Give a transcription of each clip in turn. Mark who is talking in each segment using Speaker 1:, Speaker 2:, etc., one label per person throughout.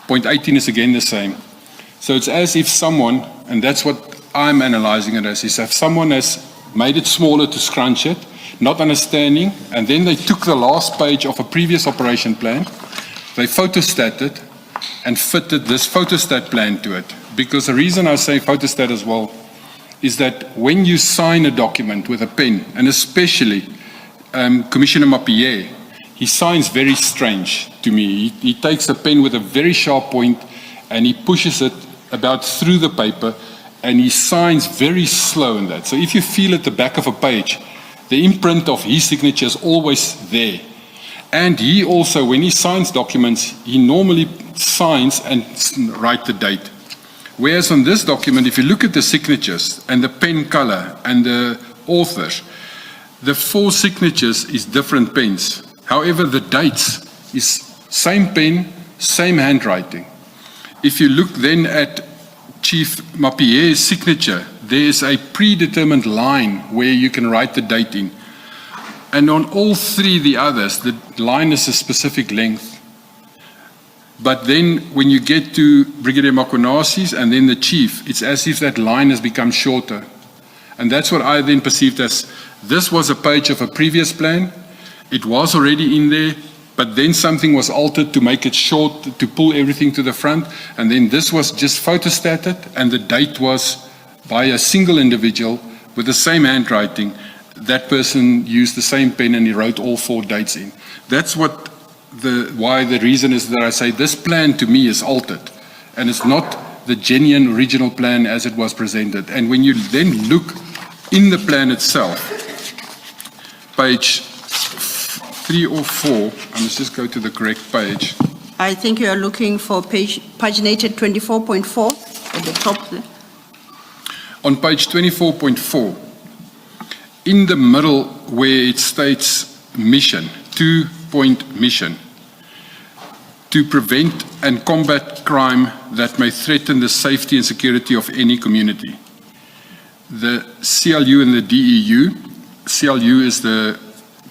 Speaker 1: Point 18 is again the same. So it's as if someone, and that's what I'm analyzing it as, is if someone has made it smaller to scrunch it, not understanding, and then they took the last page of a previous operation plan, they photostated and fitted this photostat plan to it. Because the reason I say photostat as well is that when you sign a document with a pen, and especially Commissioner Mappier, he signs very strange to me. He takes a pen with a very sharp point and he pushes it about through the paper and he signs very slow in that. So if you feel at the back of a page, the imprint of his signature is always there. And he also, when he signs documents, he normally signs and write the date. Whereas on this document, if you look at the signatures and the pen color and the authors, the 4 signatures is different pens. However, the dates is same pen, same handwriting. If you look then at Chief Mappier's signature, there is a predetermined line where you can write the date in. And on all 3 the others, the line is a specific length. But then when you get to Brigadier Makonasi's and then the Chief, it's as if that line has become shorter. And that's what I then perceived as, this was a page of a previous plan. It was already in there, but then something was altered to make it short, to pull everything to the front. And then this was just photostated, and the date was by a single individual with the same handwriting. That person used the same pen and he wrote all 4 dates in. That's what why the reason is that I say this plan to me is altered, and it's not the genuine original plan as it was presented. And when you then look in the plan itself, page 3 or 4, I must just go to the correct page.
Speaker 2: I think you are looking for paginated 24.4 at the top there.
Speaker 1: On page 24.4, in the middle where it states mission, 2-point mission, to prevent and combat crime that may threaten the safety and security of any community. The CLU and the DEU, CLU is the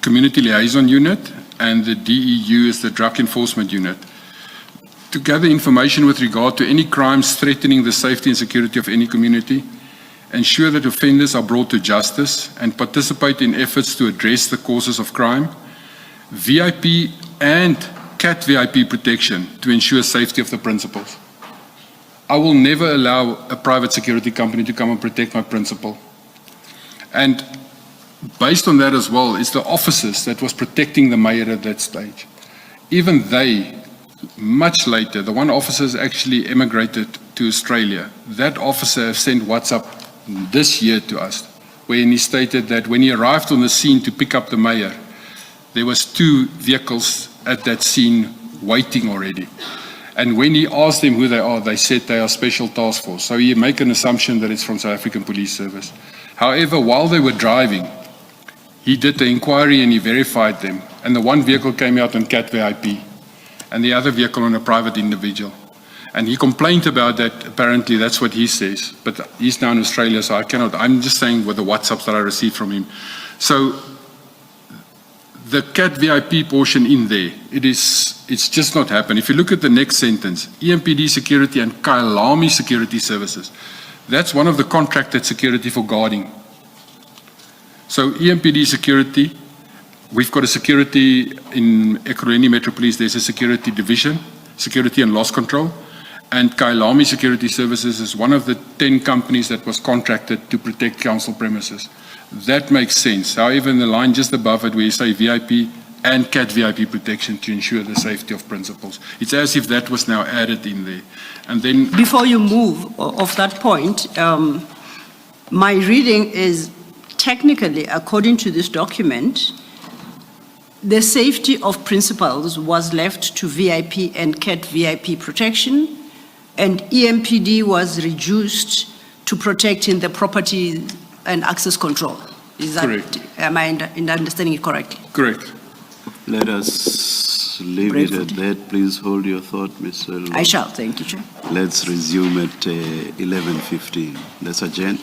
Speaker 1: Community Liaison Unit, and the DEU is the Drug Enforcement Unit, to gather information with regard to any crimes threatening the safety and security of any community, ensure that offenders are brought to justice, and participate in efforts to address the causes of crime, VIP and CAT VIP protection to ensure safety of the principals. I will never allow a private security company to come and protect my principal. And based on that as well is the officers that was protecting the mayor at that stage. Even they, much later, the one officer has actually emigrated to Australia. That officer has sent WhatsApp this year to us, wherein he stated that when he arrived on the scene to pick up the mayor, there was 2 vehicles at that scene waiting already. And when he asked them who they are, they said they are Special Task Force. So you make an assumption that it's from South African Police Service. However, while they were driving, he did the inquiry and he verified them. And the one vehicle came out on CAT VIP and the other vehicle on a private individual. And he complained about that. Apparently, that's what he says. But he's now in Australia, so I cannot. I'm just saying with the WhatsApps that I received from him. So the CAT VIP portion in there, it's just not happened. If you look at the next sentence, EMPD Security and Kailami Security Services, that's one of the contracted security for guarding. So EMPD Security, we've got a security in Ekurhuleni Metro Police, there's a security division, security and loss control, and Kailami Security Services is one of the 10 companies that was contracted to protect council premises. That makes sense. However, in the line just above it where you say VIP and CAT VIP protection to ensure the safety of principals, it's as if that was now added in there. And then,
Speaker 2: before you move off that point, my reading is technically, according to this document, the safety of principals was left to VIP and CAT VIP protection, and EMPD was reduced to protecting the property and access control. Is that correct? Am I understanding it correctly?
Speaker 1: Correct.
Speaker 3: Let us leave it at that. Please hold your thought, Mr. Lord.
Speaker 2: I shall. Thank you, Chair.
Speaker 3: Let's resume at 11:15. Let's adjourn.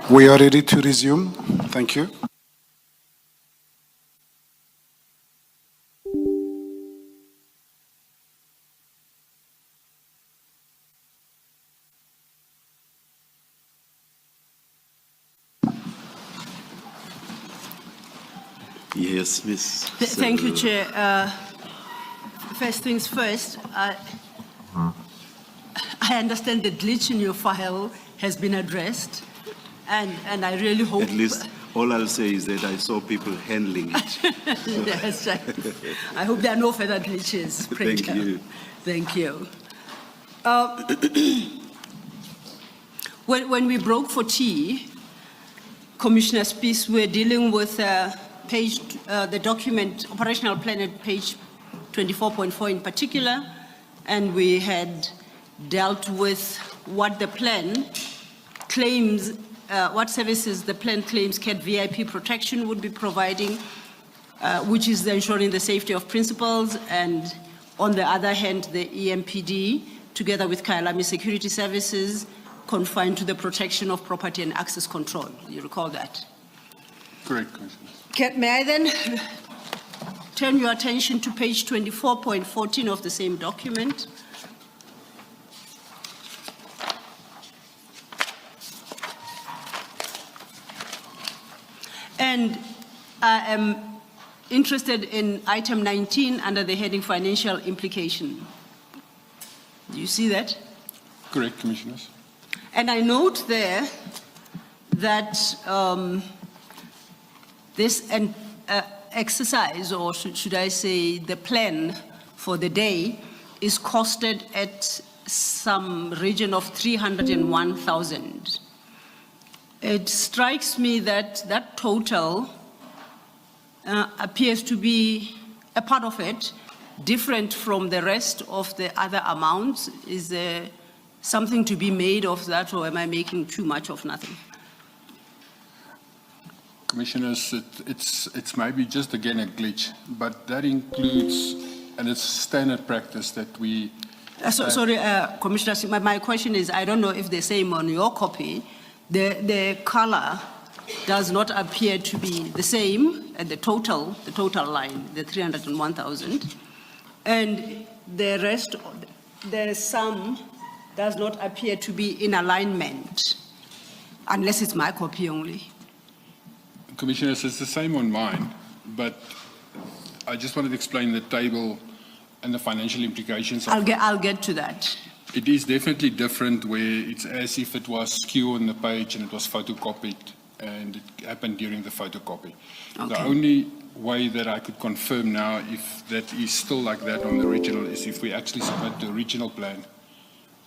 Speaker 4: We are ready to resume. Thank you.
Speaker 3: Yes, Ms.
Speaker 2: Thank you,
Speaker 3: Sello.
Speaker 2: Chair. First things first, I understand the glitch in your file has been addressed, and I really hope.
Speaker 3: At least all I'll say is that I saw people handling it.
Speaker 2: Yes, I hope there are no further glitches.
Speaker 3: Thank you.
Speaker 2: Thank you. When we broke for tea, Commissioner Spies, we're dealing with the document, operational plan at page 24.4 in particular, and we had dealt with what the plan claims, what services the plan claims CAT VIP protection would be providing, which is ensuring the safety of principals, and on the other hand, the EMPD, together with Kailami Security Services, confined to the protection of property and access control. You recall that?
Speaker 1: Correct, Commissioner.
Speaker 2: May I then turn your attention to page 24.14 of the same document? And I am interested in item 19 under the heading financial implication. Do you see that?
Speaker 1: Correct, Commissioners.
Speaker 2: And I note there that this exercise, or should I say the plan for the day, is costed at some region of 301,000. It strikes me that that total appears to be a part of it, different from the rest of the other amounts. Is there something to be made of that, or am I making too much of nothing?
Speaker 1: Commissioners, it's maybe just again a glitch, but that includes, and it's standard practice that we...
Speaker 2: Sorry, Commissioner, my question is, I don't know if the same on your copy, the color does not appear to be the same at the total line, the 301,000, and the rest, the sum does not appear to be in alignment, unless it's my copy only.
Speaker 1: Commissioners, it's the same on mine, but I just wanted to explain the table and the financial implications of
Speaker 2: I'll get to that.
Speaker 1: It is definitely different where it's as if it was skew on the page and it was photocopied and it happened during the photocopy.
Speaker 2: Okay.
Speaker 1: The only way that I could confirm now if that is still like that on the original is if we actually submit the original plan,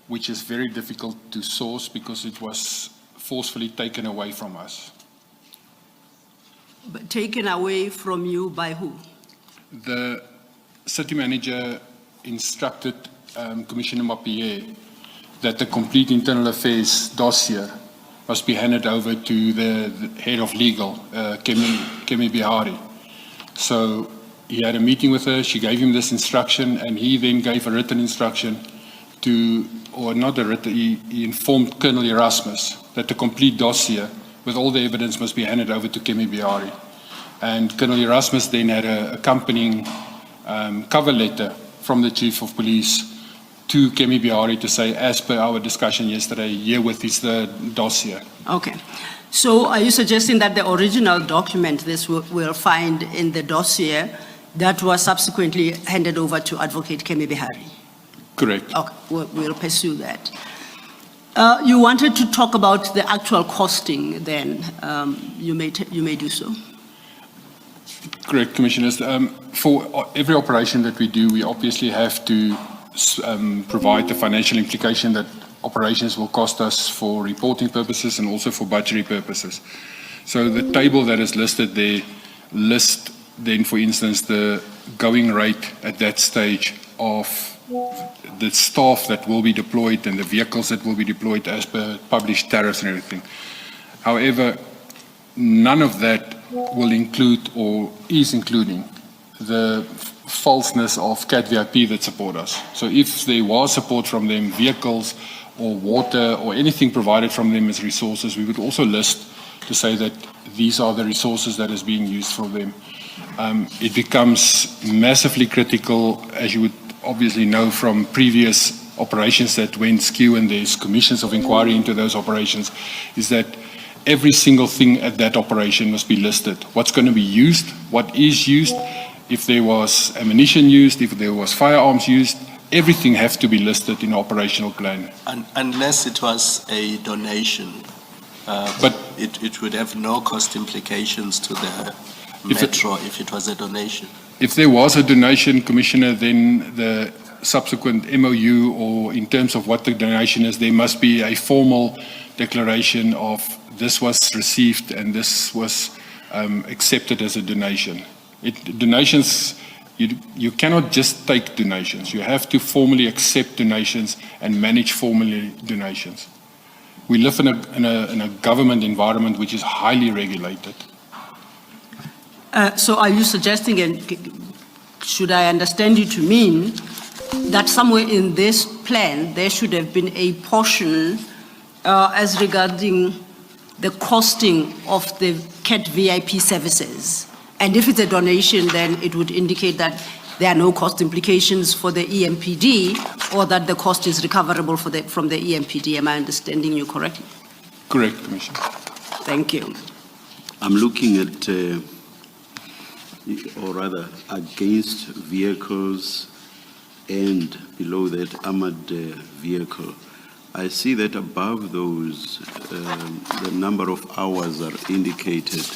Speaker 1: which is very difficult to source because it was forcefully taken away from us.
Speaker 2: But taken away from you by who?
Speaker 1: The city manager instructed Commissioner Mapie that the complete internal affairs dossier must be handed over to the head of legal, Kemi Bihari. So he had a meeting with her, she gave him this instruction, and he then gave a written instruction to, or not a written, he informed Colonel Erasmus that the complete dossier with all the evidence must be handed over to Kemi Bihari. And Colonel Erasmus then had an accompanying cover letter from the Chief of Police to Kemi Bihari to say, as per our discussion yesterday, herewith is the dossier.
Speaker 2: Okay. So are you suggesting that the original document this will find in the dossier that was subsequently handed over to Advocate Kemi Bihari?
Speaker 1: Correct.
Speaker 2: Okay, we'll pursue that. You wanted to talk about the actual costing then. You may do so.
Speaker 1: Correct, Commissioners. For every operation that we do, we obviously have to provide the financial implication that operations will cost us for reporting purposes and also for budgetary purposes. So the table that is listed there lists then, for instance, the going rate at that stage of the staff that will be deployed and the vehicles that will be deployed as per published tariffs and everything. However, none of that will include or is including the falseness of CAT VIP that support us. So if there was support from them, vehicles or water or anything provided from them as resources, we would also list to say that these are the resources that is being used for them. It becomes massively critical, as you would obviously know from previous operations that went skew, and there's commissions of inquiry into those operations, is that every single thing at that operation must be listed. What's going to be used, what is used, if there was ammunition used, if there was firearms used, everything has to be listed in the operational plan.
Speaker 5: Unless it was a donation,
Speaker 1: But
Speaker 5: it would have no cost implications to the
Speaker 1: If it-
Speaker 5: metro if it was a donation.
Speaker 1: if there was a donation, Commissioner, then the subsequent MOU, or in terms of what the donation is, there must be a formal declaration of this was received and this was accepted as a donation. Donations, you cannot just take donations. You have to formally accept donations and manage formally donations. We live in a government environment which is highly regulated.
Speaker 2: So are you suggesting, and should I understand you to mean, that somewhere in this plan, there should have been a portion as regarding the costing of the CAT VIP services? And if it's a donation, then it would indicate that there are no cost implications for the EMPD, or that the cost is recoverable from the EMPD. Am I understanding you correctly?
Speaker 1: Correct, Commissioner.
Speaker 2: Thank you.
Speaker 3: I'm looking at, or rather, against vehicles and below that armored vehicle. I see that above those, the number of hours are indicated,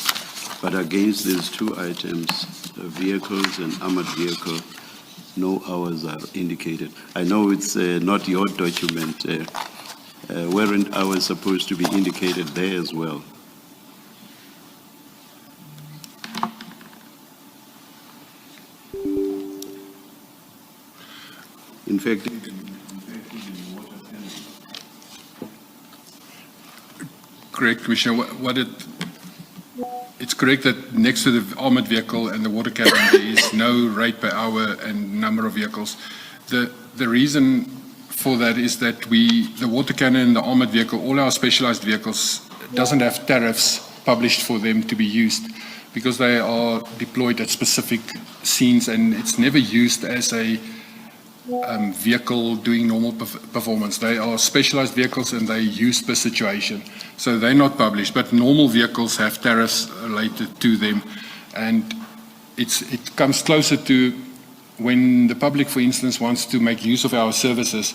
Speaker 3: but against these two items, vehicles and armored vehicle, no hours are indicated. I know it's not your document. Weren't hours supposed to be indicated there as well? In fact,
Speaker 1: Correct, Commissioner. It's correct that next to the armored vehicle and the water cannon, there is no rate per hour and number of vehicles. The reason for that is that the water cannon, the armored vehicle, all our specialized vehicles doesn't have tariffs published for them to be used, because they are deployed at specific scenes, and it's never used as a vehicle doing normal performance. They are specialized vehicles and they use per situation. So they're not published, but normal vehicles have tariffs related to them. And it comes closer to when the public, for instance, wants to make use of our services,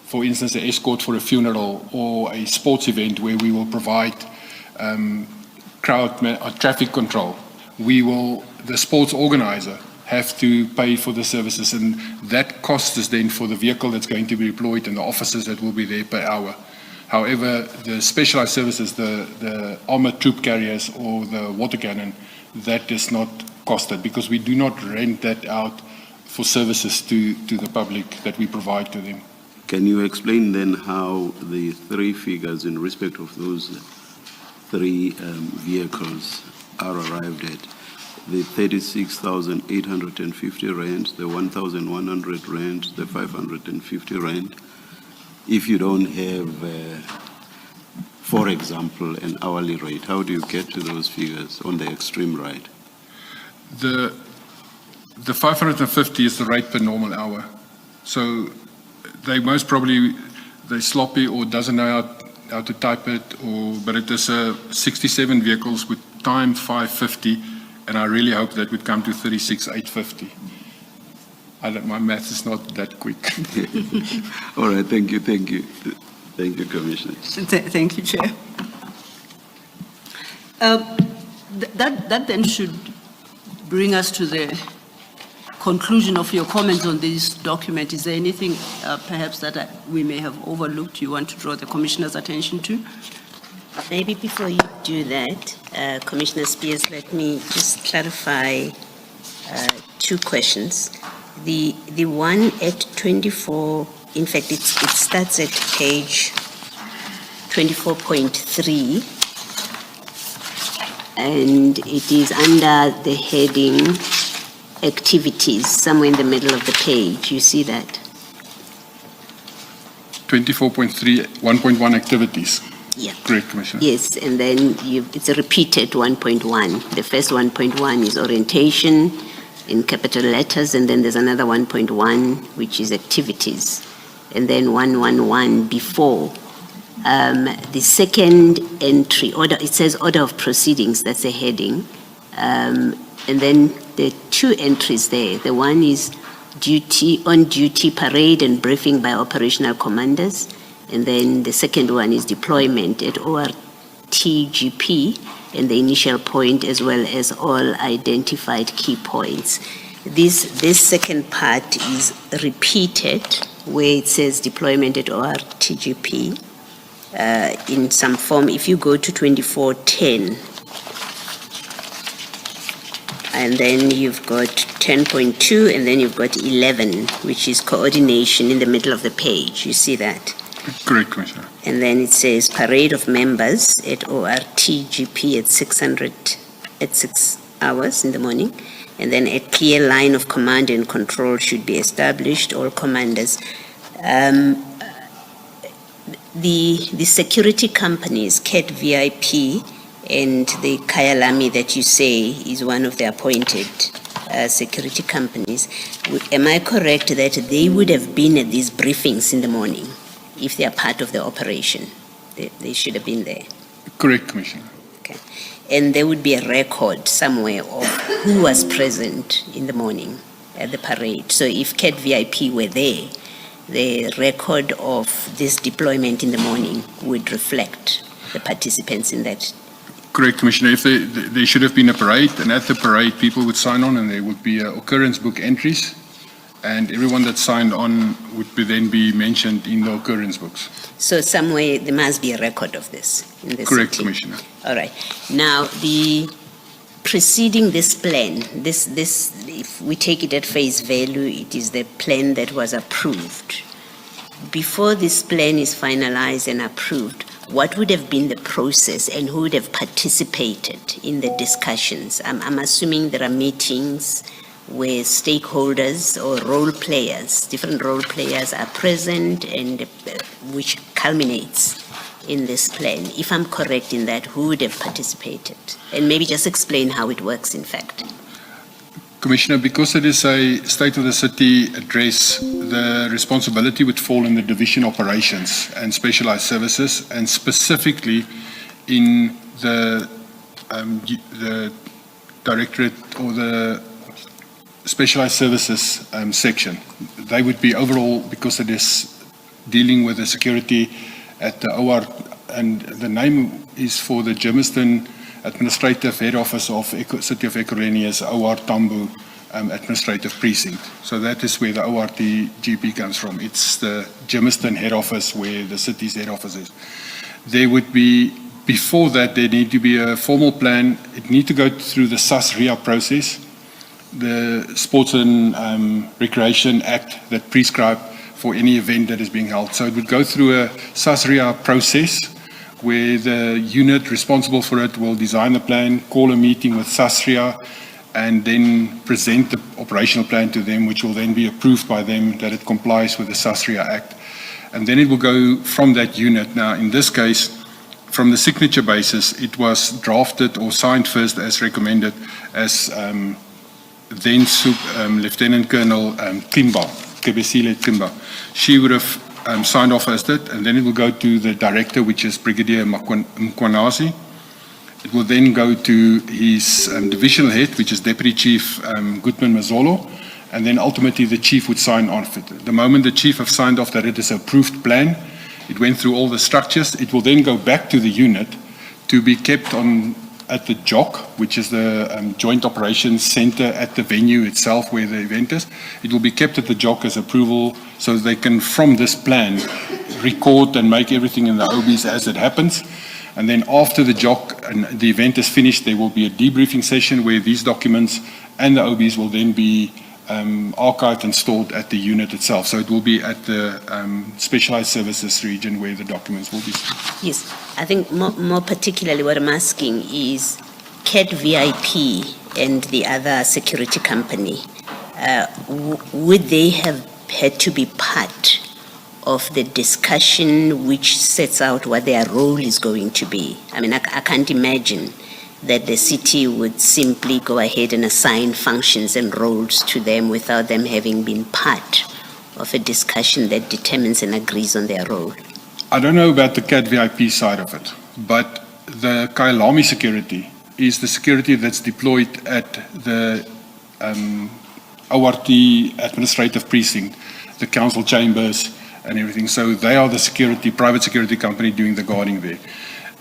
Speaker 1: for instance, an escort for a funeral or a sports event where we will provide traffic control. The sports organizer have to pay for the services, and that cost is then for the vehicle that's going to be deployed and the officers that will be there per hour. However, the specialized services, the armored troop carriers or the water cannon, that is not costed, because we do not rent that out for services to the public that we provide to them.
Speaker 3: can you explain then how the three figures in respect of those three vehicles are arrived at? The 36,850 rand, the 1,100 rand, the 550 rand. If you don't have, for example, an hourly rate, how do you get to those figures on the extreme right?
Speaker 1: The 550 is the rate per normal hour. So they most probably, they're sloppy or doesn't know how to type it, but it is 67 vehicles with time 550. And I really hope that would come to 36,850. My math is not that quick.
Speaker 3: All right, thank you. Thank you, Commissioner.
Speaker 2: Thank you, Chair. That then should bring us to the conclusion of your comments on this document. Is there anything perhaps that we may have overlooked you want to draw the Commissioner's attention to?
Speaker 6: Maybe before you do that, Commissioner Spears, let me just clarify two questions. The one at 24, in fact, it starts at page 24.3, and it is under the heading activities, somewhere in the middle of the page. You see that?
Speaker 1: 24.3, 1.1 activities.
Speaker 6: Yeah.
Speaker 1: Correct, Commissioner.
Speaker 6: Yes, and then it's a repeated 1.1. The first 1.1 is orientation in capital letters, and then there's another 1.1, which is activities. And then 111 before. The second entry, it says order of proceedings, that's a heading. And then there are two entries there. The one is on-duty parade and briefing by operational commanders. And then the second one is deployment at ORTGP, and the initial point as well as all identified key points. This second part is repeated where it says deployment at ORTGP in some form. If you go to 2410, and then you've got 10.2, and then you've got 11, which is coordination in the middle of the page. You see that?
Speaker 1: Correct, Commissioner.
Speaker 6: And then it says parade of members at ORTGP at 6 hours in the morning. And then a clear line of command and control should be established, all commanders. The security companies, CAT VIP and the Kyalami that you say is one of the appointed security companies, am I correct that they would have been at these briefings in the morning? If they are part of the operation, they should have been there.
Speaker 1: Correct, Commissioner.
Speaker 6: Okay. And there would be a record somewhere of who was present in the morning at the parade. So if CAT VIP were there, the record of this deployment in the morning would reflect the participants in that.
Speaker 1: Correct, Commissioner. If there should have been a parade, and at the parade, people would sign on, and there would be occurrence book entries, and everyone that signed on would then be mentioned in the occurrence books.
Speaker 6: So somewhere there must be a record of this in the
Speaker 1: Correct,
Speaker 6: city.
Speaker 1: Commissioner.
Speaker 6: All right. Now, the preceding this plan, this, if we take it at face value, it is the plan that was approved. Before this plan is finalized and approved, what would have been the process and who would have participated in the discussions? I'm assuming there are meetings where stakeholders or role players, different role players are present, and which culminates in this plan. If I'm correct in that, who would have participated? And maybe just explain how it works, in fact.
Speaker 1: Commissioner, because it is a State of the City address, the responsibility would fall in the division operations and specialized services, and specifically in the directorate or the specialized services section. They would be overall, because it is dealing with the security at the OR, and the name is for the Germiston Administrative Head Office of City of Ekurhuleni as OR Tambo Administrative Precinct. So that is where the ORTGP comes from. It's the Germiston Head Office where the city's head office is. There would be, before that, there need to be a formal plan. It need to go through the SAS-RIA process, the Sports and Recreation Act that prescribe for any event that is being held. So it would go through a SAS-RIA process where the unit responsible for it will design the plan, call a meeting with SAS-RIA, and then present the operational plan to them, which will then be approved by them that it complies with the SAS-RIA Act. And then it will go from that unit. Now, in this case, from the signature basis, it was drafted or signed first as recommended as then Lieutenant Colonel Kebesile Kimba. She would have signed off as that, and then it will go to the director, which is Brigadier Mkwanazi. It will then go to his divisional head, which is Deputy Chief Goodman Mazolo, and then ultimately the chief would sign off it. The moment the chief have signed off that it is an approved plan, it went through all the structures. It will then go back to the unit to be kept at the JOC, which is the Joint Operations Center at the venue itself where the event is. It will be kept at the JOC as approval, so they can, from this plan, record and make everything in the OBs as it happens. And then after the JOC and the event is finished, there will be a debriefing session where these documents and the OBs will then be archived and stored at the unit itself. So it will be at the specialized services region where the documents will be stored.
Speaker 6: Yes, I think more particularly what I'm asking is CAT VIP and the other security company, would they have had to be part of the discussion which sets out what their role is going to be? I mean, I can't imagine that the city would simply go ahead and assign functions and roles to them without them having been part of a discussion that determines and agrees on their role.
Speaker 1: I don't know about the CAT VIP side of it, but the Kailami security is the security that's deployed at the ORT administrative precinct, the council chambers and everything. So they are the security, private security company doing the guarding there.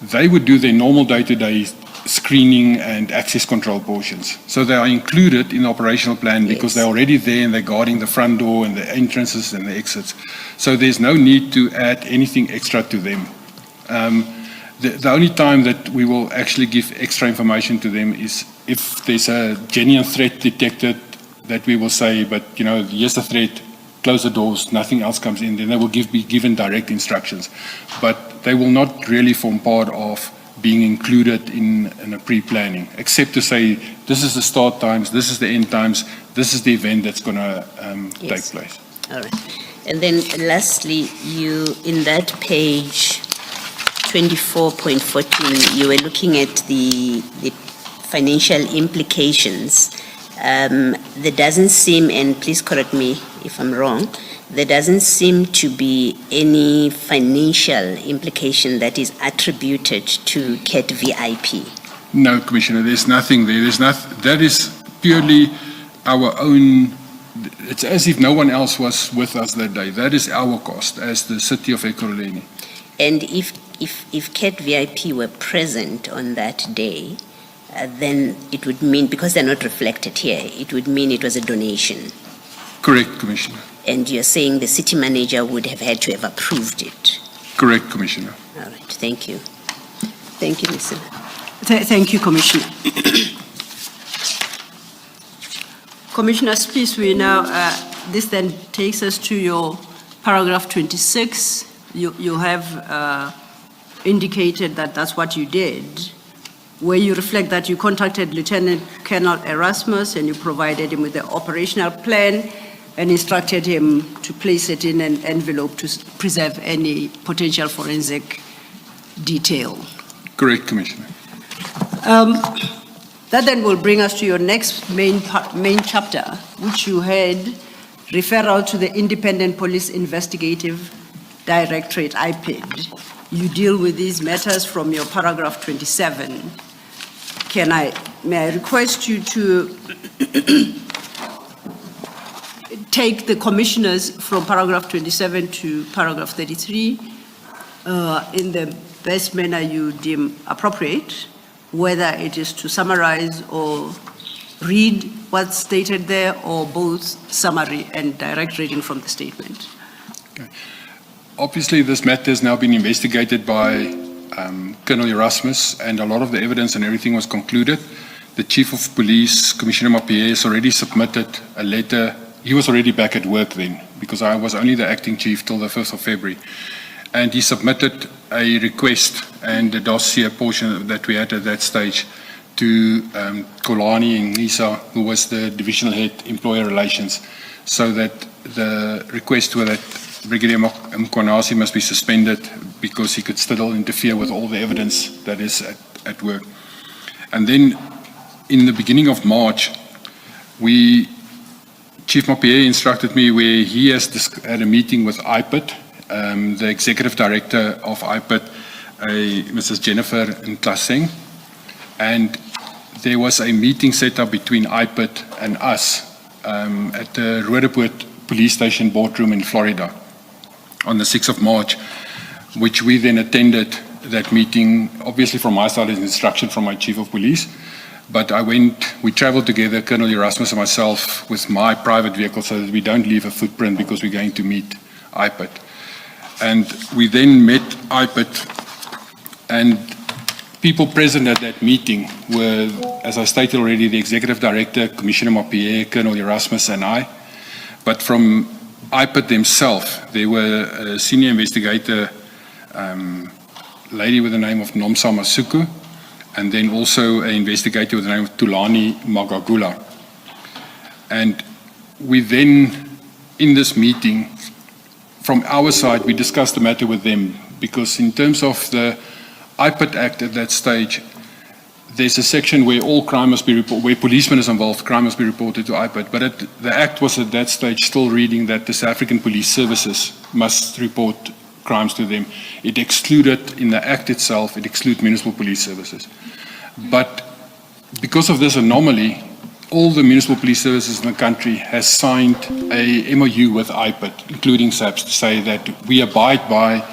Speaker 1: They would do their normal day-to-day screening and access control portions. So they are included in the operational plan because they're already there and they're guarding the front door and the entrances and the exits. So there's no need to add anything extra to them. The only time that we will actually give extra information to them is if there's a genuine threat detected, that we will say, but here's the threat, close the doors, nothing else comes in, then they will be given direct instructions. But they will not really form part of being included in a pre-planning, except to say, this is the start times, this is the end times, this is the event that's going to take place.
Speaker 6: All right. And then lastly, you, in that page 24.14, you were looking at the financial implications. There doesn't seem, and please correct me if I'm wrong, there doesn't seem to be any financial implication that is attributed to CAT VIP.
Speaker 1: No, Commissioner, there's nothing there. That is purely our own. It's as if no one else was with us that day. That is our cost as the city of Ekurhuleni.
Speaker 6: And if CAT VIP were present on that day, then it would mean, because they're not reflected here, it would mean it was a donation.
Speaker 1: Correct, Commissioner.
Speaker 6: And you're saying the city manager would have had to have approved it.
Speaker 1: Correct, Commissioner.
Speaker 6: All right, thank you. Thank you, Mr.
Speaker 2: Thank you, Commissioner. Commissioner Spies, we now, this then takes us to your paragraph 26. You have indicated that that's what you did, where you reflect that you contacted Lieutenant Colonel Erasmus and you provided him with the operational plan and instructed him to place it in an envelope to preserve any potential forensic detail.
Speaker 1: Correct, Commissioner.
Speaker 2: That then will bring us to your next main chapter, which you had referral to the Independent Police Investigative Directorate, IPID. You deal with these matters from your paragraph 27. May I request you to take the commissioners from paragraph 27 to paragraph 33 in the best manner you deem appropriate, whether it is to summarize or read what's stated there, or both summary and direct reading from the statement.
Speaker 1: Okay. Obviously, this matter has now been investigated by Colonel Erasmus, and a lot of the evidence and everything was concluded. The Chief of Police, Commissioner Mapie, has already submitted a letter. He was already back at work then, because I was only the acting chief till the 1st of February. And he submitted a request and a dossier portion that we had at that stage to Kolani and Nisa, who was the divisional head employer relations, so that the request was that Brigadier Mkwanasi must be suspended because he could still interfere with all the evidence that is at work. And then in the beginning of March, Chief Mapie instructed me where he has had a meeting with IPID, the executive director of IPID, Mrs. Jennifer Nklaseng, and there was a meeting set up between IPID and us at the Roodepoort Police Station boardroom in Florida on the 6th of March, which we then attended that meeting, obviously from my side as instruction from my Chief of Police. But we traveled together, Colonel Erasmus and myself, with my private vehicle so that we don't leave a footprint because we're going to meet IPID. And we then met IPID, and people present at that meeting were, as I stated already, the Executive Director, Commissioner Mapie, Colonel Erasmus, and I. But from IPID themselves, there were a senior investigator, lady with the name of Nomsa Masuku, and then also an investigator with the name of Tulani Magagula. And we then, in this meeting, from our side, we discussed the matter with them, because in terms of the IPIT Act at that stage, there's a section where all crime must be reported, where policemen is involved, crime must be reported to IPIT. But the Act was at that stage still reading that the South African Police Services must report crimes to them. It excluded, in the Act itself, it excluded municipal police services. But because of this anomaly, all the municipal police services in the country has signed a MOU with IPIT, including SAPS, to say that we abide by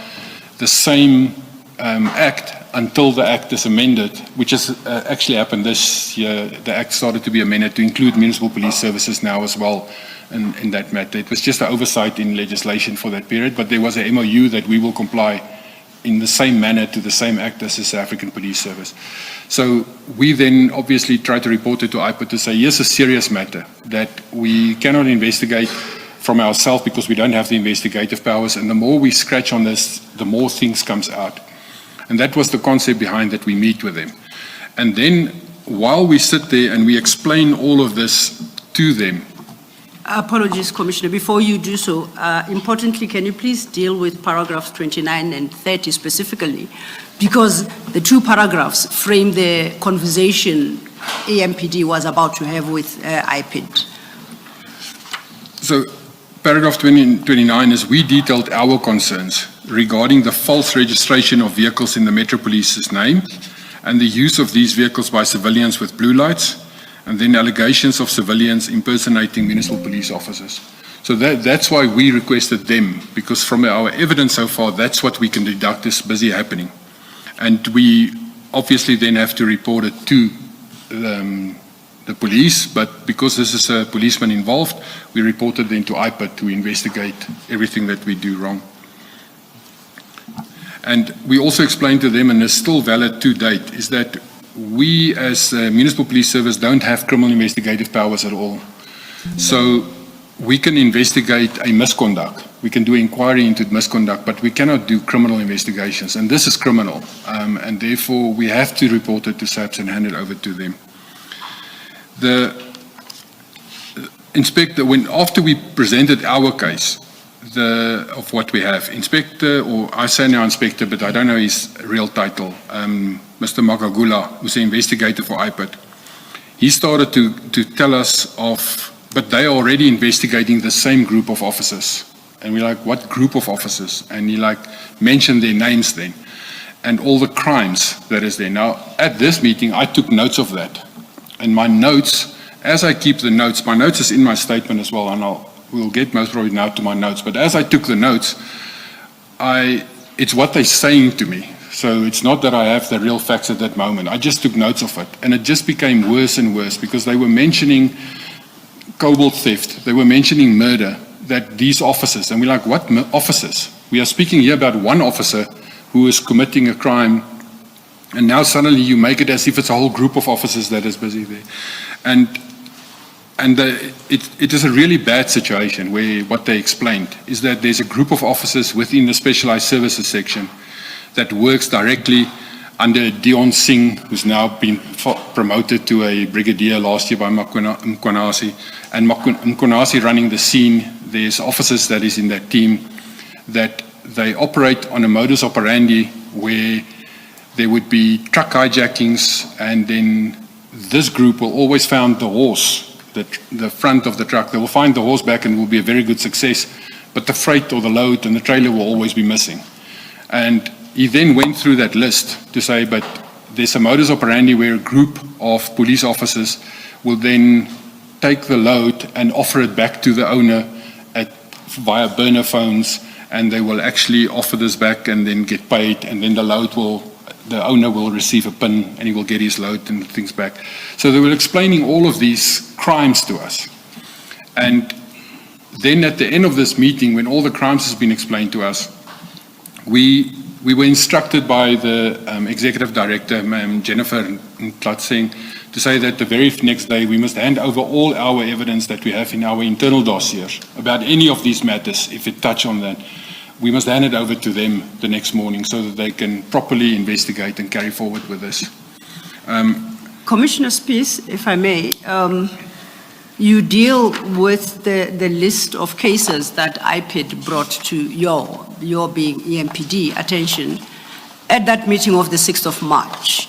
Speaker 1: the same Act until the Act is amended, which has actually happened this year. The Act started to be amended to include municipal police services now as well in that matter. It was just an oversight in legislation for that period, but there was a MOU that we will comply in the same manner to the same Act as the South African Police Service. So we then obviously try to report it to IPIT to say, here's a serious matter that we cannot investigate from ourselves because we don't have the investigative powers, and the more we scratch on this, the more things comes out. And that was the concept behind that we meet with them. And then while we sit there and we explain all of this to them.
Speaker 2: Apologies, Commissioner. Before you do so, importantly, can you please deal with paragraphs 29 and 30 specifically? Because the two paragraphs frame the conversation AMPD was about to have with IPIT.
Speaker 1: So paragraph 20 and 29 is we detailed our concerns regarding the false registration of vehicles in the Metro Police's name and the use of these vehicles by civilians with blue lights, and then allegations of civilians impersonating municipal police officers. So that's why we requested them, because from our evidence so far, that's what we can deduct is busy happening. And we obviously then have to report it to the police, but because this is a policeman involved, we reported then to IPIT to investigate everything that we do wrong. And we also explained to them, and it's still valid to date, is that we as a municipal police service don't have criminal investigative powers at all. So we can investigate a misconduct. We can do inquiry into misconduct, but we cannot do criminal investigations. And this is criminal. And therefore we have to report it to SAPS and hand it over to them. The inspector, after we presented our case, of what we have, inspector, or I say now inspector, but I don't know his real title, Mr. Makagula, who's the investigator for IPIT, he started to tell us of, but they are already investigating the same group of officers. And we're like, what group of officers? And he mentioned their names then, and all the crimes that is there. Now, at this meeting, I took notes of that. And my notes, as I keep the notes, my notes is in my statement as well, and we'll get most probably now to my notes. But as I took the notes, it's what they're saying to me. So it's not that I have the real facts at that moment. I just took notes of it. And it just became worse and worse because they were mentioning cobalt theft. They were mentioning murder, that these officers, and we're like, what officers? We are speaking here about one officer who is committing a crime, and now suddenly you make it as if it's a whole group of officers that is busy there. And it is a really bad situation where what they explained is that there's a group of officers within the specialized services section that works directly under Dion Singh, who's now been promoted to a brigadier last year by Mkonasi, and Mkonasi running the scene. There's officers that is in that team that they operate on a modus operandi where there would be truck hijackings, and then this group will always find the horse, the front of the truck. They will find the horse back and it will be a very good success, but the freight or the load and the trailer will always be missing. And he then went through that list to say, but there's a modus operandi where a group of police officers will then take the load and offer it back to the owner via burner phones, and they will actually offer this back and then get paid, and then the owner will receive a PIN and he will get his load and things back. So they were explaining all of these crimes to us. And then at the end of this meeting, when all the crimes has been explained to us, we were instructed by the executive director, Ma'am Jennifer Tlatsing, to say that the very next day we must hand over all our evidence that we have in our internal dossiers about any of these matters, if it touch on that. We must hand it over to them the next morning so that they can properly investigate and carry forward with this.
Speaker 2: Commissioner Spies, if I may, you deal with the list of cases that IPID brought to your being EMPD attention at that meeting of the 6th of March.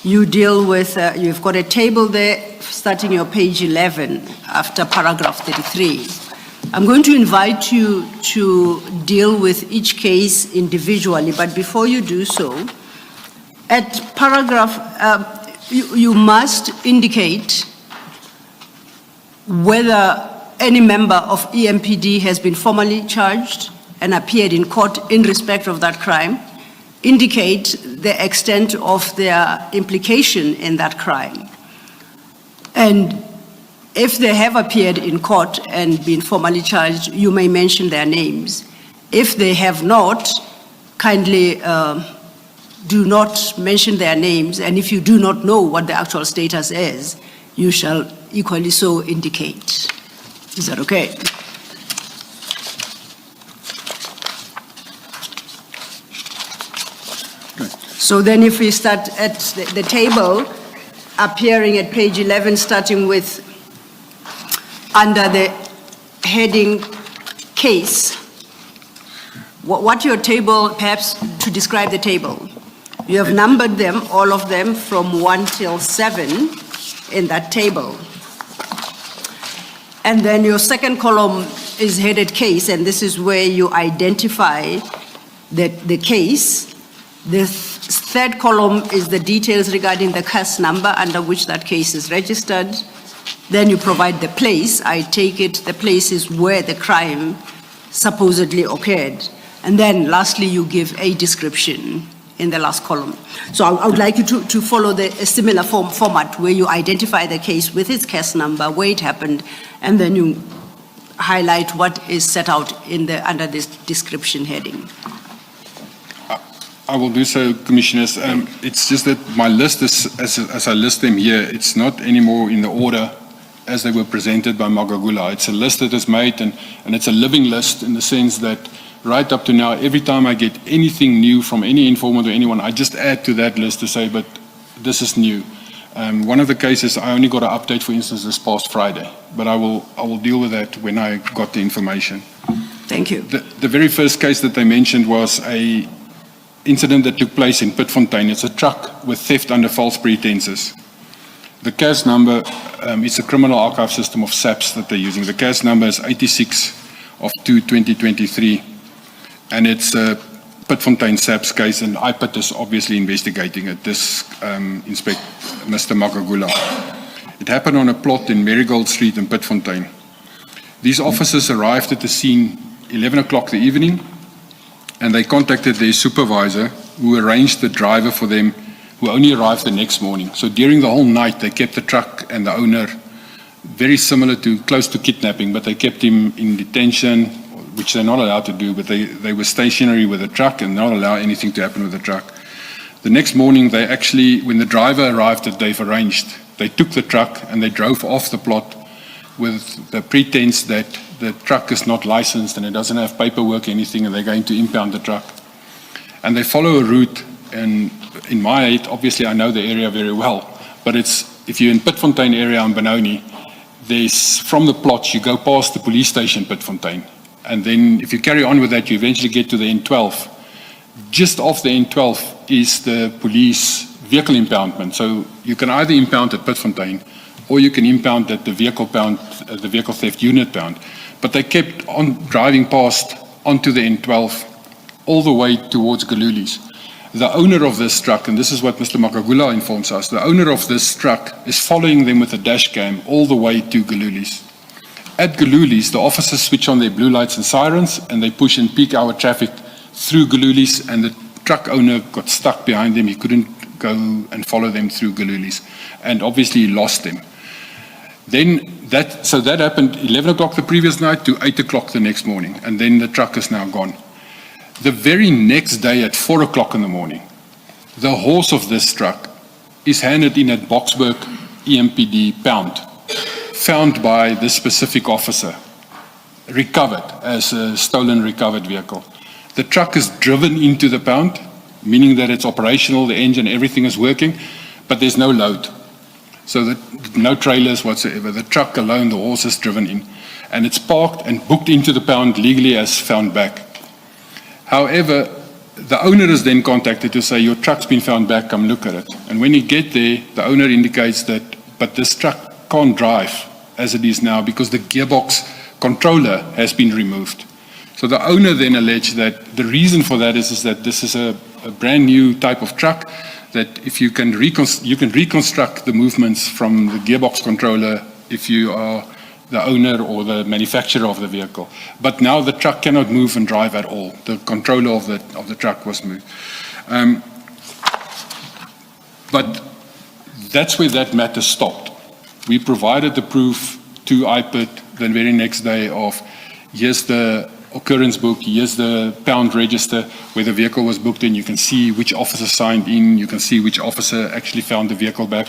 Speaker 2: You deal with, you've got a table there starting your page 11 after paragraph 33. I'm going to invite you to deal with each case individually, but before you do so, at paragraph, you must indicate whether any member of EMPD has been formally charged and appeared in court in respect of that crime, indicate the extent of their implication in that crime. And if they have appeared in court and been formally charged, you may mention their names. If they have not, kindly do not mention their names, and if you do not know what the actual status is, you shall equally so indicate. Is that okay? So then if we start at the table, appearing at page 11, starting with under the heading case, what your table, perhaps to describe the table, you have numbered them, all of them, from 1 till 7 in that table. And then your second column is headed case, and this is where you identify the case. The third column is the details regarding the case number under which that case is registered. Then you provide the place. I take it the place is where the crime supposedly occurred. And then lastly, you give a description in the last column. So I would like you to follow a similar format where you identify the case with its case number, where it happened, and then you highlight what is set out under this description heading.
Speaker 1: I will do so, Commissioners. It's just that my list is, as I list them here, it's not anymore in the order as they were presented by Magagula. It's a list that is made, and it's a living list in the sense that right up to now, every time I get anything new from any informant or anyone, I just add to that list to say, but this is new. One of the cases, I only got an update, for instance, this past Friday, but I will deal with that when I got the information.
Speaker 2: Thank you.
Speaker 1: The very first case that they mentioned was a incident that took place in Pitfontein. It's a truck with theft under false pretenses. The case number, it's a criminal archive system of SAPS that they're using. The case number is 86 of 2/2023, and it's a Pitfontein SAPS case, and IPIT is obviously investigating it, this Inspector Mr. Magagula. It happened on a plot in Marigold Street in Pitfontein. These officers arrived at the scene 11 o'clock the evening, and they contacted their supervisor, who arranged the driver for them, who only arrived the next morning. So during the whole night, they kept the truck and the owner very similar to, close to kidnapping, but they kept him in detention, which they're not allowed to do, but they were stationary with the truck and not allow anything to happen with the truck. The next morning, they actually, when the driver arrived that they've arranged, they took the truck and they drove off the plot with the pretense that the truck is not licensed and it doesn't have paperwork or anything, and they're going to impound the truck. And they follow a route, and in my head, obviously I know the area very well, but it's, if you're in Pitfontein area in Benoni, there's, from the plots, you go past the police station Pitfontein, and then if you carry on with that, you eventually get to the N12. Just off the N12 is the police vehicle impoundment. So you can either impound at Pitfontein, or you can impound at the vehicle theft unit pound. But they kept on driving past onto the N12 all the way towards Galuli's. The owner of this truck, and this is what Mr. Magagula informs us, the owner of this truck is following them with a dash cam all the way to Galuli's. At Galuli's, the officers switch on their blue lights and sirens, and they push in peak hour traffic through Galuli's, and the truck owner got stuck behind them. He couldn't go and follow them through Galuli's, and obviously he lost them. So that happened 11 o'clock the previous night to 8 o'clock the next morning, and then the truck is now gone. The very next day at 4 o'clock in the morning, the horse of this truck is handed in at Boksburg EMPD pound, found by this specific officer, recovered as a stolen recovered vehicle. The truck is driven into the pound, meaning that it's operational, the engine, everything is working, but there's no load. So that no trailers whatsoever. The truck alone, the horse is driven in. And it's parked and booked into the pound legally as found back. However, the owner is then contacted to say, your truck's been found back, come look at it. And when you get there, the owner indicates that, but this truck can't drive as it is now because the gearbox controller has been removed. So the owner then alleged that the reason for that is that this is a brand new type of truck, that if you can reconstruct the movements from the gearbox controller if you are the owner or the manufacturer of the vehicle. But now the truck cannot move and drive at all. The controller of the truck was moved. But that's where that matter stopped. We provided the proof to IPID the very next day of, here's the occurrence book, here's the pound register where the vehicle was booked in. You can see which officer signed in, you can see which officer actually found the vehicle back,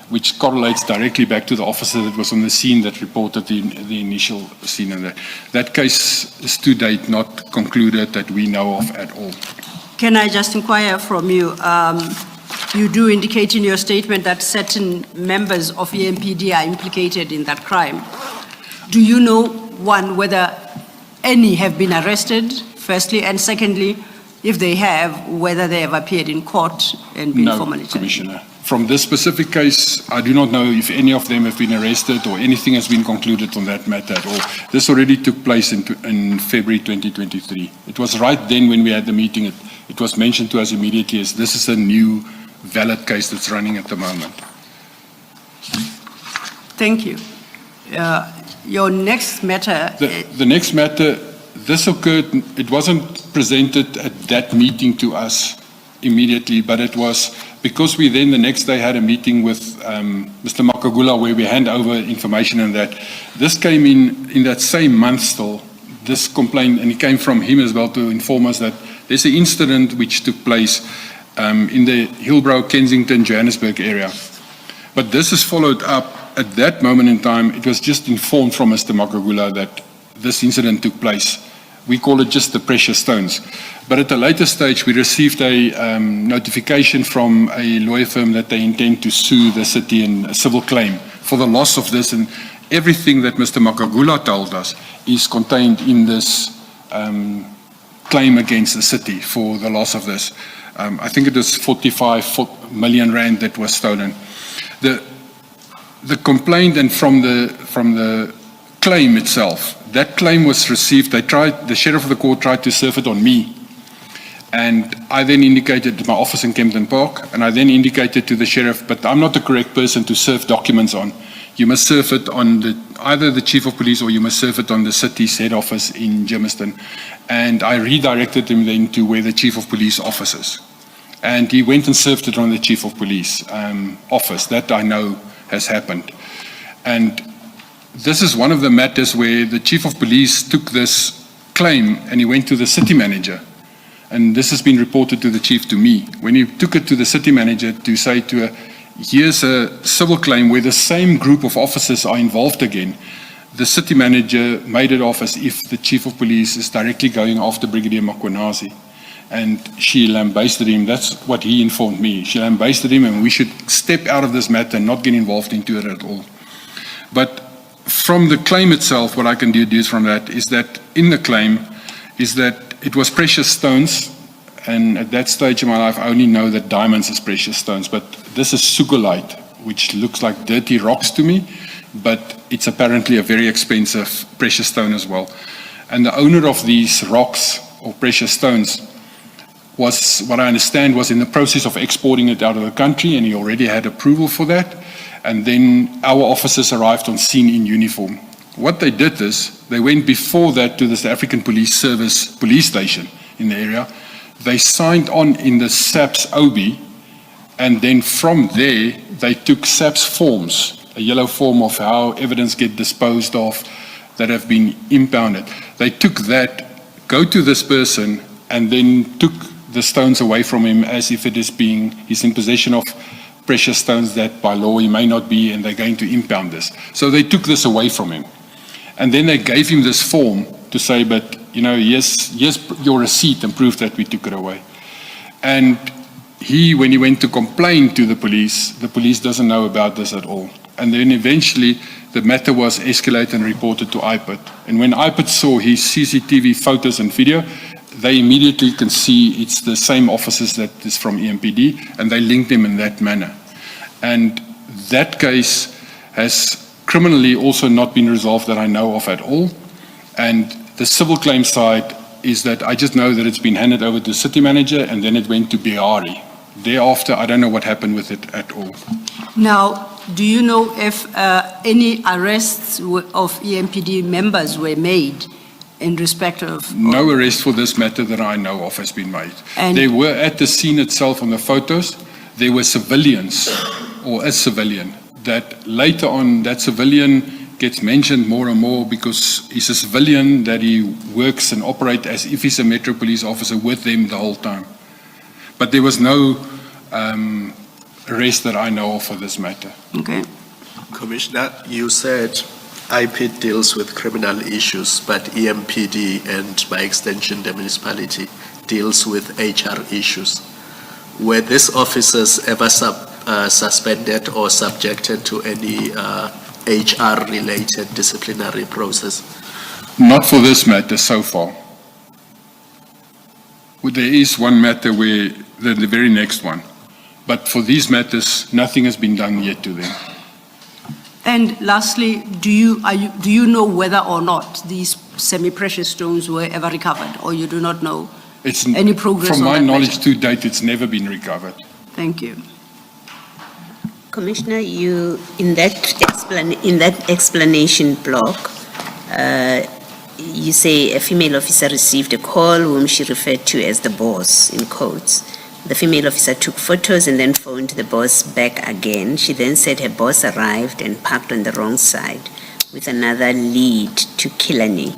Speaker 1: which correlates directly back to the officer that was on the scene that reported the initial scene. And that case is to date not concluded that we know of at all.
Speaker 2: Can I just inquire from you? You do indicate in your statement that certain members of EMPD are implicated in that crime. Do you know, one, whether any have been arrested, firstly, and secondly, if they have, whether they have appeared in court and been formally charged?
Speaker 1: No, Commissioner. From this specific case, I do not know if any of them have been arrested or anything has been concluded on that matter at all. This already took place in February 2023. It was right then when we had the meeting, it was mentioned to us immediately as this is a new valid case that's running at the moment.
Speaker 2: Thank you. Your next matter...
Speaker 1: The next matter, this occurred, it wasn't presented at that meeting to us immediately, but it was because we then the next day had a meeting with Mr. Makagula where we hand over information and that. This came in that same month still, this complaint, and it came from him as well to inform us that there's an incident which took place in the Hillbrow, Kensington, Johannesburg area. But this is followed up. At that moment in time, it was just informed from Mr. Makagula that this incident took place. We call it just the precious stones. But at a later stage, we received a notification from a lawyer firm that they intend to sue the city in a civil claim for the loss of this. And everything that Mr. Makagula told us is contained in this claim against the city for the loss of this. I think it is 45 million rand that was stolen. The complaint and from the claim itself, that claim was received. The sheriff of the court tried to serve it on me, and I then indicated to my office in Kempton Park, and I then indicated to the sheriff, but I'm not the correct person to serve documents on. You must serve it on either the chief of police or you must serve it on the city's head office in Germiston. And I redirected him then to where the chief of police office is. And he went and served it on the chief of police office. That I know has happened. And this is one of the matters where the chief of police took this claim and he went to the city manager. And this has been reported to the chief to me. When he took it to the city manager to say to her, here's a civil claim where the same group of officers are involved again, the city manager made it off as if the chief of police is directly going after Brigadier Makwenazi. And she lambasted him. That's what he informed me. She lambasted him and we should step out of this matter and not get involved into it at all. But from the claim itself, what I can deduce from that is that in the claim is that it was precious stones. And at that stage in my life, I only know that diamonds is precious stones. But this is sugolite, which looks like dirty rocks to me. But it's apparently a very expensive precious stone as well. And the owner of these rocks or precious stones was, what I understand, was in the process of exporting it out of the country, and he already had approval for that. And then our officers arrived on scene in uniform. What they did is, they went before that to the South African Police Service police station in the area. They signed on in the SAPS OB, and then from there, they took SAPS forms, a yellow form of how evidence get disposed of that have been impounded. They took that, go to this person, and then took the stones away from him as if he's in possession of precious stones that by law he may not be, and they're going to impound this. So they took this away from him. And then they gave him this form to say, but, yes, your receipt and proof that we took it away. And when he went to complain to the police doesn't know about this at all. And then eventually the matter was escalated and reported to IPID. And when IPID saw his CCTV photos and video, they immediately can see it's the same officers that is from EMPD, and they linked them in that manner. And that case has criminally also not been resolved that I know of at all. And the civil claim side is that I just know that it's been handed over to the city manager and then it went to Bihari. Thereafter, I don't know what happened with it at all.
Speaker 2: Now, do you know if any arrests of EMPD members were made in respect of?
Speaker 1: No arrest for this matter that I know of has been made.
Speaker 2: And-
Speaker 1: There were at the scene itself on the photos, there were civilians or a civilian that later on that civilian gets mentioned more and more because he's a civilian that he works and operates as if he's a Metro Police officer with them the whole time. But there was no arrest that I know of for this matter.
Speaker 2: Okay.
Speaker 5: Commissioner, you said IPID deals with criminal issues, but EMPD and by extension the municipality deals with HR issues. Were these officers ever suspended or subjected to any HR-related disciplinary process?
Speaker 1: Not for this matter so far. Well, there is one matter where, the very next one. But for these matters, nothing has been done yet to them.
Speaker 2: And lastly, do you know whether or not these semi-precious stones were ever recovered, or you do not know any progress
Speaker 1: From
Speaker 2: on
Speaker 1: my
Speaker 2: that
Speaker 1: knowledge
Speaker 2: matter?
Speaker 1: to date, it's never been recovered.
Speaker 2: Thank you.
Speaker 6: Commissioner, you, in that explanation block, you say a female officer received a call whom she referred to as the boss, in quotes. The female officer took photos and then phoned the boss back again. She then said her boss arrived and parked on the wrong side with another lead to Killarney.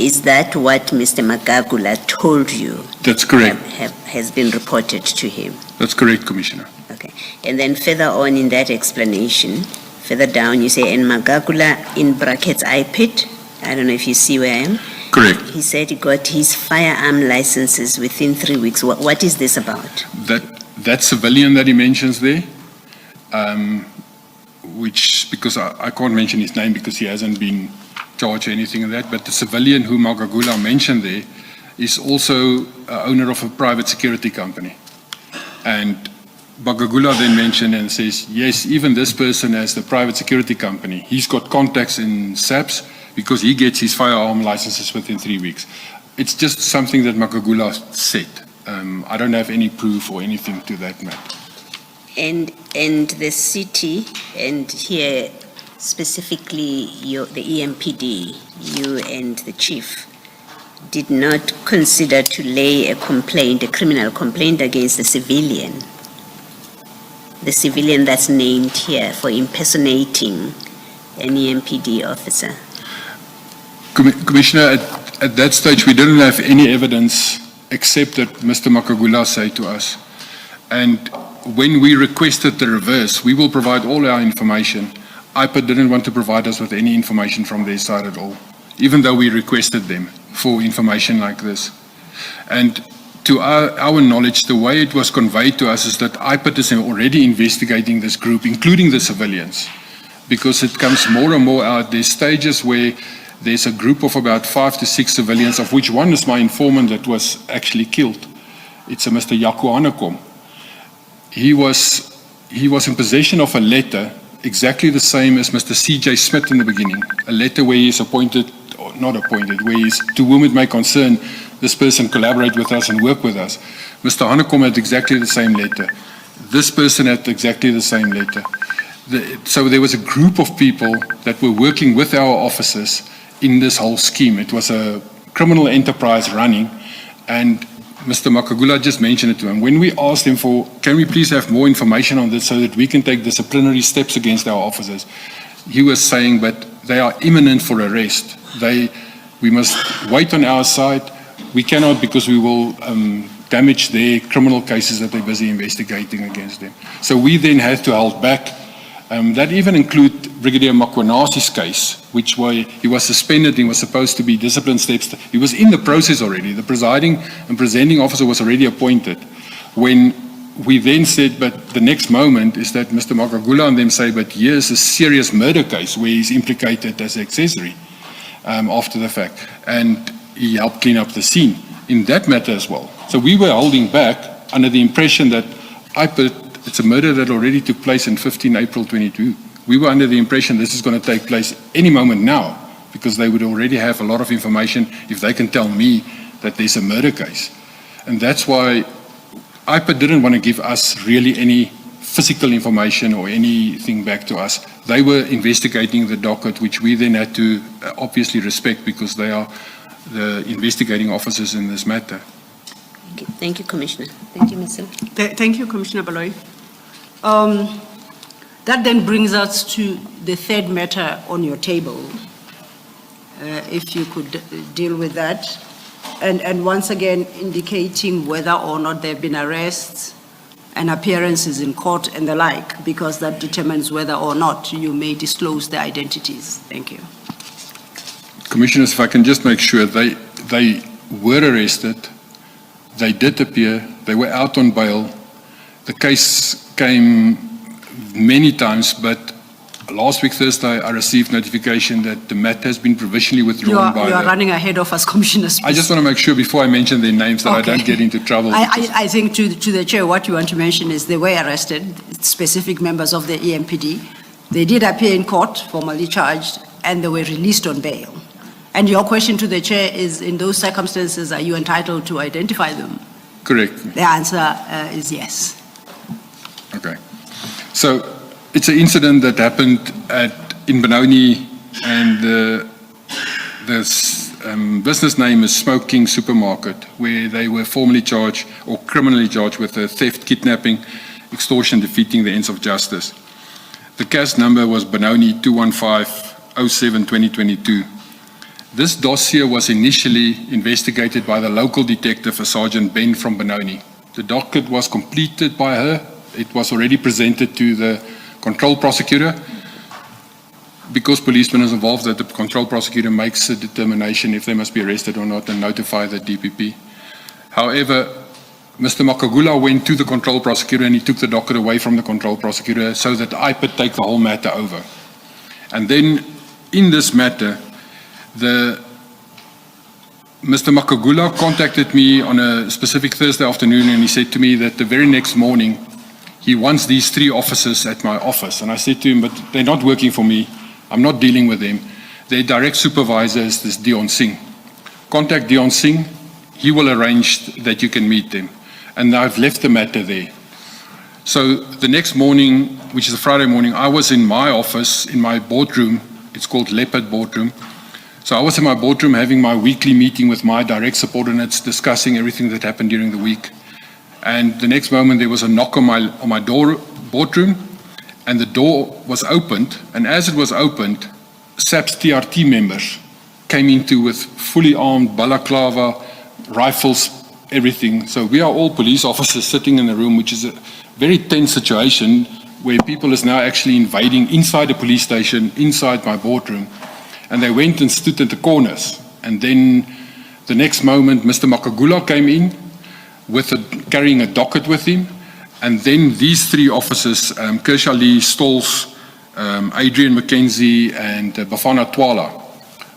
Speaker 6: Is that what Mr. Magagula told you?
Speaker 1: That's correct.
Speaker 6: Has been reported to him?
Speaker 1: That's correct, Commissioner.
Speaker 6: Okay. And then further on in that explanation, further down, you say, and Magagula, in brackets, IPID, I don't know if you see where I am.
Speaker 1: Correct.
Speaker 6: He said he got his firearm licenses within 3 weeks. What is this about?
Speaker 1: That civilian that he mentions there, which, because I can't mention his name because he hasn't been charged or anything of that, but the civilian who Magagula mentioned there is also owner of a private security company. And Magagula then mentioned and says, yes, even this person has the private security company. He's got contacts in SAPS because he gets his firearm licenses within 3 weeks. It's just something that Magagula said. I don't have any proof or anything to that matter.
Speaker 6: And the city, and here specifically the EMPD, you and the chief, did not consider to lay a criminal complaint against the civilian that's named here for impersonating an EMPD officer.
Speaker 1: Commissioner, at that stage, we didn't have any evidence except that Mr. Magagula said to us. And when we requested the reverse, we will provide all our information. IPID didn't want to provide us with any information from their side at all, even though we requested them for information like this. And to our knowledge, the way it was conveyed to us is that IPID is already investigating this group, including the civilians, because it comes more and more out. There's stages where there's a group of about 5 to 6 civilians, of which one is my informant that was actually killed. It's a Mr. Jaco Hanekom. He was in possession of a letter exactly the same as Mr. C.J. Smith in the beginning, a letter where he's appointed, or not appointed, where he's, to whom it may concern, this person collaborate with us and work with us. Mr. Hanekom had exactly the same letter. This person had exactly the same letter. So there was a group of people that were working with our officers in this whole scheme. It was a criminal enterprise running, and Mr. Magagula just mentioned it to him. When we asked him for, can we please have more information on this so that we can take disciplinary steps against our officers, he was saying, but they are imminent for arrest. We must wait on our side. We cannot, because we will damage their criminal cases that they're busy investigating against them. So we then had to hold back. That even include Brigadier Makwanasi's case, which he was suspended, he was supposed to be disciplined steps. He was in the process already. The presiding and presenting officer was already appointed when we then said, but the next moment is that Mr. Makagula and them say, but here's a serious murder case where he's implicated as accessory after the fact. And he helped clean up the scene in that matter as well. So we were holding back under the impression that it's a murder that already took place in 15 April 22. We were under the impression this is going to take place any moment now, because they would already have a lot of information if they can tell me that there's a murder case. And that's why IPA didn't want to give us really any physical information or anything back to us. They were investigating the docket, which we then had to obviously respect because they are the investigating officers in this matter.
Speaker 6: Thank you, Commissioner. Thank you, Ms. Sil.
Speaker 2: Thank you, Commissioner Baloyi. That then brings us to the third matter on your table. If you could deal with that. And once again, indicating whether or not there have been arrests and appearances in court and the like, because that determines whether or not you may disclose their identities. Thank you.
Speaker 1: Commissioners, if I can just make sure, they were arrested, they did appear, they were out on bail. The case came many times, but last week, Thursday, I received notification that the matter has been provisionally withdrawn
Speaker 2: You are running ahead of us, Commissioner.
Speaker 1: I just want to make sure before I mention their names that I don't get into trouble.
Speaker 2: I think to the Chair, what you want to mention is they were arrested, specific members of the EMPD. They did appear in court, formally charged, and they were released on bail. And your question to the Chair is, in those circumstances, are you entitled to identify them?
Speaker 1: Correct.
Speaker 2: The answer is yes.
Speaker 1: Okay. So it's an incident that happened in Benoni, and the business name is Smoke King Supermarket, where they were formally charged or criminally charged with theft, kidnapping, extortion, defeating the ends of justice. The case number was Benoni 215-07-2022. This dossier was initially investigated by the local detective, Sergeant Ben from Benoni. The docket was completed by her. It was already presented to the control prosecutor. Because policeman is involved, that the control prosecutor makes a determination if they must be arrested or not and notify the DPP. However, Mr. Makagula went to the control prosecutor and he took the docket away from the control prosecutor so that I could take the whole matter over. And then in this matter, Mr. Makagula contacted me on a specific Thursday afternoon, and he said to me that the very next morning he wants these 3 officers at my office. And I said to him, but they're not working for me. I'm not dealing with them. Their direct supervisor is this Dion Singh. Contact Dion Singh. He will arrange that you can meet them. And I've left the matter there. So the next morning, which is a Friday morning, I was in my office, in my boardroom. It's called Leopard Boardroom. So I was in my boardroom having my weekly meeting with my direct subordinates, discussing everything that happened during the week. And the next moment there was a knock on my boardroom, and the door was opened. And as it was opened, SAP's TRT members came into with fully armed balaclava, rifles, everything. So we are all police officers sitting in the room, which is a very tense situation where people is now actually invading inside the police station, inside my boardroom. And they went and stood at the corners. And then the next moment, Mr. Makagula came in carrying a docket with him. And then these 3 officers, Kershaw Lee, Stolz, Adrian McKenzie, and Bafana Twala,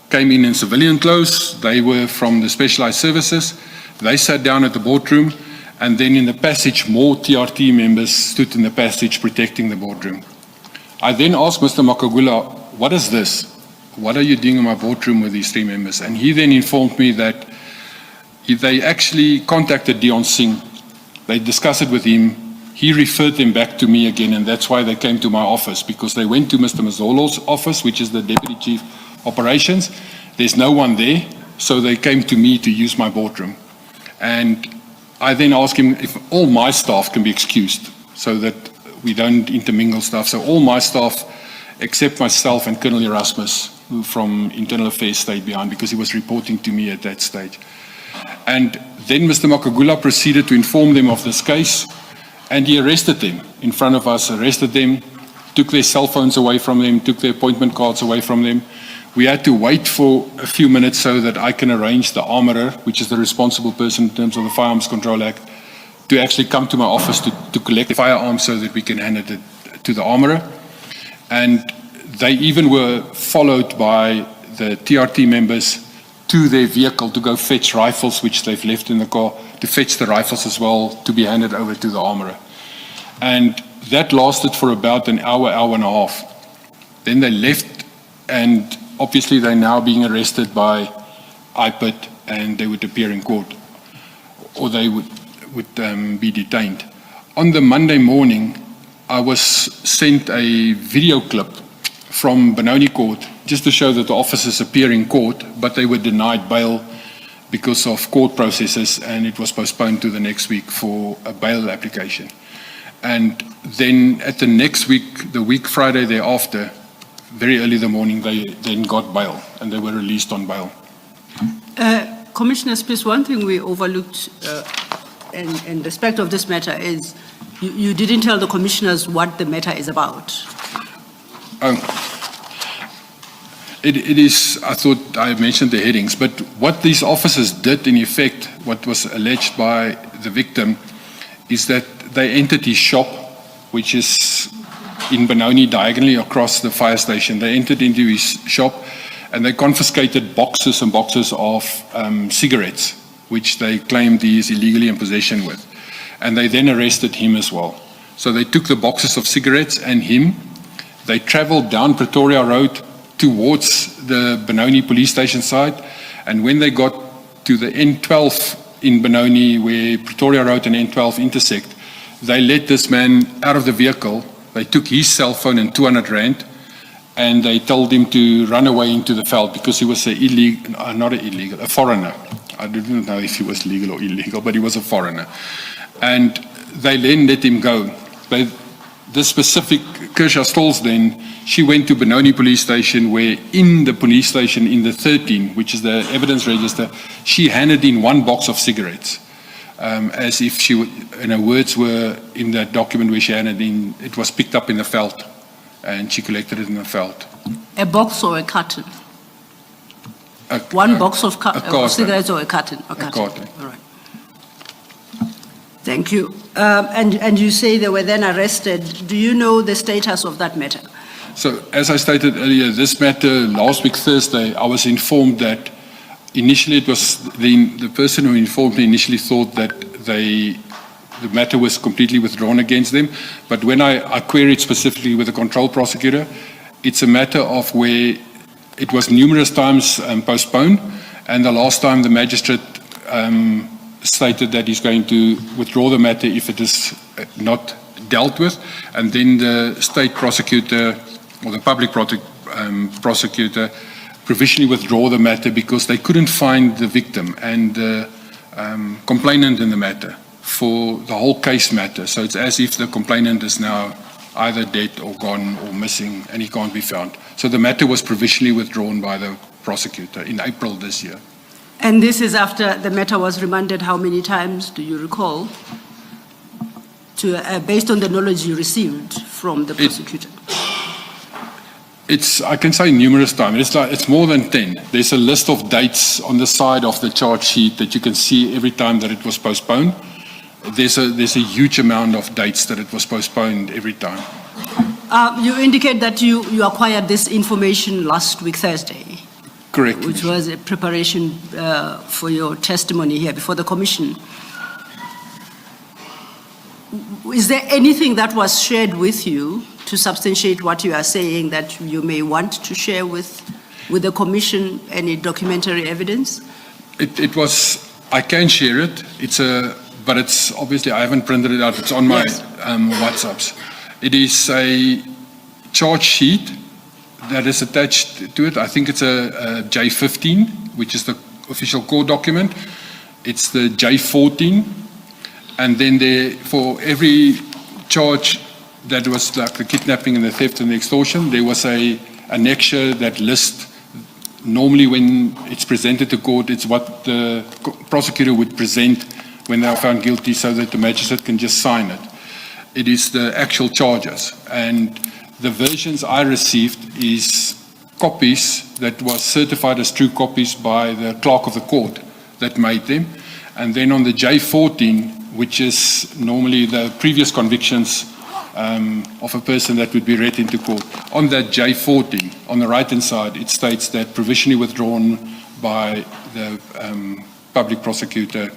Speaker 1: came in civilian clothes. They were from the specialized services. They sat down at the boardroom. And then in the passage, more TRT members stood in the passage protecting the boardroom. I then asked Mr. Makagula, what is this? What are you doing in my boardroom with these 3 members? And he then informed me that they actually contacted Dion Singh. They discussed it with him. He referred them back to me again, and that's why they came to my office, because they went to Mr. Mazolo's office, which is the Deputy Chief Operations. There's no one there, so they came to me to use my boardroom. And I then asked him if all my staff can be excused so that we don't intermingle stuff. So all my staff, except myself and Colonel Erasmus, who from Internal Affairs, stayed behind because he was reporting to me at that stage. And then Mr. Makagula proceeded to inform them of this case, and he arrested them in front of us, arrested them, took their cell phones away from them, took their appointment cards away from them. We had to wait for a few minutes so that I can arrange the armorer, which is the responsible person in terms of the Firearms Control Act, to actually come to my office to collect the firearms so that we can hand it to the armorer. And they even were followed by the TRT members to their vehicle to go fetch rifles, which they've left in the car, to fetch the rifles as well, to be handed over to the armorer. And that lasted for about an hour, hour and a half. Then they left, and obviously they're now being arrested by IPID, and they would appear in court, or they would be detained. On the Monday morning, I was sent a video clip from Benoni Court just to show that the officers appear in court, but they were denied bail because of court processes, and it was postponed to the next week for a bail application. And then at the next week, the week Friday thereafter, very early in the morning, they then got bail, and they were released on bail.
Speaker 2: Commissioner Spies, one thing we overlooked in respect of this matter is you didn't tell the commissioners what the matter is about.
Speaker 1: It is, I thought I mentioned the headings, but what these officers did in effect, what was alleged by the victim, is that they entered his shop, which is in Benoni, diagonally across the fire station. They entered into his shop and they confiscated boxes and boxes of cigarettes, which they claimed he is illegally in possession with. And they then arrested him as well. So they took the boxes of cigarettes and him. They traveled down Pretoria Road towards the Benoni police station side. And when they got to the N12 in Benoni, where Pretoria Road and N12 intersect, they let this man out of the vehicle. They took his cell phone and 200 rand, and they told him to run away into the veld because he was a foreigner. I didn't know if he was legal or illegal, but he was a foreigner. And they then let him go. The specific Kersha Stolz then, she went to Benoni police station, where in the police station, in the 13, which is the evidence register, she handed in one box of cigarettes. As if she would, and her words were in that document where she handed in, it was picked up in the veld, and she collected it in the veld.
Speaker 2: A box or a carton? One box of cigarettes or a carton? A carton. All right. Thank you. And you say they were then arrested. Do you know the status of that matter?
Speaker 1: So, as I stated earlier, this matter, last week Thursday, I was informed that initially it was the person who informed me initially thought that the matter was completely withdrawn against them. But when I queried specifically with the control prosecutor, it's a matter of where it was numerous times postponed, and the last time the magistrate stated that he's going to withdraw the matter if it is not dealt with, and then the state prosecutor or the public prosecutor provisionally withdraw the matter because they couldn't find the victim and the complainant in the matter for the whole case matter. So it's as if the complainant is now either dead or gone or missing, and he can't be found. So the matter was provisionally withdrawn by the prosecutor in April this year.
Speaker 2: And this is after the matter was remanded how many times, do you recall, based on the knowledge you received from the prosecutor?
Speaker 1: I can say numerous times. It's more than 10. There's a list of dates on the side of the charge sheet that you can see every time that it was postponed. There's a huge amount of dates that it was postponed every time.
Speaker 2: You indicate that you acquired this information last week, Thursday.
Speaker 1: Correct.
Speaker 2: Which was a preparation for your testimony here before the commission. Is there anything that was shared with you to substantiate what you are saying that you may want to share with the commission, any documentary evidence?
Speaker 1: It was, I can share it. But it's obviously, I haven't printed it out. It's on my WhatsApps. It is a charge sheet that is attached to it. I think it's a J15, which is the official court document. It's the J14. And then for every charge that was like the kidnapping and the theft and the extortion, there was a annexure that lists, normally when it's presented to court, it's what the prosecutor would present when they are found guilty so that the magistrate can just sign it. It is the actual charges. And the versions I received is copies that was certified as true copies by the clerk of the court that made them. And then on the J14, which is normally the previous convictions of a person that would be read into court. On that J14, on the right-hand side, it states that provisionally withdrawn by the public prosecutor,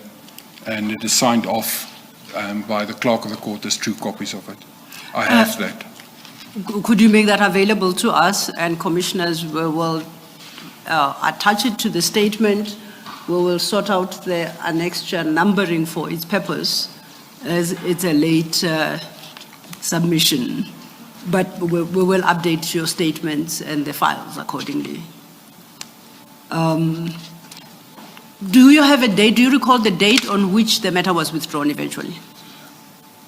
Speaker 1: and it is signed off by the clerk of the court as true copies of it. I have that.
Speaker 2: Could you make that available to us, and commissioners will attach it to the statement? We will sort out the annexure numbering for its purpose, as it's a late submission. But we will update your statements and the files accordingly. Do you have a date? Do you recall the date on which the matter was withdrawn eventually?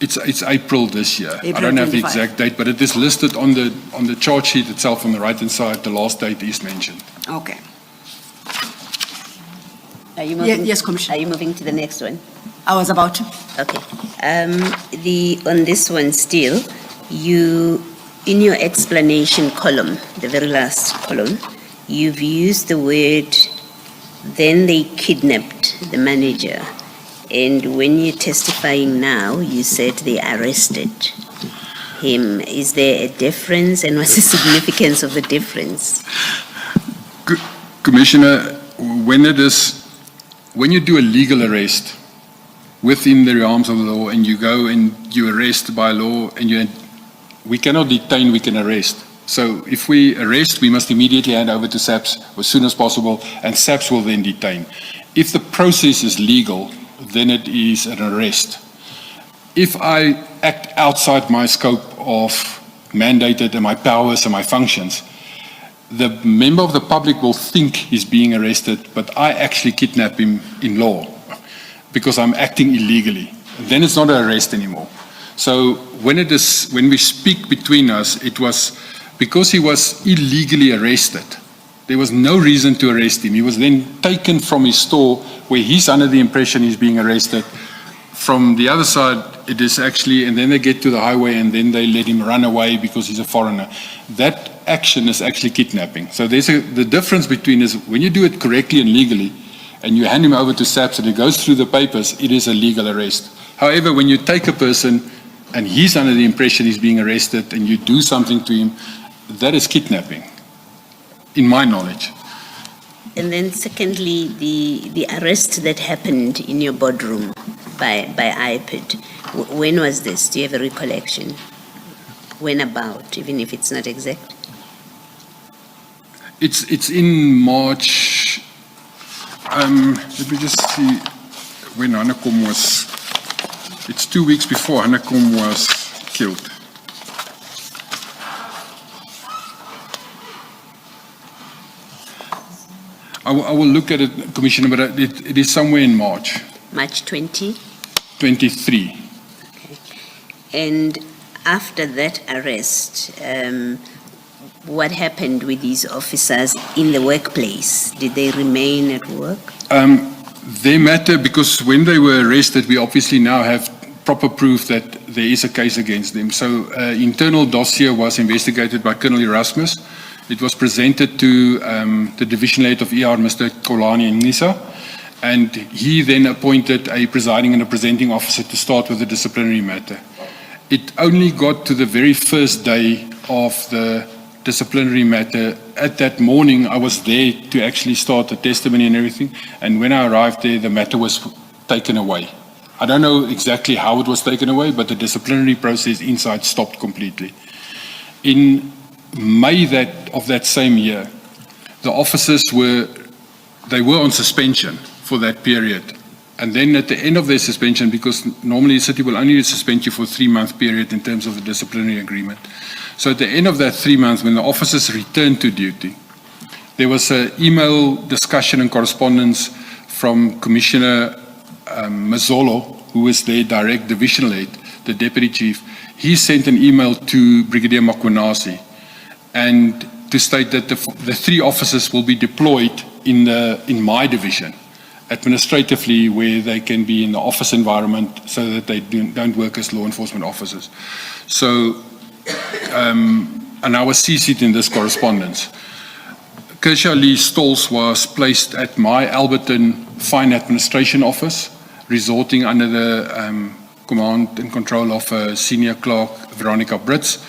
Speaker 1: It's April this year.
Speaker 2: April
Speaker 1: I don't have the
Speaker 2: 25.
Speaker 1: exact date, but it is listed on the charge sheet itself on the right-hand side. The last date is mentioned.
Speaker 2: Okay.
Speaker 6: Are you moving?
Speaker 2: Yes, Commissioner.
Speaker 6: Are you moving to the next one?
Speaker 2: I was about to.
Speaker 6: Okay. On this one still, you, in your explanation column, the very last column, you've used the word, then they kidnapped the manager. And when you're testifying now, you said they arrested him. Is there a difference, and what's the significance of the difference?
Speaker 1: Commissioner, when you do a legal arrest within the realms of the law, and you go and you arrest by law, and we cannot detain, we can arrest. So if we arrest, we must immediately hand over to SAPS as soon as possible, and SAPS will then detain. If the process is legal, then it is an arrest. If I act outside my scope of mandated and my powers and my functions, the member of the public will think he's being arrested, but I actually kidnap him in law because I'm acting illegally. Then it's not an arrest anymore. So when we speak between us, it was because he was illegally arrested. There was no reason to arrest him. He was then taken from his store where he's under the impression he's being arrested. From the other side, it is actually, and then they get to the highway and then they let him run away because he's a foreigner. That action is actually kidnapping. So the difference between is when you do it correctly and legally and you hand him over to SAPS and it goes through the papers, it is a legal arrest. However, when you take a person and he's under the impression he's being arrested and you do something to him, that is kidnapping, in my knowledge.
Speaker 6: And then secondly, the arrest that happened in your boardroom by IPID, when was this? Do you have a recollection? When about, even if it's not exact?
Speaker 1: It's in March. Let me just see when Hanekom was. It's 2 weeks before Hanekom was killed. I will look at it, Commissioner, but it is somewhere in March.
Speaker 6: March 20?
Speaker 1: 23.
Speaker 6: Okay. And after that arrest, what happened with these officers in the workplace? Did they remain at work?
Speaker 1: They matter because when they were arrested, we obviously now have proper proof that there is a case against them. So internal dossier was investigated by Colonel Erasmus. It was presented to the division head of ER, Mr. Kolani Nisa, and he then appointed a presiding and a presenting officer to start with the disciplinary matter. It only got to the very first day of the disciplinary matter. At that morning, I was there to actually start the testimony and everything, and when I arrived there, the matter was taken away. I don't know exactly how it was taken away, but the disciplinary process inside stopped completely. In May of that same year, the officers were on suspension for that period. And then at the end of their suspension, because normally the city will only suspend you for a 3-month period in terms of the disciplinary agreement. So at the end of that 3 months, when the officers returned to duty, there was an email discussion and correspondence from Commissioner Mazzolo, who was their direct divisional head, the deputy chief. He sent an email to Brigadier Makwanasi and to state that the 3 officers will be deployed in my division, administratively, where they can be in the office environment so that they don't work as law enforcement officers. So, and I was CC'd in this correspondence. Kershaw Lee Stolz was placed at my Alberton Fine Administration Office, resorting under the command and control of Senior Clerk Veronica Brits,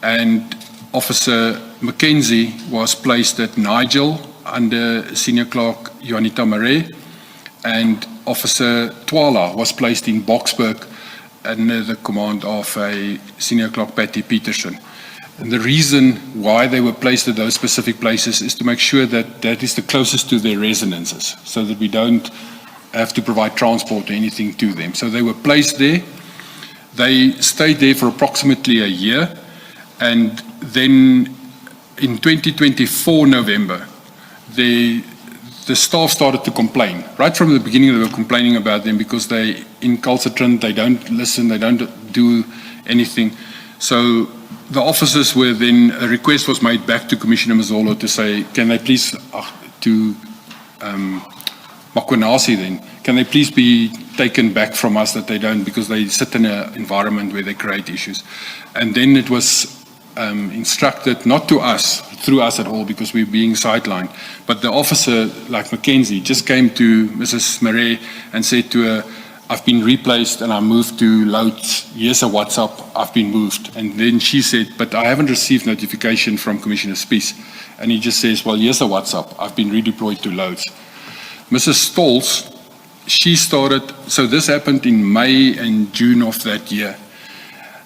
Speaker 1: and Officer Mackenzie was placed at Nigel under Senior Clerk Juanita Marais, and Officer Twala was placed in Boksburg under the command of a Senior Clerk Patty Peterson. And the reason why they were placed at those specific places is to make sure that that is the closest to their residences, so that we don't have to provide transport or anything to them. So they were placed there. They stayed there for approximately a year, and then in 2024 November, the staff started to complain. Right from the beginning, they were complaining about them because they incalcitrant, they don't listen, they don't do anything. So the officers were then, a request was made back to Commissioner Mazzolo to say, can they please, to Makwanasi then, can they please be taken back from us, that they don't, because they sit in an environment where they create issues. And then it was instructed, not to us, through us at all, because we're being sidelined, but the officer, like Mackenzie, just came to Mrs. Marais and said to her, I've been replaced and I moved to Loads. Here's a WhatsApp, I've been moved. And then she said, but I haven't received notification from Commissioner Spies. And he just says, well, here's a WhatsApp, I've been redeployed to Loads. Mrs. Stolz, she started, so this happened in May and June of that year.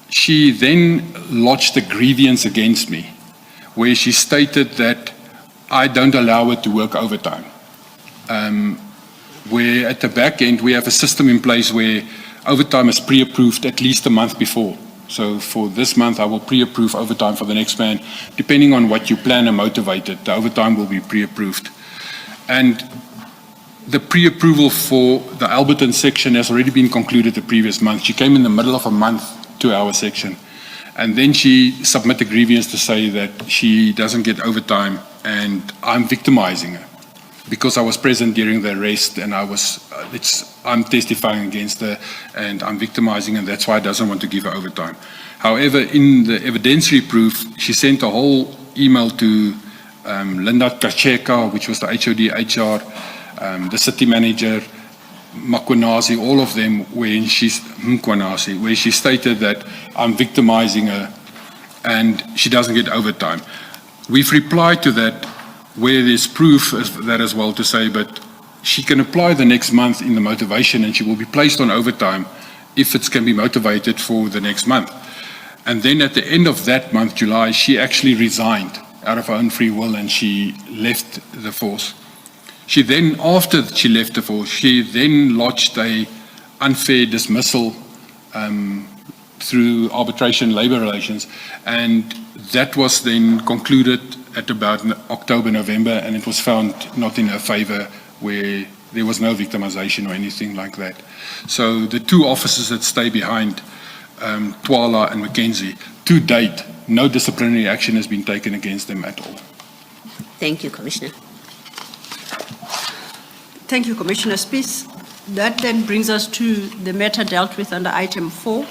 Speaker 1: She then lodged a grievance against me, where she stated that I don't allow her to work overtime. Where at the back end, we have a system in place where overtime is pre-approved at least a month before. So for this month, I will pre-approve overtime for the next man. Depending on what you plan and motivate it, the overtime will be pre-approved. And the pre-approval for the Alberton section has already been concluded the previous month. She came in the middle of a month to our section. And then she submitted grievance to say that she doesn't get overtime and I'm victimizing her because I was present during the arrest and I'm testifying against her and I'm victimizing her, and that's why I doesn't want to give her overtime. However, in the evidentiary proof, she sent a whole email to Linda Kacheka, which was the HOD HR, the city manager, Makwanasi, all of them, where she stated that I'm victimizing her and she doesn't get overtime. We've replied to that where there's proof of that as well, to say, but she can apply the next month in the motivation and she will be placed on overtime if it can be motivated for the next month. And then at the end of that month, July, she actually resigned out of her own free will and she left the force. She then, after she left the force, she then lodged a unfair dismissal through arbitration labor relations, and that was then concluded at about October, November, and it was found not in her favor, where there was no victimization or anything like that. So the two officers that stay behind, Twala and Mackenzie, to date, no disciplinary action has been taken against them at all.
Speaker 6: Thank you, Commissioner.
Speaker 2: Thank you, Commissioner Spies. That then brings us to the matter dealt with under item 4.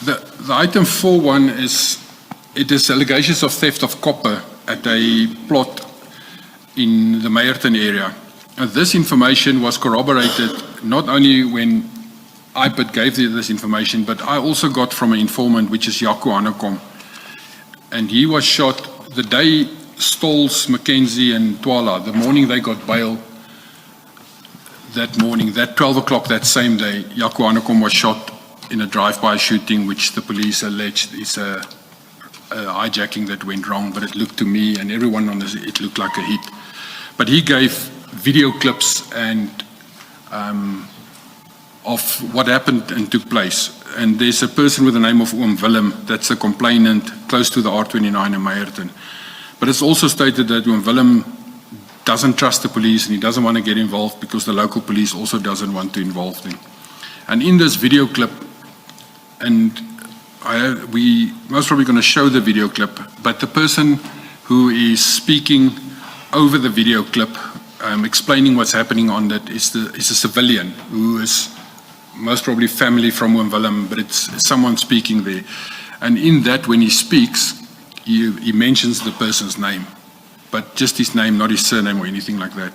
Speaker 1: The item 4.1 is allegations of theft of copper at a plot in the Meyerton area. And this information was corroborated not only when IPID gave this information, but I also got from an informant, which is Jaco Hanekom. And he was shot the day Stolz, Mackenzie and Twala, the morning they got bail, that morning, that 12 o'clock that same day, Jaco Hanekom was shot in a drive-by shooting, which the police alleged is a hijacking that went wrong, but it looked to me and everyone on this, it looked like a hit. But he gave video clips and of what happened and took place. And there's a person with the name of Willem, that's a complainant close to the R29 in Meyerton. But it's also stated that Willem doesn't trust the police and he doesn't want to get involved because the local police also doesn't want to involve them. And in this video clip, and we most probably going to show the video clip, but the person who is speaking over the video clip, explaining what's happening on that is a civilian who is most probably family from Willem, but it's someone speaking there. And in that, when he speaks, he mentions the person's name, but just his name, not his surname or anything like that.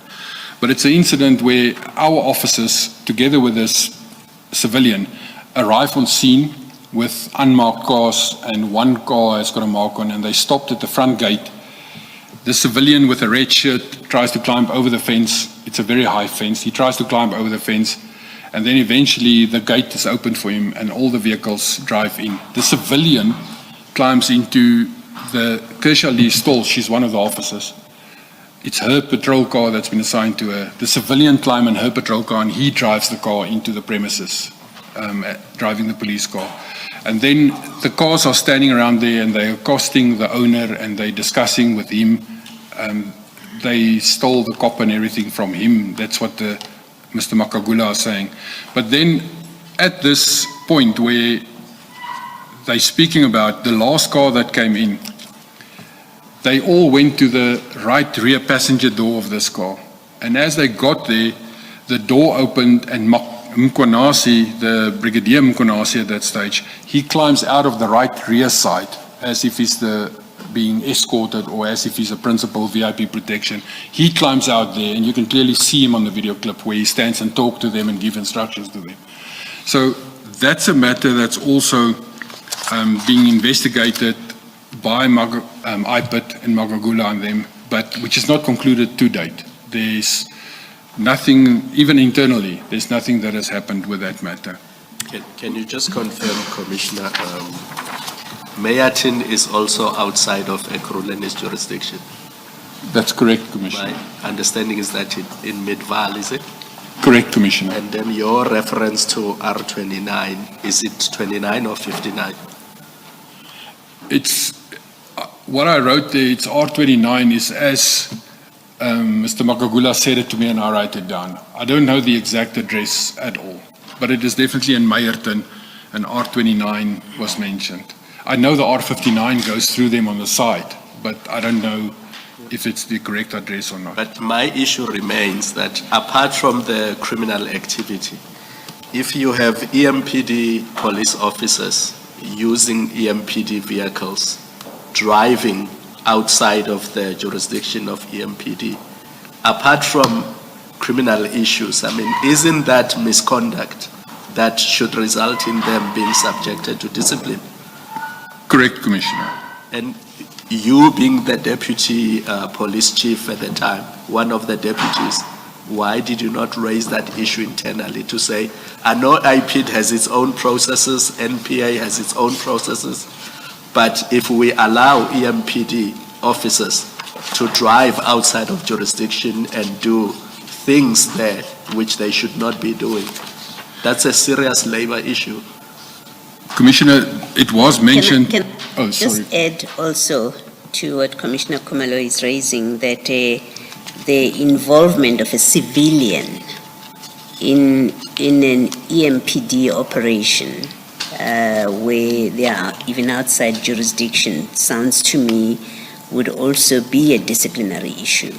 Speaker 1: But it's an incident where our officers, together with this civilian, arrive on scene with unmarked cars, and one car has got a mark on, and they stopped at the front gate. The civilian with a red shirt tries to climb over the fence. It's a very high fence. He tries to climb over the fence, and then eventually the gate is opened for him and all the vehicles drive in. The civilian climbs into the Kershaw Lee stall. She's one of the officers. It's her patrol car that's been assigned to her. The civilian climbs in her patrol car and he drives the car into the premises, driving the police car. And then the cars are standing around there and they're accosting the owner and they're discussing with him. They stole the cop and everything from him. That's what Mr. Makagula is saying. But then at this point where they're speaking about the last car that came in, they all went to the right rear passenger door of this car. And as they got there, the door opened and Mkonasi, the Brigadier Mkonasi at that stage, he climbs out of the right rear side as if he's being escorted or as if he's a principal VIP protection. He climbs out there and you can clearly see him on the video clip where he stands and talks to them and gives instructions to them. So that's a matter that's also being investigated by IPIT and Magagula and them, but which is not concluded to date. There's nothing, even internally, there's nothing that has happened with that matter.
Speaker 5: Can you just confirm, Commissioner, Meyatin is also outside of Ekurhulene's jurisdiction?
Speaker 1: That's correct, Commissioner.
Speaker 5: My understanding is that in Midvaal, is it?
Speaker 1: Correct, Commissioner.
Speaker 5: And then your reference to R29, is it 29 or 59?
Speaker 1: It's, what I wrote there, it's R29 is as Mr. Makagula said it to me and I write it down. I don't know the exact address at all, but it is definitely in Meyerton and R29 was mentioned. I know the R59 goes through them on the side, but I don't know if it's the correct address or not.
Speaker 5: But my issue remains that apart from the criminal activity, if you have EMPD police officers using EMPD vehicles, driving outside of the jurisdiction of EMPD, apart from criminal issues, I mean, isn't that misconduct that should result in them being subjected to discipline?
Speaker 1: Correct, Commissioner.
Speaker 5: And you being the deputy police chief at the time, one of the deputies, why did you not raise that issue internally to say, I know IPID has its own processes, NPA has its own processes, but if we allow EMPD officers to drive outside of jurisdiction and do things there which they should not be doing, that's a serious labor issue.
Speaker 1: Commissioner, it was mentioned.
Speaker 6: Can
Speaker 1: oh,
Speaker 6: just
Speaker 1: sorry.
Speaker 6: add also to what Commissioner Khumalo is raising, that the involvement of a civilian in an EMPD operation where they are even outside jurisdiction sounds to me would also be a disciplinary issue.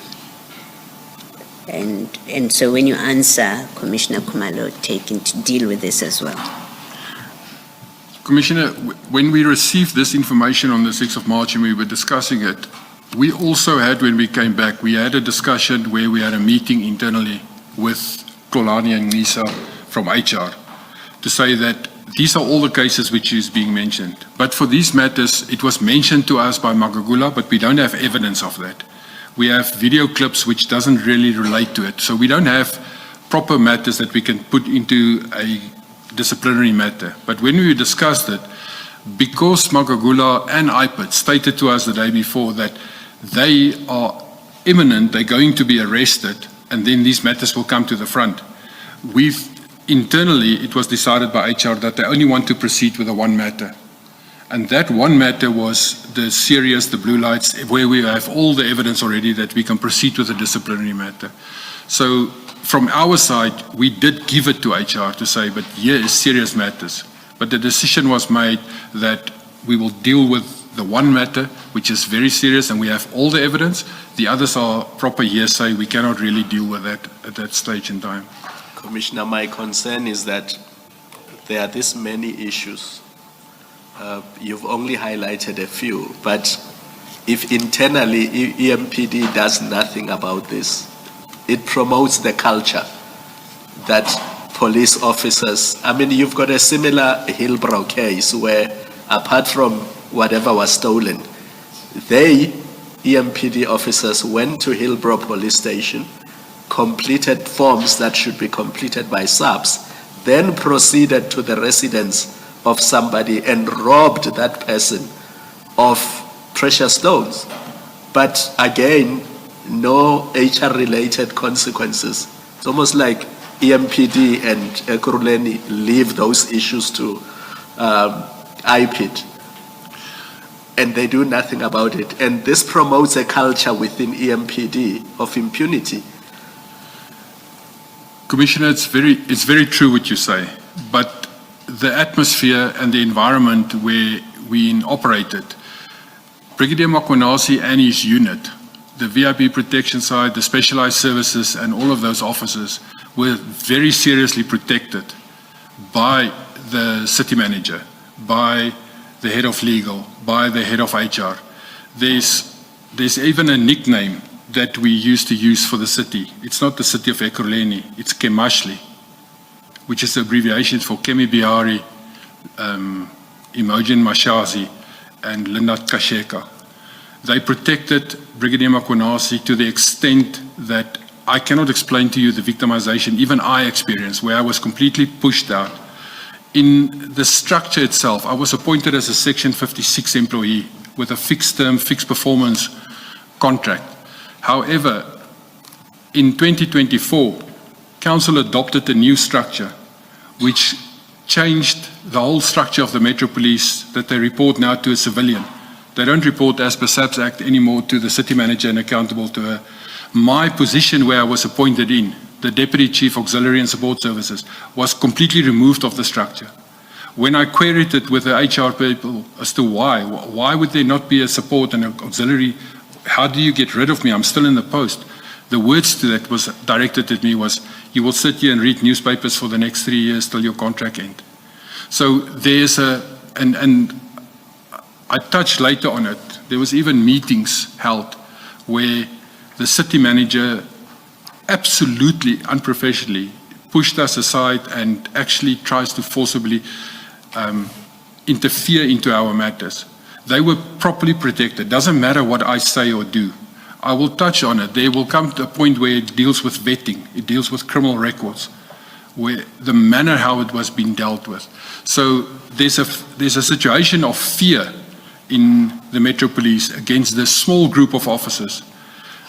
Speaker 6: And so when you answer, Commissioner Khumalo, taking to deal with this as well.
Speaker 1: Commissioner, when we received this information on the 6th of March and we were discussing it, we also had, when we came back, we had a discussion where we had a meeting internally with Kolani and Nisa from HR to say that these are all the cases which is being mentioned. But for these matters, it was mentioned to us by Magagula, but we don't have evidence of that. We have video clips which doesn't really relate to it. So we don't have proper matters that we can put into a disciplinary matter. But when we discussed it, because Magagula and IPIT stated to us the day before that they are imminent, they're going to be arrested, and then these matters will come to the front. Internally, it was decided by HR that they only want to proceed with the one matter. And that one matter was the serious, the blue lights, where we have all the evidence already that we can proceed with a disciplinary matter. So from our side, we did give it to HR to say, but here is serious matters. But the decision was made that we will deal with the one matter, which is very serious, and we have all the evidence. The others are proper hearsay. We cannot really deal with that at that stage in time.
Speaker 5: Commissioner, my concern is that there are this many issues. You've only highlighted a few, but if internally EMPD does nothing about this, it promotes the culture that police officers, I mean, you've got a similar Hillbrow case where apart from whatever was stolen, they, EMPD officers, went to Hillbrow police station, completed forms that should be completed by subs, then proceeded to the residence of somebody and robbed that person of precious stones. But again, no HR-related consequences. It's almost like EMPD and Ekurhuleni leave those issues to IPID, and they do nothing about it. And this promotes a culture within EMPD of impunity.
Speaker 1: Commissioner, it's very true what you say, but the atmosphere and the environment where we operated, Brigadier Makwanasi and his unit, the VIP protection side, the specialized services, and all of those officers were very seriously protected by the city manager, by the head of legal, by the head of HR. There's even a nickname that we used to use for the city. It's not the city of Ekurhuleni, it's Kemashli, which is the abbreviation for Kemi Bihari, Imogen Mashazi, and Linda Kasheka. They protected Brigadier Makwanasi to the extent that I cannot explain to you the victimization even I experienced, where I was completely pushed out. In the structure itself, I was appointed as a Section 56 employee with a fixed term, fixed performance contract. However, in 2024, Council adopted a new structure which changed the whole structure of the Metro Police, that they report now to a civilian. They don't report as per SAPS Act anymore to the city manager and accountable to her. My position where I was appointed in, the Deputy Chief Auxiliary and Support Services, was completely removed of the structure. When I queried it with the HR people as to why would there not be a support and an auxiliary? How do you get rid of me? I'm still in the post. The words to that was directed at me was, you will sit here and read newspapers for the next 3 years till your contract ends. So there's and I touched later on it, there was even meetings held where the city manager absolutely unprofessionally pushed us aside and actually tries to forcibly interfere into our matters. They were properly protected. Doesn't matter what I say or do. I will touch on it. There will come to a point where it deals with vetting. It deals with criminal records, where the manner how it was being dealt with. So there's a situation of fear in the Metro Police against this small group of officers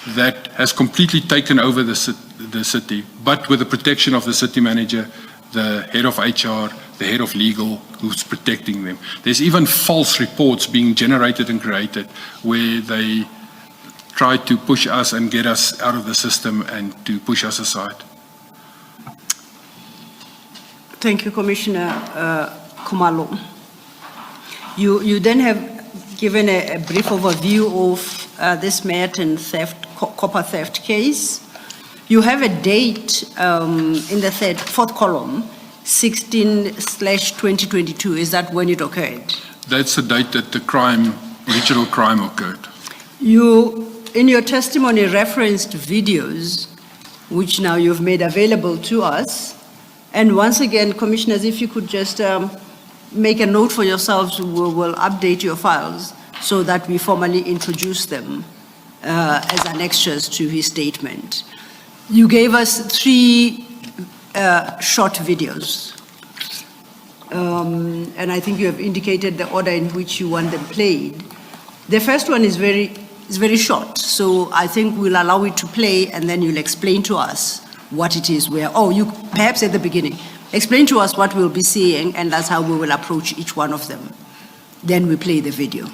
Speaker 1: that has completely taken over the city, but with the protection of the city manager, the head of HR, the head of legal, who's protecting them. There's even false reports being generated and created where they try to push us and get us out of the system and to push us aside.
Speaker 2: Thank you, Commissioner Khumalo. You then have given a brief overview of this Merton copper theft case. You have a date in the fourth column, 16/2022. Is that when it occurred?
Speaker 1: That's the date that the original crime occurred.
Speaker 2: You, in your testimony, referenced videos, which now you've made available to us. And once again, Commissioners, if you could just make a note for yourselves, we will update your files so that we formally introduce them as annexures to his statement. You gave us 3 short videos. And I think you have indicated the order in which you want them played. The first one is very short, so I think we'll allow it to play and then you'll explain to us what it is you perhaps at the beginning, explain to us what we'll be seeing, and that's how we will approach each one of them. Then we play the video.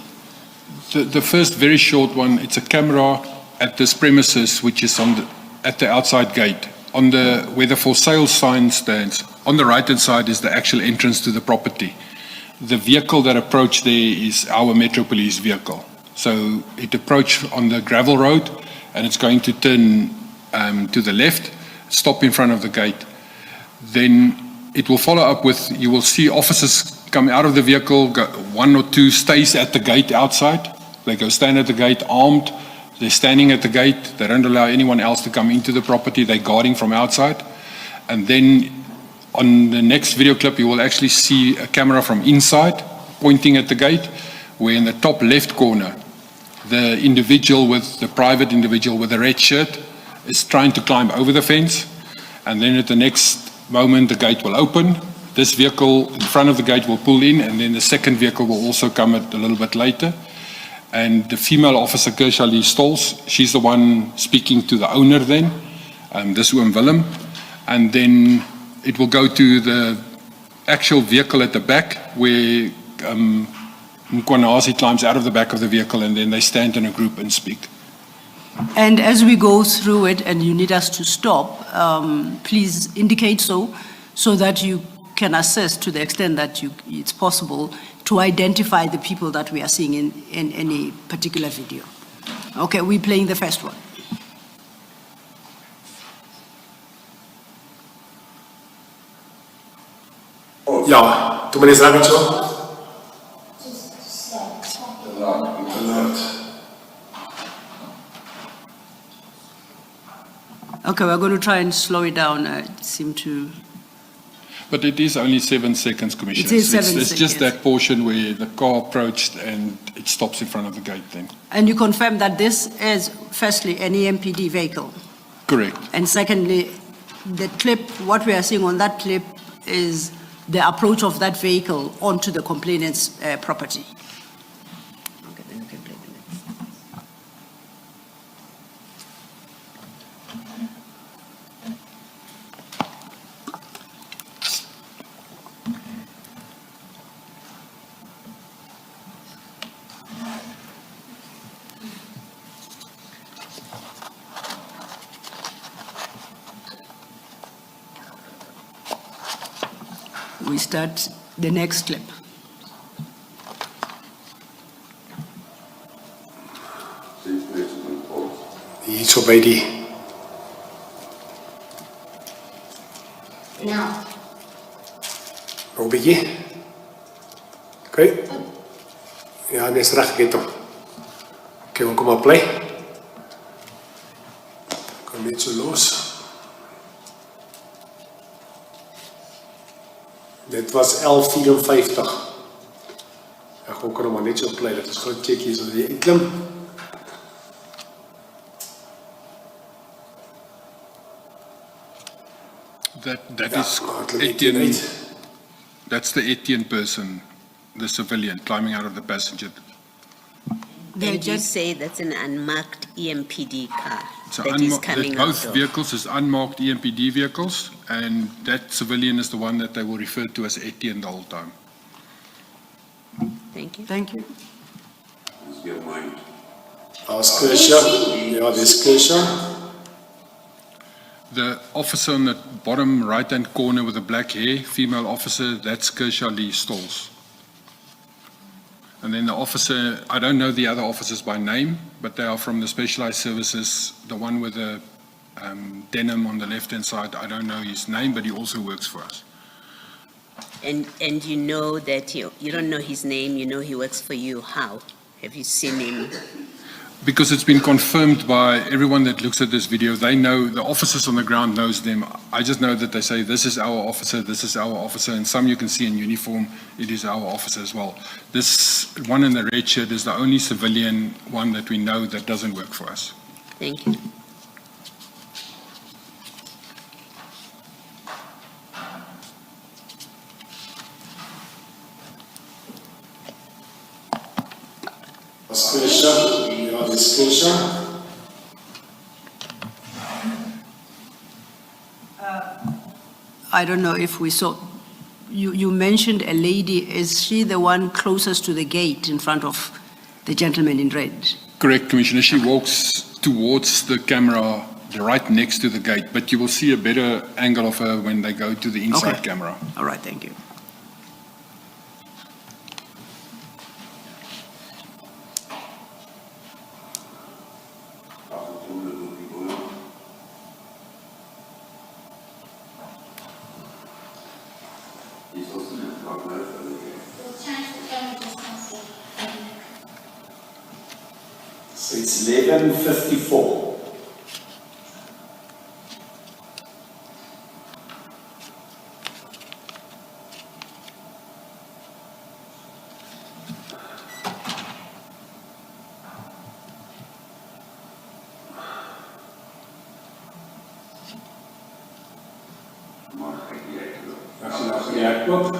Speaker 1: The first very short one, it's a camera at this premises, which is at the outside gate, where the for sale sign stands. On the right-hand side is the actual entrance to the property. The vehicle that approached there is our Metro Police vehicle. So it approached on the gravel road, and it's going to turn to the left, stop in front of the gate. Then it will follow up with, you will see officers come out of the vehicle, 1 or 2 stays at the gate outside. They go stand at the gate armed, They're standing at the gate. They don't allow anyone else to come into the property. They're guarding from outside. And then on the next video clip, you will actually see a camera from inside pointing at the gate, where in the top left corner, the private individual with the red shirt is trying to climb over the fence. And then at the next moment, the gate will open. This vehicle in front of the gate will pull in, and then the second vehicle will also come a little bit later. And the female officer, Kershaw Lee Stolz, she's the one speaking to the owner then, this Oom Willem. And then it will go to the actual vehicle at the back, where Mkwanazi climbs out of the back of the vehicle, and then they stand in a group and speak.
Speaker 2: And as we go through it and you need us to stop, please indicate so that you can assess to the extent that it's possible to identify the people that we are seeing in any particular video. Okay, we're playing the first one.
Speaker 7: Ja, toen meneer Zagitjo.
Speaker 2: Okay, we're going to try and slow it down. It seemed to...
Speaker 1: But it is only 7 seconds, Commissioner.
Speaker 2: It is 7
Speaker 1: It's
Speaker 2: seconds.
Speaker 1: just that portion where the car approached and it stops in front of the gate then.
Speaker 2: And you confirm that this is, firstly, an EMPD vehicle?
Speaker 1: Correct.
Speaker 2: And secondly, the clip, what we are seeing on that clip is the approach of that vehicle onto the complainant's property. Okay, then you can play the next. We start the next clip.
Speaker 7: Hierso by die.
Speaker 8: Nou,
Speaker 7: Nog 'n bietjie. Okay. Ja, dis reg geto. Okay, kom maar play. Kom net so los. Dit was 11:54. Ek gaan kan maar net so play. Dit is groot check hier so die klim.
Speaker 1: That
Speaker 7: Ja,
Speaker 1: is
Speaker 7: maar het lyk
Speaker 1: Etienne.
Speaker 7: uit.
Speaker 1: That's the Etienne person, the civilian climbing out of the passenger.
Speaker 2: The
Speaker 6: And you
Speaker 2: jet-
Speaker 6: say that's an unmarked EMPD car
Speaker 1: So
Speaker 6: that is coming out
Speaker 1: both
Speaker 6: of.
Speaker 1: vehicles is unmarked EMPD vehicles, and that civilian is the one that they will refer to as Etienne the whole time.
Speaker 6: Thank you.
Speaker 2: Thank you.
Speaker 7: Daar's Kershaw. Ja, dis Kershaw.
Speaker 1: The officer on the bottom right-hand corner with the black hair, female officer, that's Kershaw Lee Stolz. And then the officer, I don't know the other officers by name, but they are from the specialized services, the one with the denim on the left-hand side, I don't know his name, but he also works for us.
Speaker 6: And you know that you don't know his name, you know he works for you. How? Have you seen him?
Speaker 1: Because it's been confirmed by everyone that looks at this video, they know, the officers on the ground knows them. I just know that they say, this is our officer, and some you can see in uniform, it is our officer as well. This one in the red shirt is the only civilian one that we know that doesn't work for us.
Speaker 6: Thank you.
Speaker 7: Daar's Kershaw. Ja, dis Kershaw.
Speaker 2: I don't know if we saw, you mentioned a lady, is she the one closest to the gate in front of the gentleman in red?
Speaker 1: Correct, Commissioner. She walks towards the camera, right next to the gate, but you will see a better angle of her when they go to the inside
Speaker 2: Okay.
Speaker 1: camera.
Speaker 2: All right, thank you.
Speaker 7: Sy It's 11:54. As jy nou gereageer oop.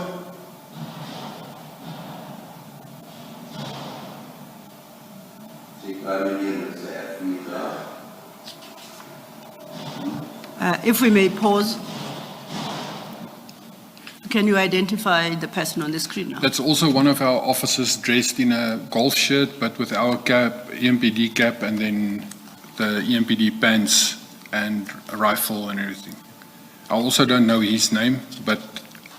Speaker 2: If we may pause, can you identify the person on the screen now?
Speaker 1: That's also one of our officers dressed in a golf shirt, but with our cap, EMPD cap, and then the EMPD pants and a rifle and everything. I also don't know his name, but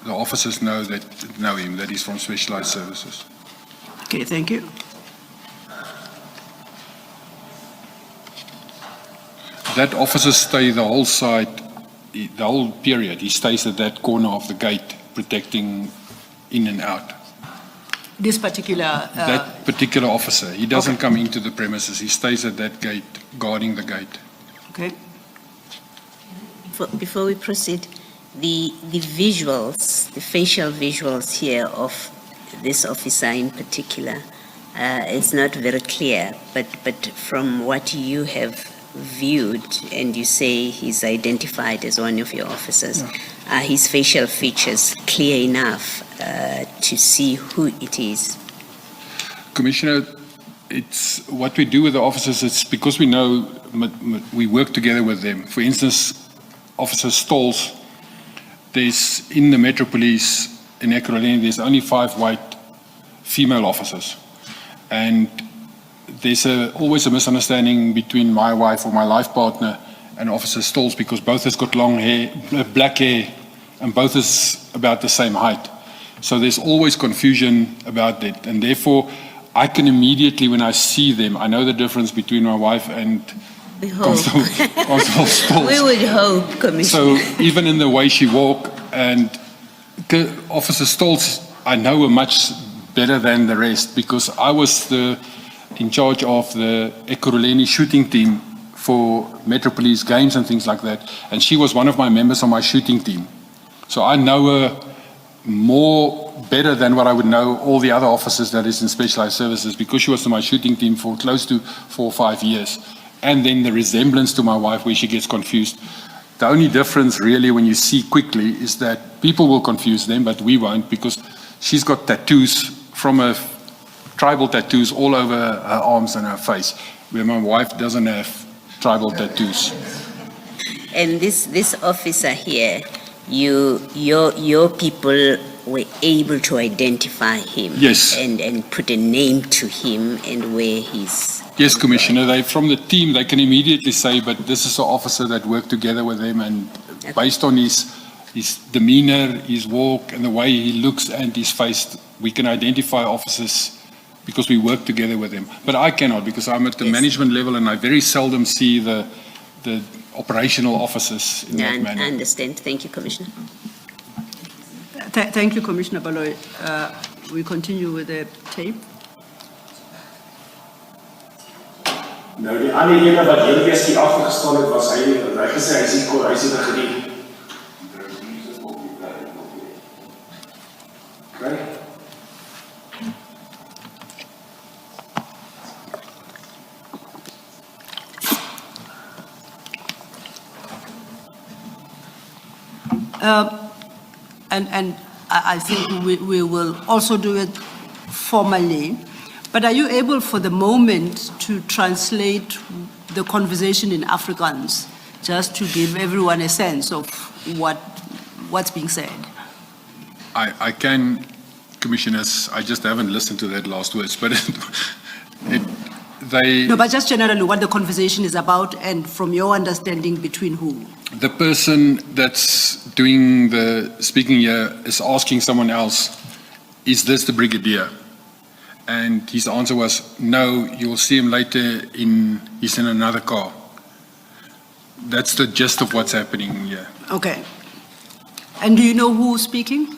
Speaker 1: the officers know him, that he's from Specialized Services.
Speaker 2: Okay, thank you.
Speaker 1: That officer stay the whole side, the whole period. He stays at that corner of the gate, protecting in and out.
Speaker 2: This particular,
Speaker 1: That particular officer, he doesn't
Speaker 2: Okay.
Speaker 1: come into the premises. He stays at that gate, guarding the gate.
Speaker 2: okay,
Speaker 6: Before we proceed, the visuals, the facial visuals here of this officer in particular, is not very clear, but from what you have viewed, and you say he's identified as one of your officers, are his facial features clear enough to see who it is?
Speaker 1: Commissioner, it's what we do with the officers. It's because we know we work together with them. For instance, Officer Stolz, there's in the Metro Police in Ekurhuleni, there's only 5 white female officers, and there's always a misunderstanding between my wife or my life partner and Officer Stolz because both has got long hair, black hair, and both is about the same height. So there's always confusion about that, and therefore I can immediately, when I see them, I know the difference between my wife and
Speaker 6: We hope.
Speaker 1: Constable Stolz.
Speaker 6: We would hope, Commissioner.
Speaker 1: So even in the way she walk, and Officer Stolz, I know her much better than the rest because I was in charge of the Ekurhuleni shooting team for Metro Police games and things like that, and she was one of my members on my shooting team. So I know her better than what I would know all the other officers that is in Specialized Services because she was on my shooting team for close to 4 or 5 years. And then the resemblance to my wife where she gets confused. The only difference really when you see quickly is that people will confuse them, but we won't because she's got tattoos from her, tribal tattoos all over her arms and her face, where my wife doesn't have tribal tattoos.
Speaker 6: And this officer here, your people were able to identify him.
Speaker 1: Yes.
Speaker 6: And put a name to him and where he's.
Speaker 1: Yes, Commissioner, they from the team, they can immediately say, but this is an officer that worked together with him, and based on his demeanor, his walk, and the way he looks and his face, we can identify officers because we work together with him. But I cannot because I'm at the
Speaker 6: Yes.
Speaker 1: management level and I very seldom see the operational officers in that
Speaker 6: I
Speaker 1: manner.
Speaker 6: understand. Thank you, Commissioner.
Speaker 2: Thank you, Commissioner Baloy. We continue with the tape.
Speaker 7: Nou die ander ene wat heel eers die afgestaan het was hy gesê hy sien gereed. Okay.
Speaker 2: And I think we will also do it formally. But are you able for the moment to translate the conversation in Afrikaans, just to give everyone a sense of what's being said?
Speaker 1: I can, Commissioners, I just haven't listened to that last words, but they...
Speaker 2: No, but just generally what the conversation is about and from your understanding between who?
Speaker 1: The person that's doing the speaking here is asking someone else, is this the brigadier? And his answer was, no, you will see him later, he's in another car. That's the gist of what's happening here.
Speaker 2: Okay. And do you know who's speaking?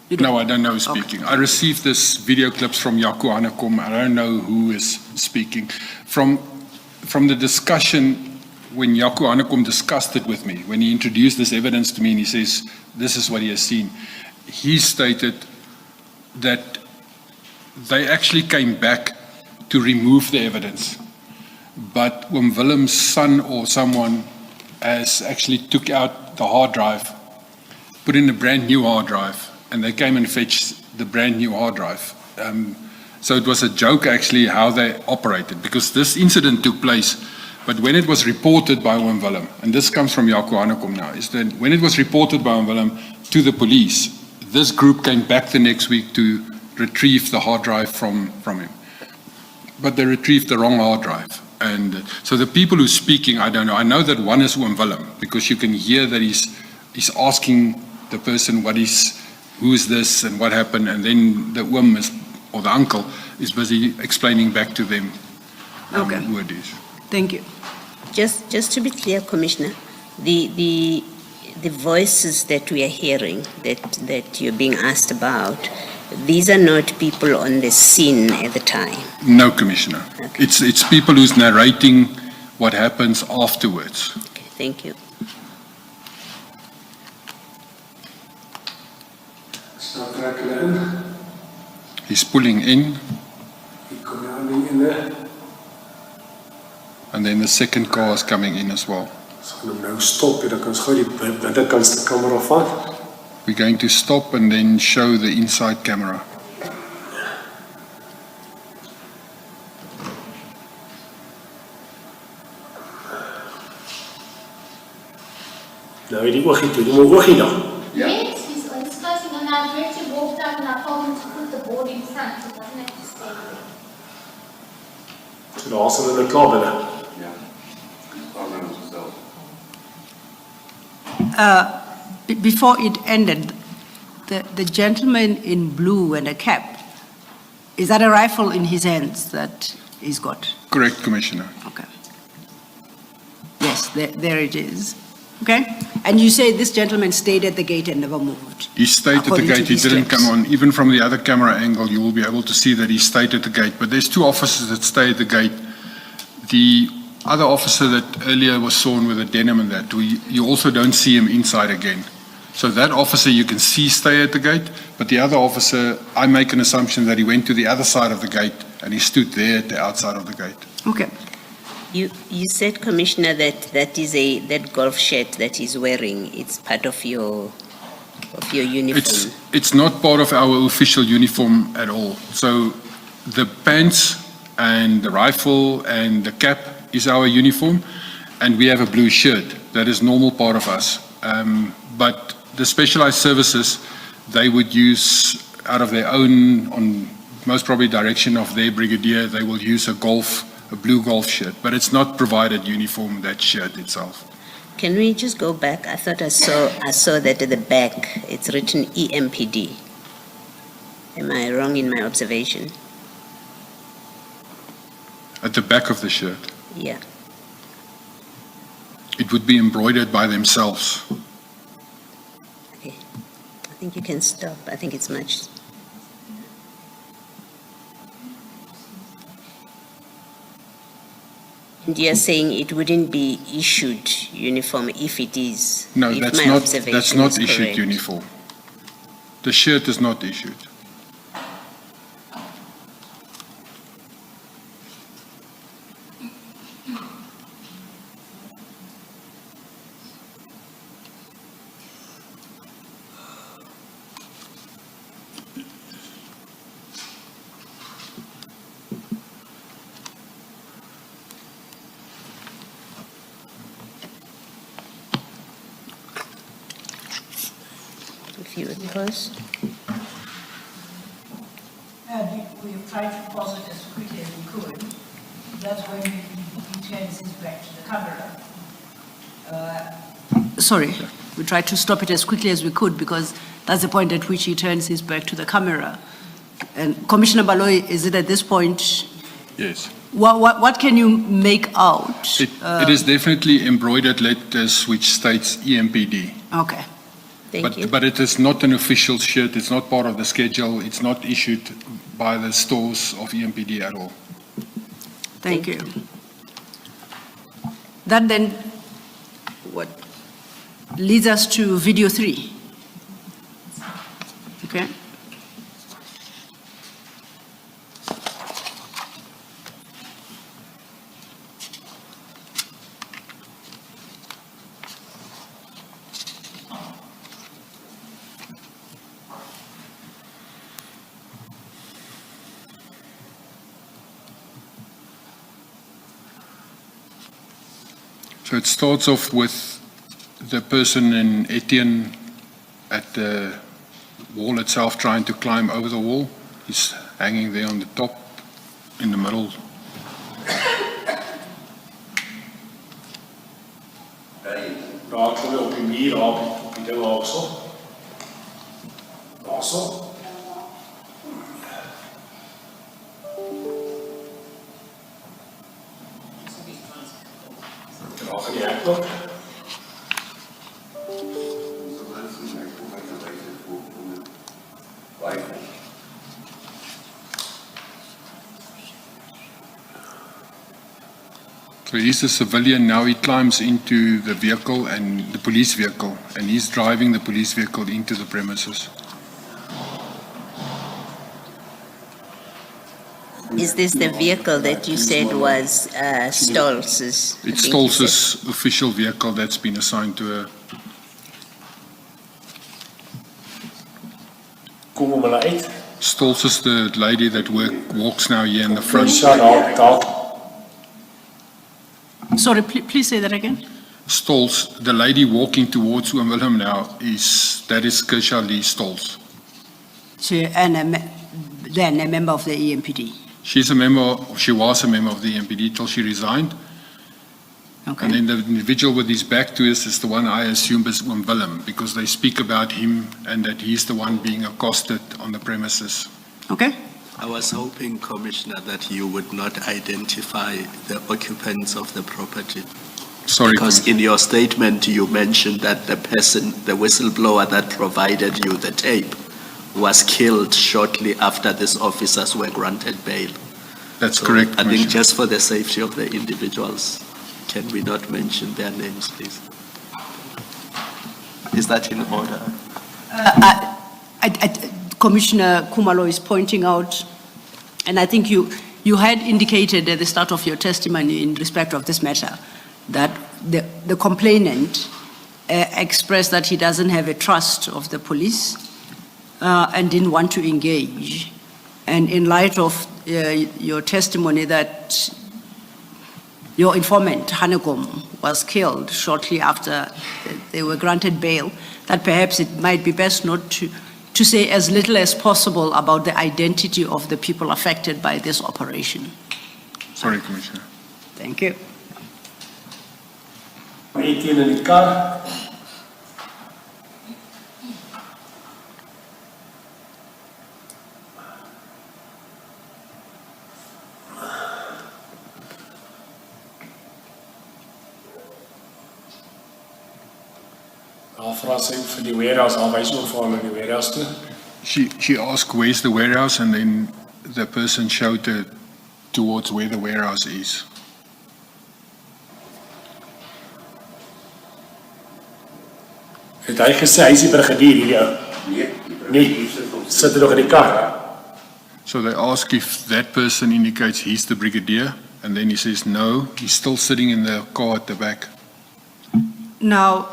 Speaker 2: You don't-
Speaker 1: No, I don't know who's speaking. I received this video clips from Jaco Hanekom. I don't know who is speaking. From the discussion, when Jaco Hanekom discussed it with me, when he introduced this evidence to me and he says, this is what he has seen, he stated that they actually came back to remove the evidence. But when Willem's son or someone has actually took out the hard drive, put in a brand new hard drive, and they came and fetched the brand new hard drive. So it was a joke actually how they operated, because this incident took place, but when it was reported by Oom Willem, and this comes from Jaco Hanekom now, is that when it was reported by Oom Willem to the police, this group came back the next week to retrieve the hard drive from him. But they retrieved the wrong hard drive. And so the people who's speaking, I don't know. I know that one is Oom Willem, because you can hear that he's asking the person who is this and what happened, and then the Oom or the uncle is busy explaining back to them
Speaker 2: Okay.
Speaker 1: who it is.
Speaker 2: Thank you.
Speaker 6: Just to be clear, Commissioner, the voices that we are hearing, that you're being asked about, these are not people on the scene at the time.
Speaker 1: No, Commissioner.
Speaker 6: Okay.
Speaker 1: It's people who's narrating what happens afterwards.
Speaker 6: Okay, thank you.
Speaker 7: Snel trek hulle in.
Speaker 1: He's pulling in,
Speaker 7: Hier kom jy aan die ene.
Speaker 1: and then the second car is coming in as well.
Speaker 7: As gaan hom nou stop, dan kan ons gou die binnenkantste kamera vat.
Speaker 1: We're going to stop and then show the inside camera.
Speaker 7: Nou het die oogie toe, die moet oogie dan.
Speaker 8: Yes, he's closing and I tried to walk down and I told him to put the board in front, he doesn't have to stay there.
Speaker 7: So daar is hulle klaar binne.
Speaker 2: Before it ended, the gentleman in blue and a cap, is that a rifle in his hands that he's got?
Speaker 1: Correct, Commissioner.
Speaker 2: Okay. Yes, there it is. Okay? And you say this gentleman stayed at the gate and never moved?
Speaker 1: He stayed at the
Speaker 2: According to
Speaker 1: gate, he
Speaker 2: these
Speaker 1: didn't
Speaker 2: clips.
Speaker 1: come on. Even from the other camera angle, you will be able to see that he stayed at the gate. But there's two officers that stay at the gate. The other officer that earlier was sworn with a denim and that, you also don't see him inside again. So that officer you can see stay at the gate, but the other officer, I make an assumption that he went to the other side of the gate and he stood there at the outside of the gate.
Speaker 2: Okay.
Speaker 6: You said, Commissioner, that golf shirt that he's wearing, it's part of your uniform.
Speaker 1: It's not part of our official uniform at all. So the pants and the rifle and the cap is our uniform, and we have a blue shirt. That is normal part of us. But the specialized services, they would use out of their own, on most probably direction of their brigadier, they will use a blue golf shirt, but it's not provided uniform, that shirt itself.
Speaker 6: Can we just go back? I thought I saw that at the back, it's written EMPD. Am I wrong in my observation?
Speaker 1: At the back of the shirt,
Speaker 6: Yeah.
Speaker 1: it would be embroidered by themselves.
Speaker 6: Okay. I think you can stop. I think it's much. And you're saying it wouldn't be issued uniform if it is?
Speaker 1: No,
Speaker 6: if
Speaker 1: that's
Speaker 6: my
Speaker 1: not
Speaker 6: observation is
Speaker 1: issued
Speaker 6: correct.
Speaker 1: uniform. The shirt is not issued.
Speaker 6: If you would pause.
Speaker 2: We've tried to pause it as quickly as we could. That's when he turns his back to the camera. Sorry, we tried to stop it as quickly as we could because that's the point at which he turns his back to the camera. And Commissioner Baloyi, is it at this point,
Speaker 1: Yes.
Speaker 2: what can you make out?
Speaker 1: It is definitely embroidered letters which states EMPD.
Speaker 2: Okay.
Speaker 6: Thank you.
Speaker 1: But it is not an official shirt, it's not part of the schedule, it's not issued by the stores of EMPD at all.
Speaker 2: Thank you. That then, what, leads us to video 3. Okay.
Speaker 1: So it starts off with the person in Etienne at the wall itself trying to climb over the wall. He's hanging there on the top, in the middle.
Speaker 7: Daar klim jy op die muur, op die ding daarso. Daarso. Daar gaan die hek op.
Speaker 1: So he's a civilian now, he climbs into the vehicle and the police vehicle, and he's driving the police vehicle into the premises.
Speaker 6: Is this the vehicle that you said was Stolz's? I
Speaker 1: It's
Speaker 6: think you said.
Speaker 1: Stolz's official vehicle that's been assigned to her.
Speaker 7: Kom hom hulle uit.
Speaker 1: Stolz is the lady that walks now here in the front.
Speaker 7: Sja, daar.
Speaker 2: Sorry, please say that again.
Speaker 1: Stolz, the lady walking towards Oom Willem now, that is Kersha Lee Stolz.
Speaker 2: Then a member of the EMPD.
Speaker 1: She was a member of the EMPD till she resigned.
Speaker 2: Okay.
Speaker 1: And then the individual with his back to us is the one I assume is Oom Willem, because they speak about him and that he's the one being accosted on the premises.
Speaker 2: Okay.
Speaker 5: I was hoping, Commissioner, that you would not identify the occupants of the property.
Speaker 1: Sorry,
Speaker 5: Because in your statement, you mentioned that the person, the whistleblower that provided you the tape, was killed shortly after these officers were granted bail.
Speaker 1: that's
Speaker 5: So
Speaker 1: correct,
Speaker 5: I think
Speaker 1: Commissioner.
Speaker 5: just for the safety of the individuals, can we not mention their names, please? Is that in order?
Speaker 2: Commissioner Kumalo is pointing out, and I think you had indicated at the start of your testimony in respect of this matter, that the complainant expressed that he doesn't have a trust of the police and didn't want to engage. And in light of your testimony that your informant, Hanekom, was killed shortly after they were granted bail, that perhaps it might be best not to say as little as possible about the identity of the people affected by this operation.
Speaker 1: Sorry, Commissioner.
Speaker 2: Thank you.
Speaker 7: Etienne in die kar. Daar vra sy vir die warehouse, daar wys hom vir hom in die warehouse toe.
Speaker 1: She asked, where's the warehouse? And then the person showed her towards where the warehouse is.
Speaker 7: Het hy gesê, hy is die brigadier hierdie ou? Nee, sit hy nog in die kar?
Speaker 1: So they ask if that person indicates he's the brigadier, and then he says no, he's still sitting in the car at the back.
Speaker 2: Now,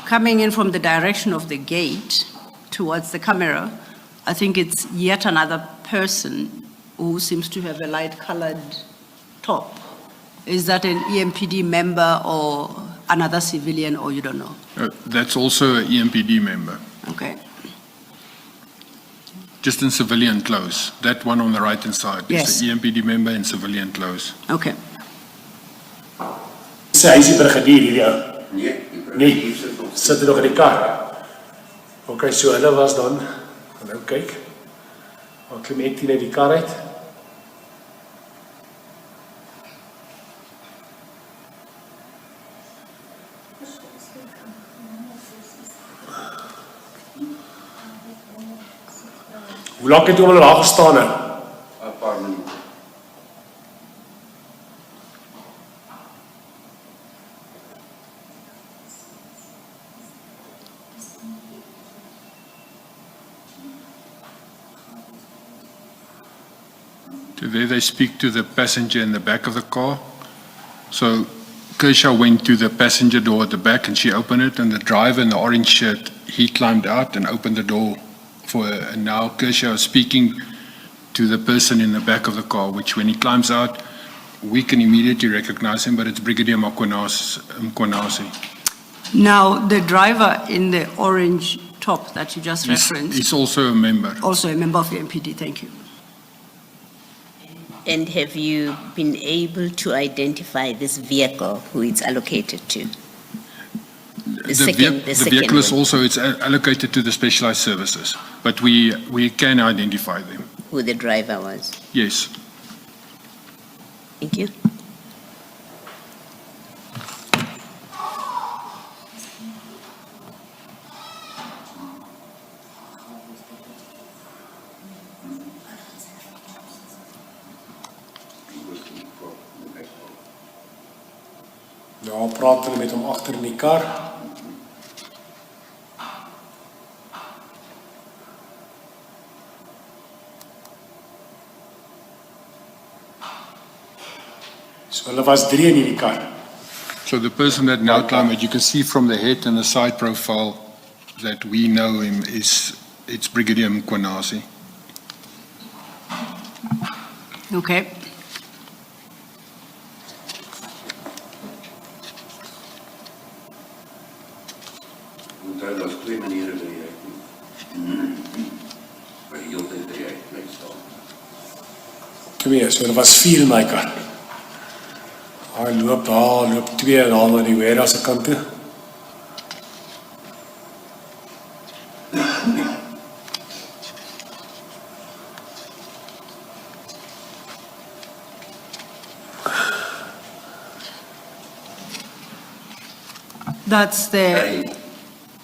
Speaker 2: coming in from the direction of the gate towards the camera, I think it's yet another person who seems to have a light-colored top. Is that an EMPD member or another civilian, or you don't know?
Speaker 1: That's also an EMPD member,
Speaker 2: Okay.
Speaker 1: just in civilian clothes. That one on the right-hand side
Speaker 2: Yes.
Speaker 1: is the EMPD member in civilian clothes.
Speaker 2: Okay.
Speaker 7: Sê, hy is die brigadier hierdie ou? Nee, sit hy nog in die kar? Okay, so hulle was dan, nou kyk, dan klim Etienne uit die kar uit. Hoe lank het hulle daar gestaan nou?
Speaker 3: 'n paar minute.
Speaker 1: There they speak to the passenger in the back of the car. So Kershaw went to the passenger door at the back and she opened it, and the driver in the orange shirt, he climbed out and opened the door for her. And now Kershaw is speaking to the person in the back of the car, which when he climbs out, we can immediately recognize him, but it's Brigadier Mkwanasi.
Speaker 2: Now, the driver in the orange top that you just referenced,
Speaker 1: He's also a member.
Speaker 2: also a member of the MPD, thank you.
Speaker 6: And have you been able to identify this vehicle, who it's allocated to?
Speaker 1: The vehicle is
Speaker 6: one,
Speaker 1: also, it's allocated to the specialized services, but we can identify them.
Speaker 6: who the driver was.
Speaker 1: Yes.
Speaker 6: Thank you.
Speaker 7: Ja, praat hulle met hom agter in die kar. So hulle was 3 in hierdie kar.
Speaker 1: So the person that now climbed, you can see from the head and the side profile that we know him it's Brigadier Mkwanasi.
Speaker 2: Okay.
Speaker 3: Onthou daar's 2 maniere by die uit. By die hele tyd by die uit bly staan.
Speaker 7: Kom hier, so hulle was 4 in my kar. Hy loop daar, loop 2 daar na die warehouse se kant toe.
Speaker 2: That's the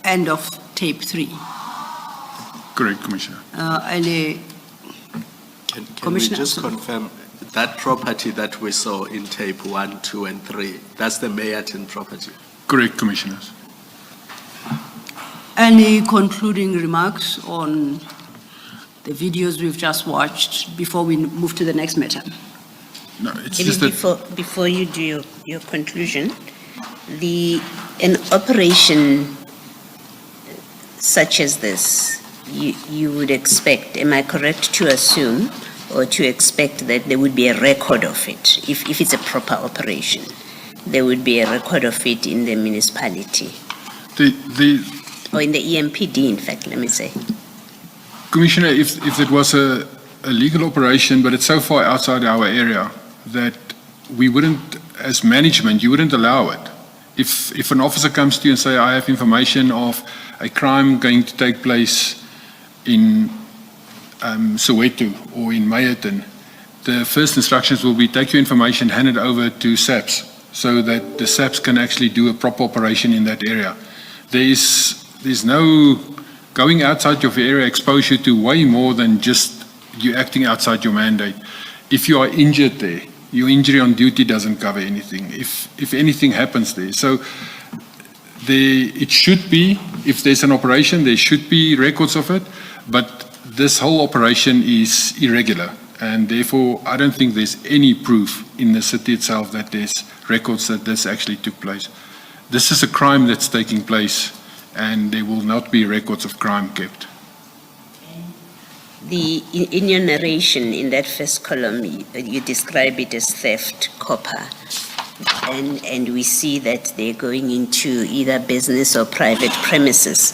Speaker 2: end of tape 3.
Speaker 1: Correct, Commissioner.
Speaker 2: Can
Speaker 5: Can we
Speaker 2: Commissioner
Speaker 5: just
Speaker 2: Absalom.
Speaker 5: confirm that property that we saw in tape 1, 2, and 3, that's the Mayerton property?
Speaker 1: Correct, Commissioners.
Speaker 2: Any concluding remarks on the videos we've just watched before we move to the next matter?
Speaker 1: No, it's
Speaker 6: Maybe
Speaker 1: just that
Speaker 6: before you do your conclusion, an operation such as this, you would expect, am I correct to assume or to expect that there would be a record of it? If it's a proper operation, there would be a record of it in the municipality or in the EMPD, in fact, let me say.
Speaker 1: Commissioner, if it was a legal operation, but it's so far outside our area that we wouldn't, as management, you wouldn't allow it. If an officer comes to you and say, I have information of a crime going to take place in Soweto or in Mayerton, the first instructions will be take your information, hand it over to SAPS so that the SAPS can actually do a proper operation in that area. There's no going outside your area exposure to way more than just you acting outside your mandate. If you are injured there, your injury on duty doesn't cover anything. If anything happens there. So it should be, if there's an operation, there should be records of it, but this whole operation is irregular. And therefore, I don't think there's any proof in the city itself that there's records that this actually took place. This is a crime that's taking place, and there will not be records of crime kept.
Speaker 6: In your narration, in that first column, you describe it as theft, copper, and we see that they're going into either business or private premises.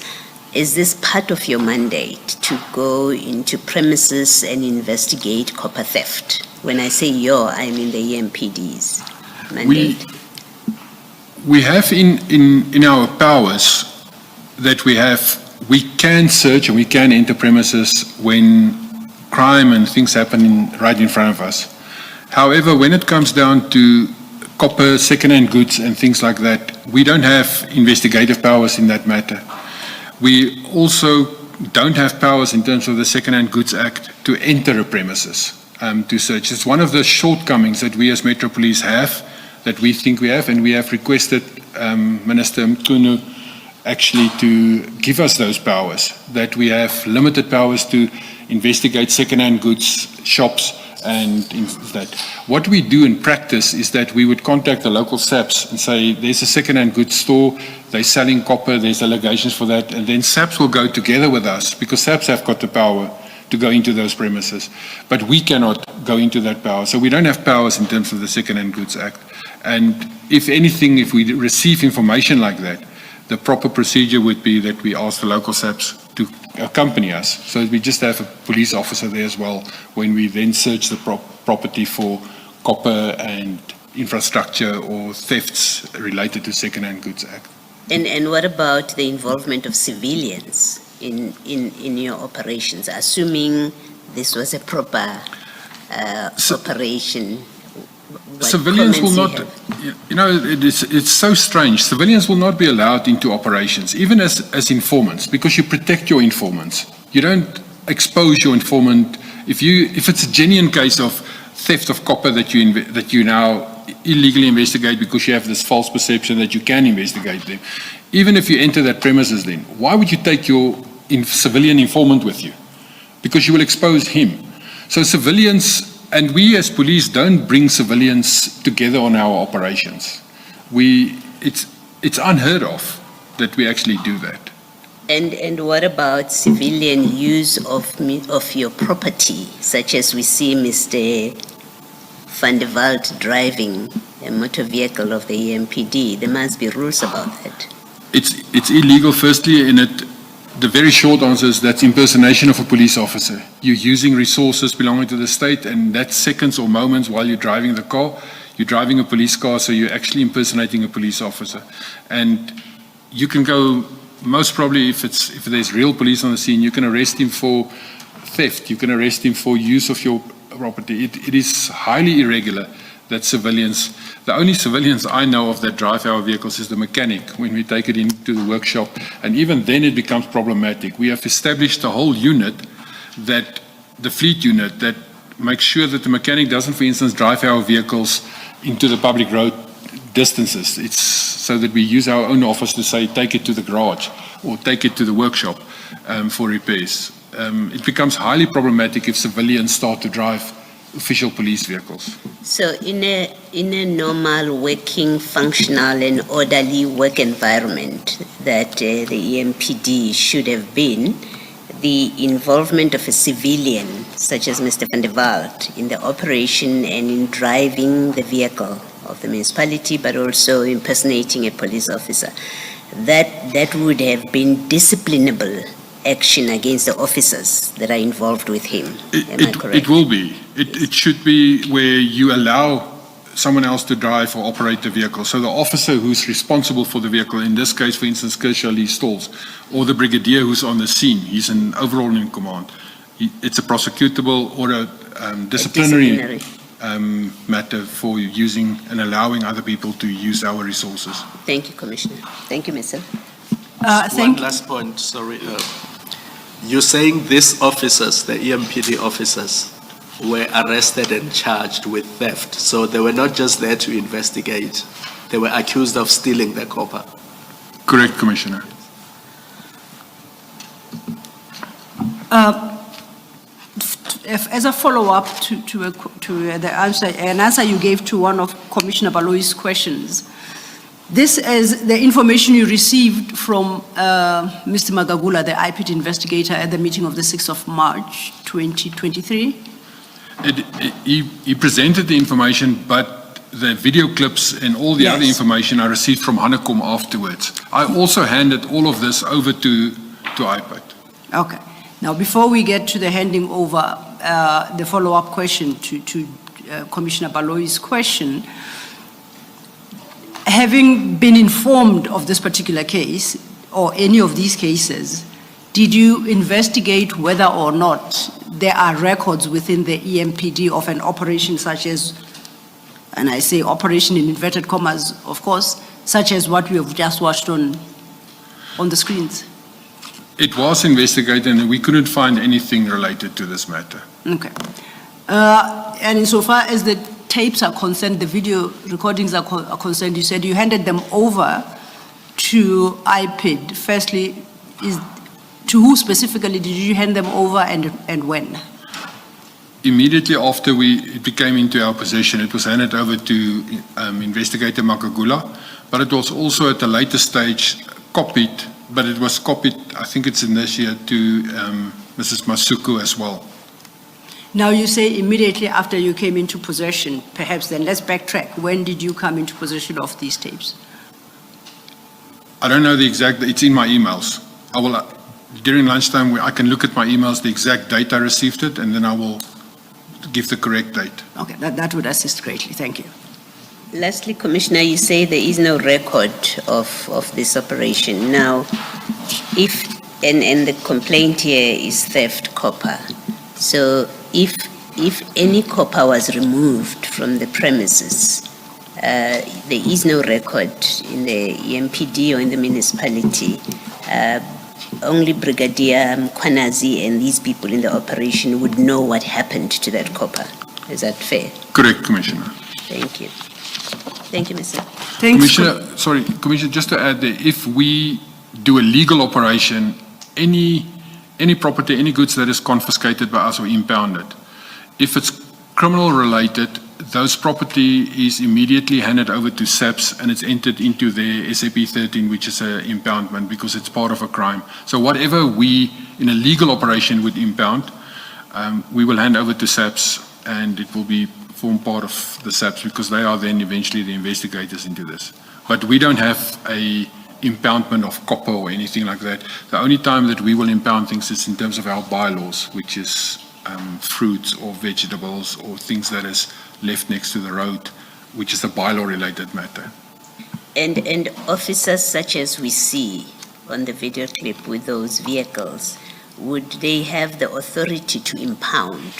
Speaker 6: Is this part of your mandate to go into premises and investigate copper theft? When I say your, I mean the EMPD's mandate.
Speaker 1: We have in our powers that we can search and we can enter premises when crime and things happen right in front of us. However, when it comes down to copper, second-hand goods and things like that, we don't have investigative powers in that matter. We also don't have powers in terms of the Second-Hand Goods Act to enter a premises to search. It's one of the shortcomings that we as Metro Police have, that we think we have, and we have requested Minister Mkhunu actually to give us those powers, that we have limited powers to investigate second-hand goods shops and that. What we do in practice is that we would contact the local SAPs and say, there's a second-hand goods store, they're selling copper, there's allegations for that, and then SAPs will go together with us, because SAPs have got the power to go into those premises, but we cannot go into that power. So we don't have powers in terms of the Second-Hand Goods Act. And if anything, if we receive information like that, the proper procedure would be that we ask the local SAPs to accompany us. So we just have a police officer there as well when we then search the property for copper and infrastructure or thefts related to Second-Hand Goods Act.
Speaker 6: And what about the involvement of civilians in your operations, assuming this was a proper operation?
Speaker 1: Civilians will not, it's so strange. Civilians will not be allowed into operations, even as informants, because you protect your informants. You don't expose your informant. If it's a genuine case of theft of copper that you now illegally investigate because you have this false perception that you can investigate them, even if you enter that premises, then why would you take your civilian informant with you? Because you will expose him. So civilians, and we as police don't bring civilians together on our operations. It's unheard of that we actually do that.
Speaker 6: And what about civilian use of your property, such as we see Mr. Van der Walt driving a motor vehicle of the EMPD? There must be rules about that.
Speaker 1: It's illegal, firstly, in it. The very short answer is that's impersonation of a police officer. You're using resources belonging to the state, and that's seconds or moments while you're driving the car. You're driving a police car, so you're actually impersonating a police officer. And you can go, most probably if there's real police on the scene, you can arrest him for theft. You can arrest him for use of your property. It is highly irregular that civilians, the only civilians I know of that drive our vehicles is the mechanic when we take it into the workshop, and even then it becomes problematic. We have established a whole unit, that the fleet unit, that makes sure that the mechanic doesn't, for instance, drive our vehicles into the public road distances. It's so that we use our own office to say, take it to the garage or take it to the workshop for repairs. It becomes highly problematic if civilians start to drive official police vehicles.
Speaker 6: So in a normal working, functional and orderly work environment that the EMPD should have been, the involvement of a civilian such as Mr. Van der Walt in the operation and in driving the vehicle of the municipality, but also impersonating a police officer, that would have been disciplinable action against the officers that are involved with him. Am I correct?
Speaker 1: It will be. It should be where you allow someone else to drive or operate the vehicle. So the officer who's responsible for the vehicle, in this case, for instance, Kershaw Lee Stalls, or the brigadier who's on the scene, he's an overall in command. It's a prosecutable or a disciplinary matter for using and allowing other people to use our resources.
Speaker 6: Thank you, Commissioner. Thank you, Mr.
Speaker 5: One last point, sorry. You're saying these officers, the EMPD officers, were arrested and charged with theft. So they were not just there to investigate. They were accused of stealing the copper.
Speaker 1: Correct, Commissioner.
Speaker 2: As a follow-up to the answer you gave to one of Commissioner Baloyi's questions, this is the information you received from Mr. Magagula, the IPT investigator, at the meeting of the 6th of March, 2023?
Speaker 1: He presented the information, but the video clips and all the other information I received from Hanekom afterwards. I also handed all of this over to IPAT.
Speaker 2: Okay. Now, before we get to the handing over, the follow-up question to Commissioner Baloyi's question, having been informed of this particular case, or any of these cases, did you investigate whether or not there are records within the EMPD of an operation such as, and I say operation in inverted commas, of course, such as what we have just watched on the screens?
Speaker 1: It was investigated and we couldn't find anything related to this matter.
Speaker 2: Okay. And insofar as the tapes are concerned, the video recordings are concerned, you said you handed them over to IPID. Firstly, to who specifically did you hand them over and when?
Speaker 1: Immediately after it became into our possession, it was handed over to Investigator Makagula, but it was also at a later stage copied, but it was copied, I think it's in this year, to Mrs. Masuku as well.
Speaker 2: Now you say immediately after you came into possession, perhaps then let's backtrack. When did you come into possession of these tapes?
Speaker 1: I don't know the exact, it's in my emails. I will, during lunchtime, I can look at my emails, the exact date I received it, and then I will give the correct date.
Speaker 2: Okay, that would assist greatly. Thank you.
Speaker 6: Lastly, Commissioner, you say there is no record of this operation. Now, and the complaint here is theft copper. So if any copper was removed from the premises, there is no record in the EMPD or in the municipality. Only Brigadier Mkwanazi and these people in the operation would know what happened to that copper. Is that fair?
Speaker 1: Correct, Commissioner.
Speaker 6: Thank you. Thank you, Mr.
Speaker 2: Thanks.
Speaker 1: Commissioner, just to add there, if we do a legal operation, any property, any goods that is confiscated by us or impounded, if it's criminal related, those property is immediately handed over to SAPS and it's entered into their SAP 13, which is an impoundment because it's part of a crime. So whatever we, in a legal operation, would impound, we will hand over to SAPS and it will form part of the SAPS because they are then eventually the investigators into this. But we don't have a impoundment of copper or anything like that. The only time that we will impound things is in terms of our bylaws, which is fruits or vegetables or things that is left next to the road, which is a bylaw related matter.
Speaker 6: And officers such as we see on the video clip with those vehicles, would they have the authority to impound?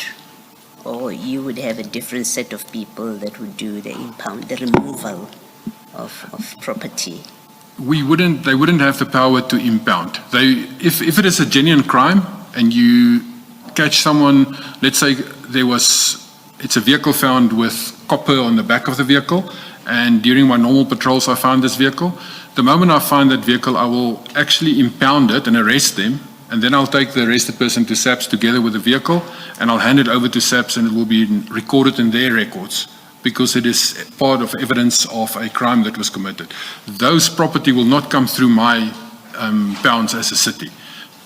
Speaker 6: Or you would have a different set of people that would do the removal of property?
Speaker 1: They wouldn't have the power to impound. If it is a genuine crime and you catch someone, let's say it's a vehicle found with copper on the back of the vehicle, and during my normal patrols I found this vehicle. The moment I find that vehicle, I will actually impound it and arrest them, and then I'll take the arrested person to SAPS together with the vehicle, and I'll hand it over to SAPS and it will be recorded in their records because it is part of evidence of a crime that was committed. Those property will not come through my pounds as a city.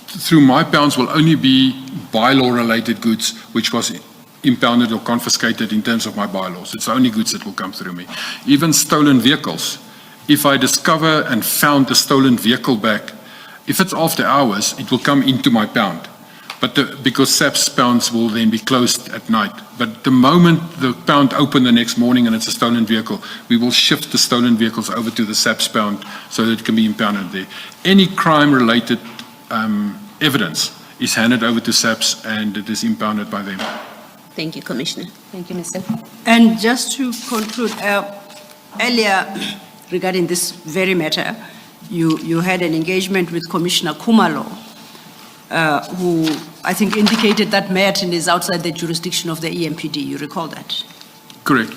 Speaker 1: Through my pounds will only be bylaw related goods which was impounded or confiscated in terms of my bylaws. It's the only goods that will come through me. Even stolen vehicles. If I discover and found a stolen vehicle back, if it's after hours, it will come into my pound. But because SAPS pounds will then be closed at night. But the moment the pound open the next morning and it's a stolen vehicle, we will shift the stolen vehicles over to the SAPS pound so that it can be impounded there. Any crime-related evidence is handed over to SAPS and it is impounded by them.
Speaker 6: Thank you, Commissioner. Thank you, Mr.
Speaker 2: And just to conclude, earlier regarding this very matter, you had an engagement with Commissioner Kumalo, who I think indicated that Merton is outside the jurisdiction of the EMPD. You recall that?
Speaker 1: Correct.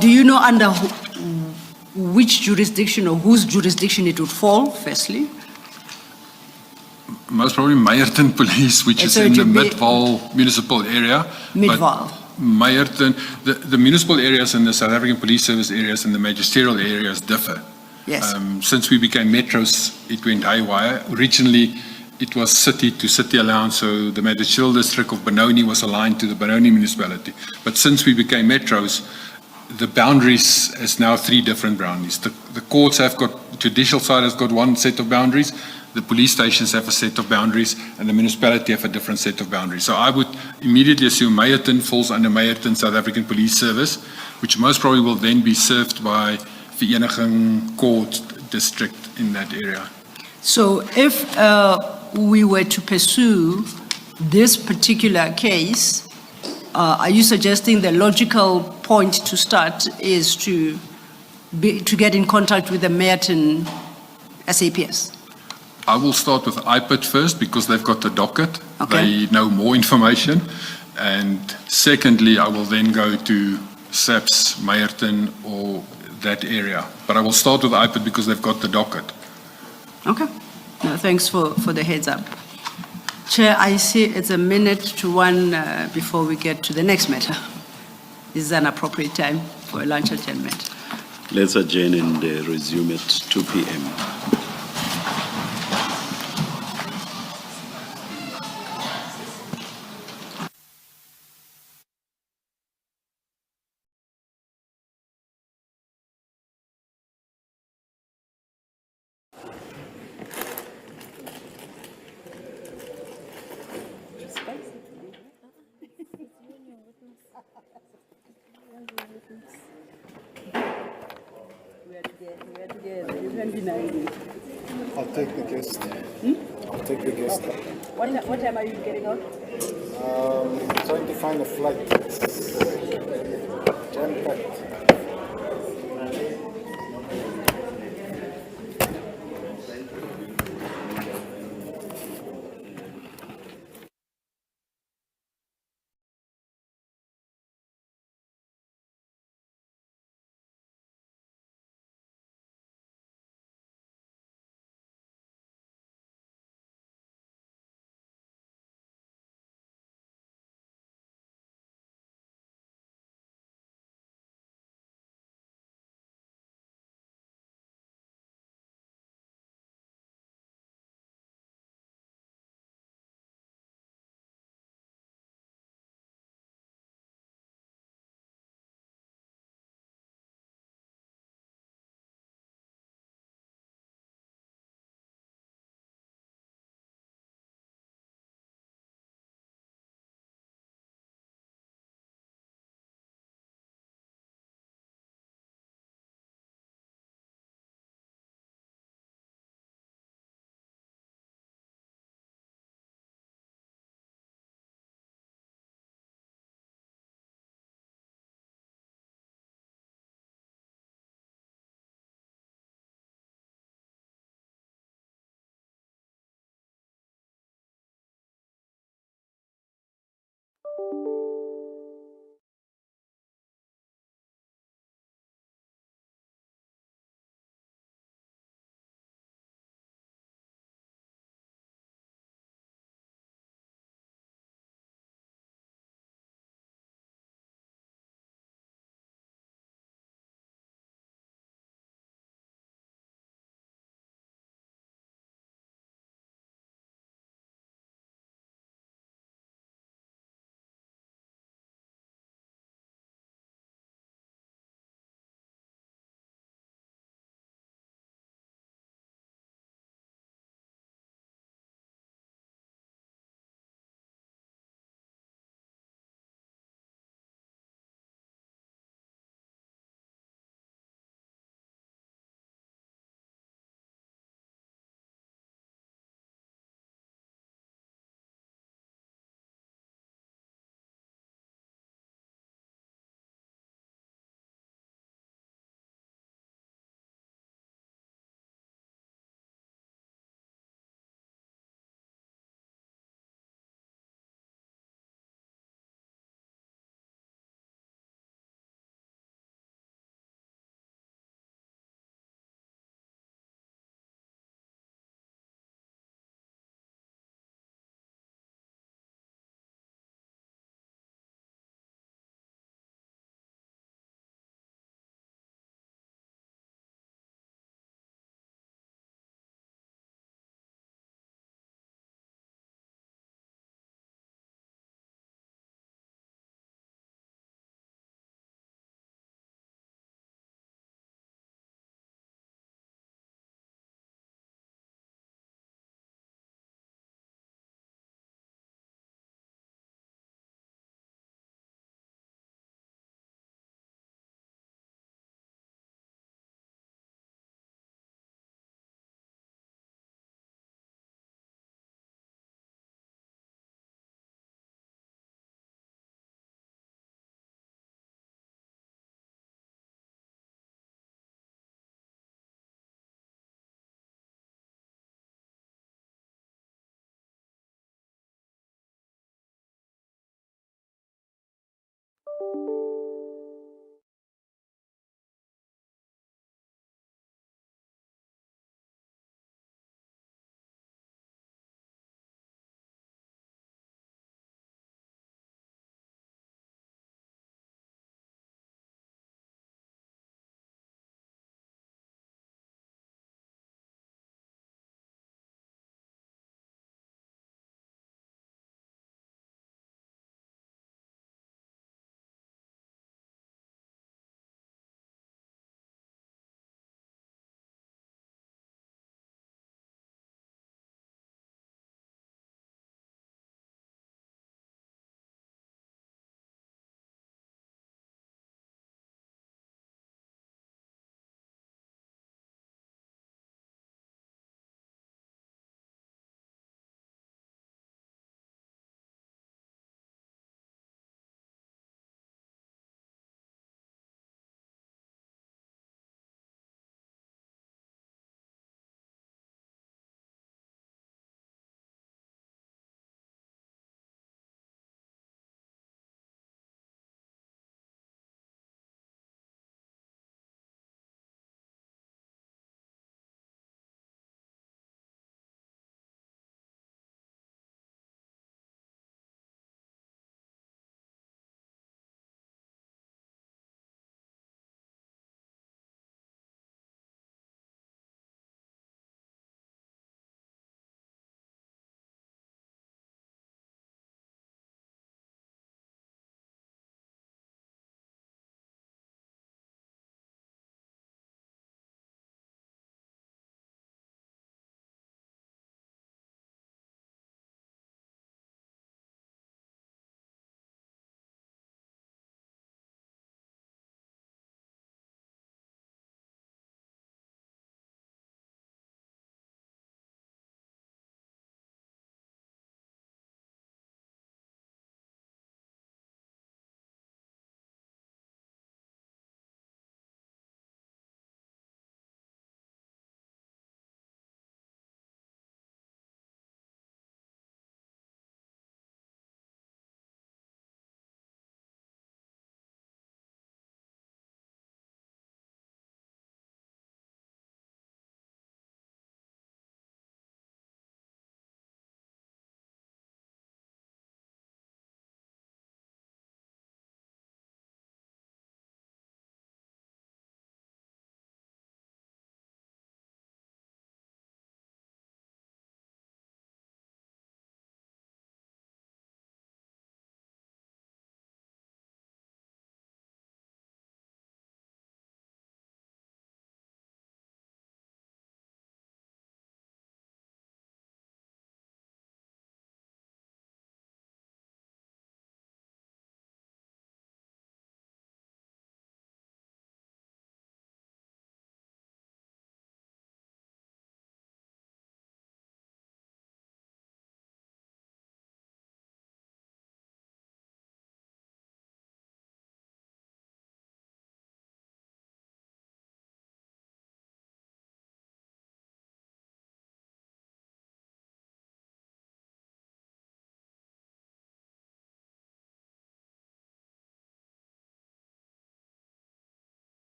Speaker 2: Do you know under which jurisdiction or whose jurisdiction it would fall, firstly?
Speaker 1: Most probably Meyerton Police, which is in the Midvaal municipal area.
Speaker 2: Midvaal.
Speaker 1: Meyerton, the municipal areas and the South African Police Service areas and the magisterial areas differ.
Speaker 2: Yes.
Speaker 1: Since we became metros, it went haywire. Originally, it was city to city allowance, so the magisterial district of Benoni was aligned to the Benoni municipality. But since we became metros, the boundaries is now 3 different boundaries. The courts have got, judicial side has got one set of boundaries, the police stations have a set of boundaries, and the municipality have a different set of boundaries. So I would immediately assume Meyerton falls under Meyerton South African Police Service, which most probably will then be served by Vereniging Court District in that area.
Speaker 2: So if we were to pursue this particular case, are you suggesting the logical point to start is to get in contact with the Merton SAPS?
Speaker 1: I will start with IPID first because they've got the docket.
Speaker 2: Okay.
Speaker 1: They know more information. And secondly, I will then go to SAPS, Meyerton, or that area. But I will start with IPID because they've got the docket.
Speaker 2: Okay. No, thanks for the heads up. Chair, I see it's 1:01 before we get to the next matter. Is an appropriate time for a lunch adjournment?
Speaker 3: Let's adjourn and resume at 2 p.m.
Speaker 4: I'll take the guest. I'll take the guest.
Speaker 2: What time are you getting out?
Speaker 4: Trying to find a flight. Jam-packed.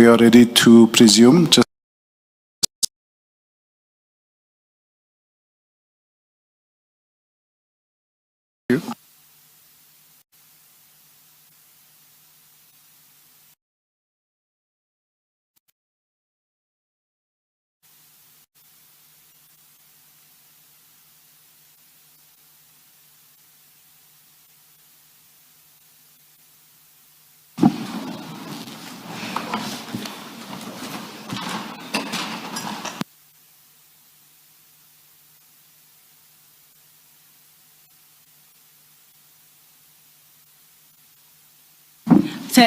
Speaker 4: are ready to presume. Just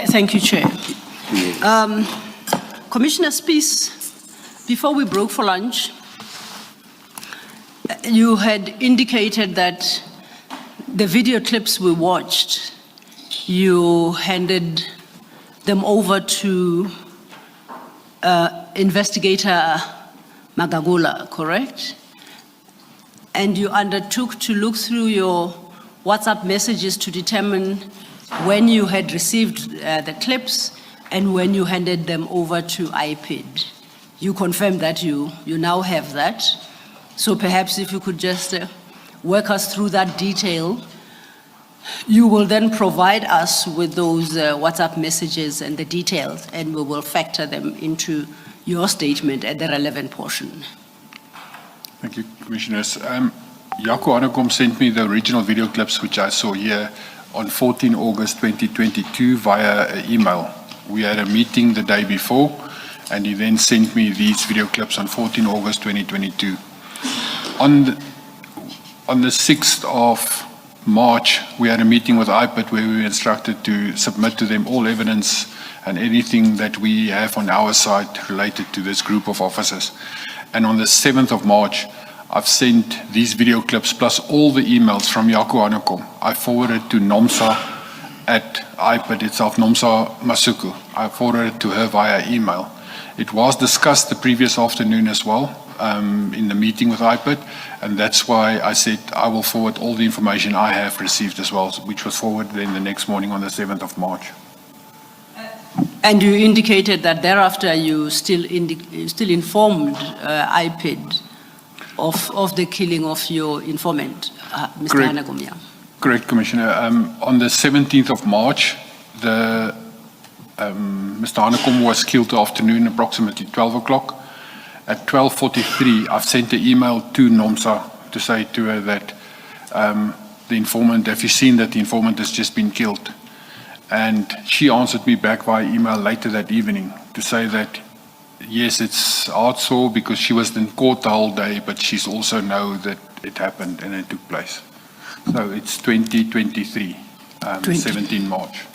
Speaker 2: Thank you, Chair. Commissioner Spies, before we broke for lunch, you had indicated that the video clips we watched, you handed them over to investigator Magagula, correct? And you undertook to look through your WhatsApp messages to determine when you had received the clips and when you handed them over to IPID. You confirmed that you now have that. So perhaps if you could just work us through that detail, you will then provide us with those WhatsApp messages and the details, and we will factor them into your statement at the relevant portion.
Speaker 1: Thank you, Commissioners. Jaco Hanekom sent me the original video clips, which I saw here, on 14 August 2022 via email. We had a meeting the day before, and he then sent me these video clips on 14 August 2022. On the 6th of March, we had a meeting with IPID where we were instructed to submit to them all evidence and anything that we have on our side related to this group of officers. And on the 7th of March, I've sent these video clips plus all the emails from Jaco Hanekom. I forwarded to NOMSA at IPID itself, NOMSA Masuku. I forwarded it to her via email. It was discussed the previous afternoon as well in the meeting with IPID, and that's why I said I will forward all the information I have received as well, which was forwarded then the next morning on the 7th of March.
Speaker 2: And you indicated that thereafter you still informed IPID of the killing of your informant, Mr.
Speaker 1: Correct.
Speaker 2: Hanekom, yeah.
Speaker 1: Correct, Commissioner. On the 17th of March, Mr. Hanekom was killed afternoon, approximately 12 o'clock. At 12:43, I've sent an email to NOMSA to say to her that the informant, have you seen that the informant has just been killed? And she answered me back via email later that evening to say that, yes, it's hard sore because she was in court the whole day, but she's also know that it happened and it took place. So it's 2023, 17 March.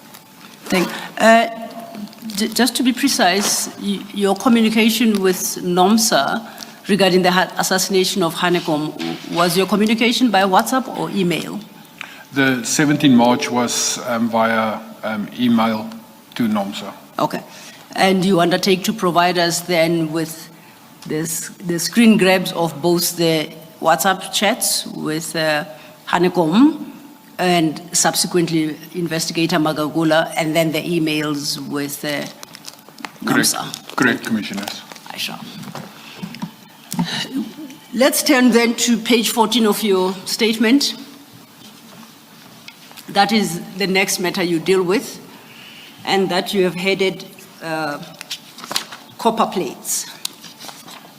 Speaker 2: Just to be precise, your communication with NOMSA regarding the assassination of Hanekom, was your communication by WhatsApp or email?
Speaker 1: The 17 March was via email to NOMSA.
Speaker 2: Okay. And you undertake to provide us then with the screen grabs of both the WhatsApp chats with Hanekom and subsequently Investigator Magagula, and then the emails with NOMSA.
Speaker 1: Correct, Commissioners.
Speaker 2: I shall. Let's turn then to page 14 of your statement. That is the next matter you deal with, and that you have headed copper plates.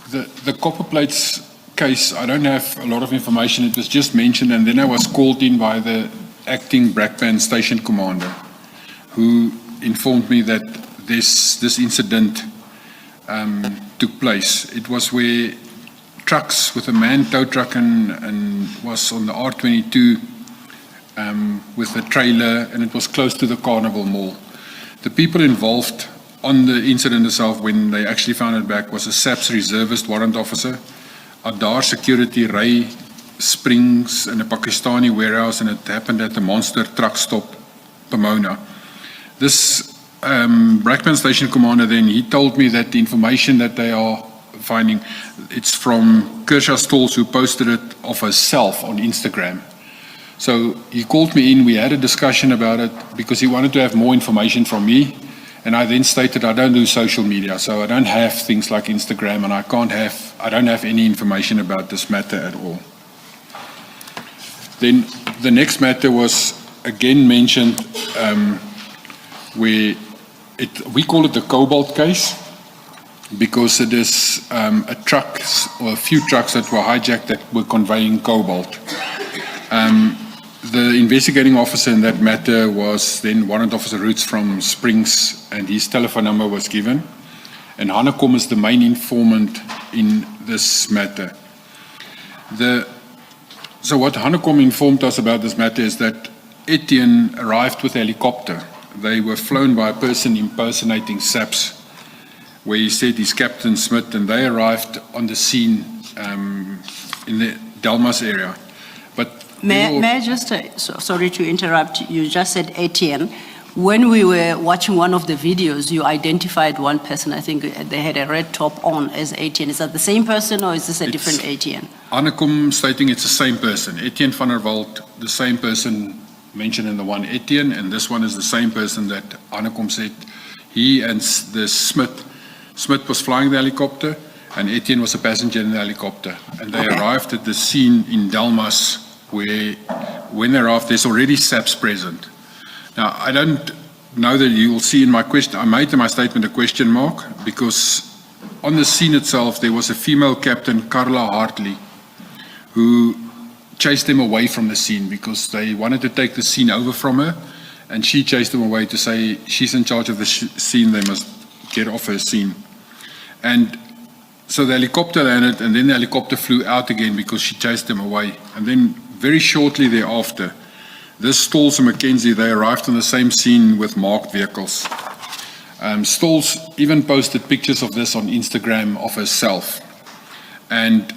Speaker 1: The copper plates case, I don't have a lot of information. It was just mentioned, and then I was called in by the acting Brakpan station commander, who informed me that this incident took place. It was where trucks with a manned tow truck and was on the R22 with a trailer, and it was close to the Carnival Mall. The people involved on the incident itself, when they actually found it back, was a SAPS reservist warrant officer, Adar Security, Ray Springs, and a Pakistani warehouse, and it happened at the Monster truck stop, Pomona. This Brakpan station commander then, he told me that the information that they are finding, it's from Kershaw Stalls, who posted it of herself on Instagram. So he called me in, we had a discussion about it because he wanted to have more information from me. And I then stated I don't do social media, so I don't have things like Instagram, and I don't have any information about this matter at all. Then the next matter was again mentioned, where we call it the Cobalt case, because it is a truck or a few trucks that were hijacked that were conveying cobalt. The investigating officer in that matter was then Warrant Officer Roots from Springs, and his telephone number was given. And Hanekom is the main informant in this matter. So what Hanekom informed us about this matter is that Etienne arrived with a helicopter. They were flown by a person impersonating SAPS, where he said he's Captain Smith, and they arrived on the scene in the Delmas area. But
Speaker 2: May I just, sorry to interrupt, you just said Etienne. When we were watching one of the videos, you identified one person, I think they had a red top on as Etienne. Is that the same person or is this a different Etienne?
Speaker 1: Hanekom stating it's the same person. Etienne van der Walt, the same person mentioned in the one Etienne, and this one is the same person that Hanekom said. He and the Smith was flying the helicopter, and Etienne was a passenger in the helicopter. And they arrived at the scene in Delmas, where when they arrived, there's already SAPS present. Now, I don't know that you will see in my question, I made in my statement a question mark, because on the scene itself, there was a female captain, Carla Hartley, who chased them away from the scene because they wanted to take the scene over from her, and she chased them away to say she's in charge of the scene, they must get off her scene. And so the helicopter landed, and then the helicopter flew out again because she chased them away. And then very shortly thereafter, this Stalls and Mackenzie, they arrived on the same scene with marked vehicles. Stalls even posted pictures of this on Instagram of herself. And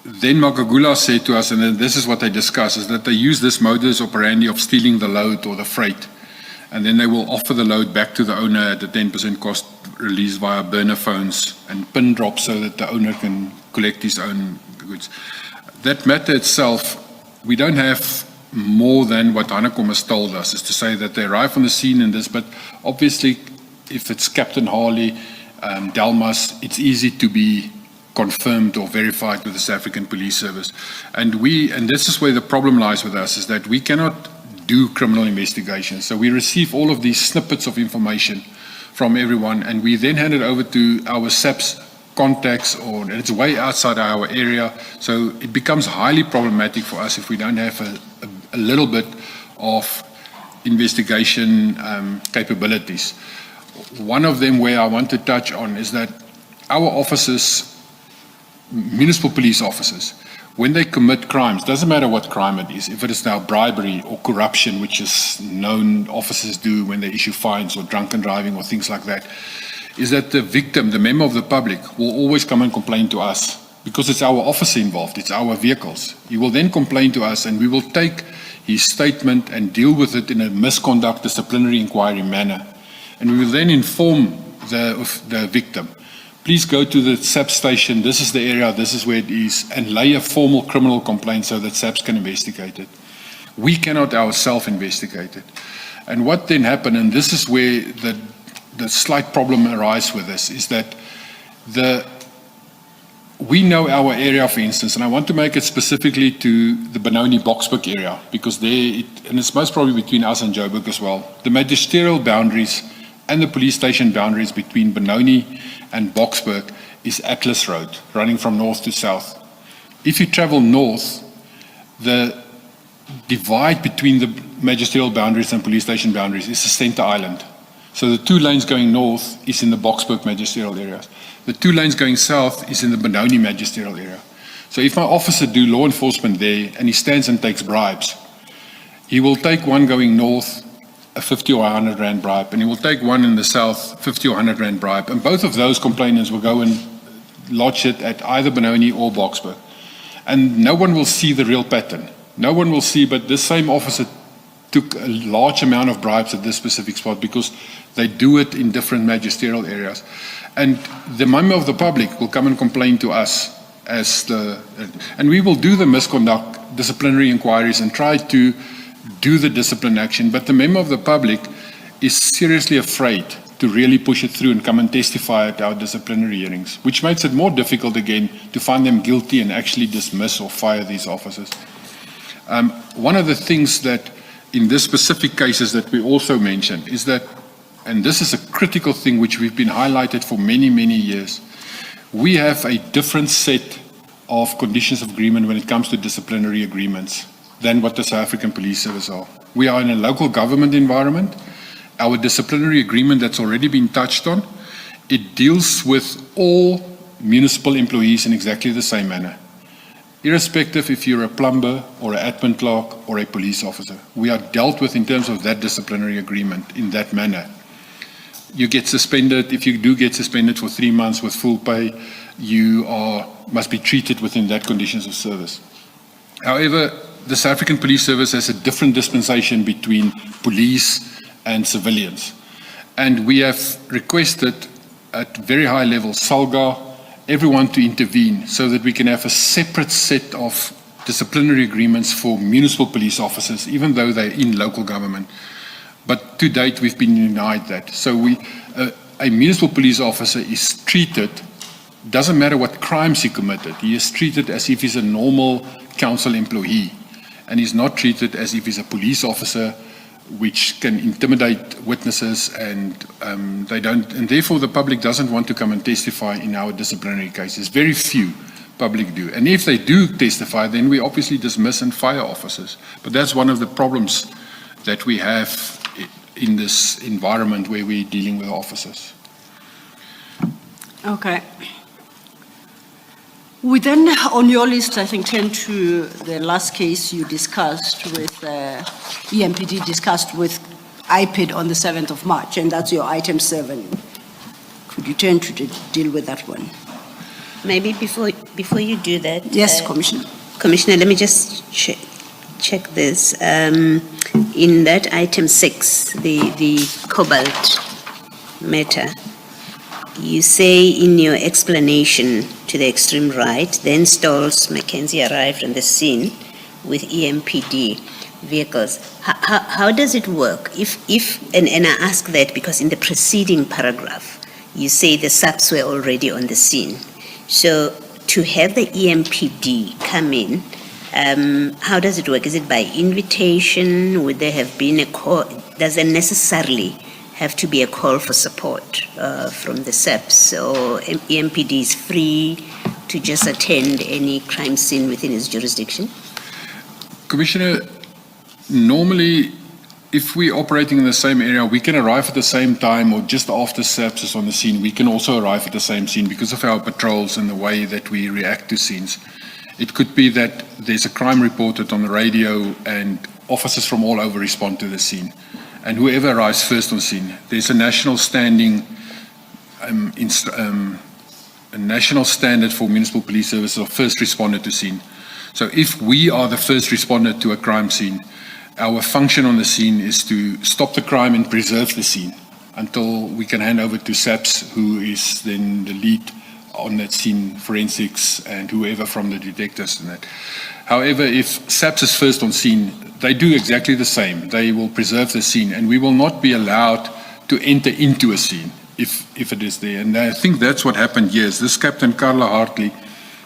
Speaker 1: then Magagula said to us, and then this is what they discussed, is that they use this modus operandi of stealing the load or the freight. And then they will offer the load back to the owner at a 10% cost release via burner phones and pin drop so that the owner can collect his own goods. That matter itself, we don't have more than what Hanekom has told us, is to say that they arrive on the scene in this, but obviously if it's Captain Harley, Delmas, it's easy to be confirmed or verified with the South African Police Service. And this is where the problem lies with us, is that we cannot do criminal investigations. So we receive all of these snippets of information from everyone, and we then hand it over to our SAPS contacts, and it's way outside our area. So it becomes highly problematic for us if we don't have a little bit of investigation capabilities. One of them where I want to touch on is that our officers, municipal police officers, when they commit crimes, doesn't matter what crime it is, if it is now bribery or corruption, which is known officers do when they issue fines or drunken driving or things like that, is that the victim, the member of the public, will always come and complain to us because it's our officer involved, it's our vehicles. He will then complain to us, and we will take his statement and deal with it in a misconduct disciplinary inquiry manner. And we will then inform the victim. Please go to the SAPS station, this is the area, this is where it is, and lay a formal criminal complaint so that SAPS can investigate it. We cannot ourselves investigate it. And what then happened, and this is where the slight problem arises with this, is that we know our area, for instance, and I want to make it specifically to the Benoni Boksburg area, because and it's most probably between us and Joburg as well, the magisterial boundaries and the police station boundaries between Benoni and Boksburg is Atlas Road, running from north to south. If you travel north, the divide between the magisterial boundaries and police station boundaries is the center island. So the 2 lanes going north is in the Boksburg magisterial areas. The 2 lanes going south is in the Benoni magisterial area. So if my officer do law enforcement there and he stands and takes bribes, he will take one going north, a 50 or 100 rand bribe, and he will take one in the south, 50 or 100 rand bribe, and both of those complainants will go and lodge it at either Benoni or Boksburg. And no one will see the real pattern. No one will see, but this same officer took a large amount of bribes at this specific spot because they do it in different magisterial areas. And the member of the public will come and complain to us and we will do the misconduct disciplinary inquiries and try to do the discipline action, but the member of the public is seriously afraid to really push it through and come and testify at our disciplinary hearings, which makes it more difficult again to find them guilty and actually dismiss or fire these officers. One of the things that in this specific cases that we also mentioned is that, and this is a critical thing which we've been highlighted for many, many years, we have a different set of conditions of agreement when it comes to disciplinary agreements than what the South African Police Service are. We are in a local government environment. Our disciplinary agreement that's already been touched on, it deals with all municipal employees in exactly the same manner, irrespective if you're a plumber or an admin clerk or a police officer. We are dealt with in terms of that disciplinary agreement in that manner. You get suspended, if you do get suspended for 3 months with full pay, you must be treated within that conditions of service. However, the South African Police Service has a different dispensation between police and civilians. And we have requested at very high levels, SALGA, everyone to intervene so that we can have a separate set of disciplinary agreements for municipal police officers, even though they're in local government. But to date, we've been denied that. So a municipal police officer is treated, doesn't matter what crimes he committed, he is treated as if he's a normal council employee, and he's not treated as if he's a police officer, which can intimidate witnesses, and and therefore the public doesn't want to come and testify in our disciplinary cases. Very few public do. And if they do testify, then we obviously dismiss and fire officers. But that's one of the problems that we have in this environment where we're dealing with officers.
Speaker 2: Okay. We then, on your list, I think, turn to the last case you discussed with, EMPD discussed with IPID on the 7th of March, and that's your item 7. Could you turn to deal with that one?
Speaker 6: Maybe before you do that.
Speaker 2: Yes, Commissioner.
Speaker 6: Commissioner, let me just check this. In that item 6, the cobalt matter, you say in your explanation to the extreme right, then Stolz Mackenzie arrived on the scene with EMPD vehicles. How does it work? And I ask that because in the preceding paragraph, you say the SAPs were already on the scene. So to have the EMPD come in, how does it work? Is it by invitation? Would there have been a call? Does there necessarily have to be a call for support from the SAPs? So EMPD is free to just attend any crime scene within its jurisdiction?
Speaker 1: Commissioner, normally, if we're operating in the same area, we can arrive at the same time or just after SAPS is on the scene. We can also arrive at the same scene because of our patrols and the way that we react to scenes. It could be that there's a crime reported on the radio and officers from all over respond to the scene. And whoever arrives first on scene, there's a national standing, a national standard for municipal police services of first responder to scene. So if we are the first responder to a crime scene, our function on the scene is to stop the crime and preserve the scene until we can hand over to SAPS, who is then the lead on that scene, forensics and whoever from the detectives and that. However, if SAPS is first on scene, they do exactly the same. They will preserve the scene, and we will not be allowed to enter into a scene if it is there. And I think that's what happened here. This Captain Carla Hartley,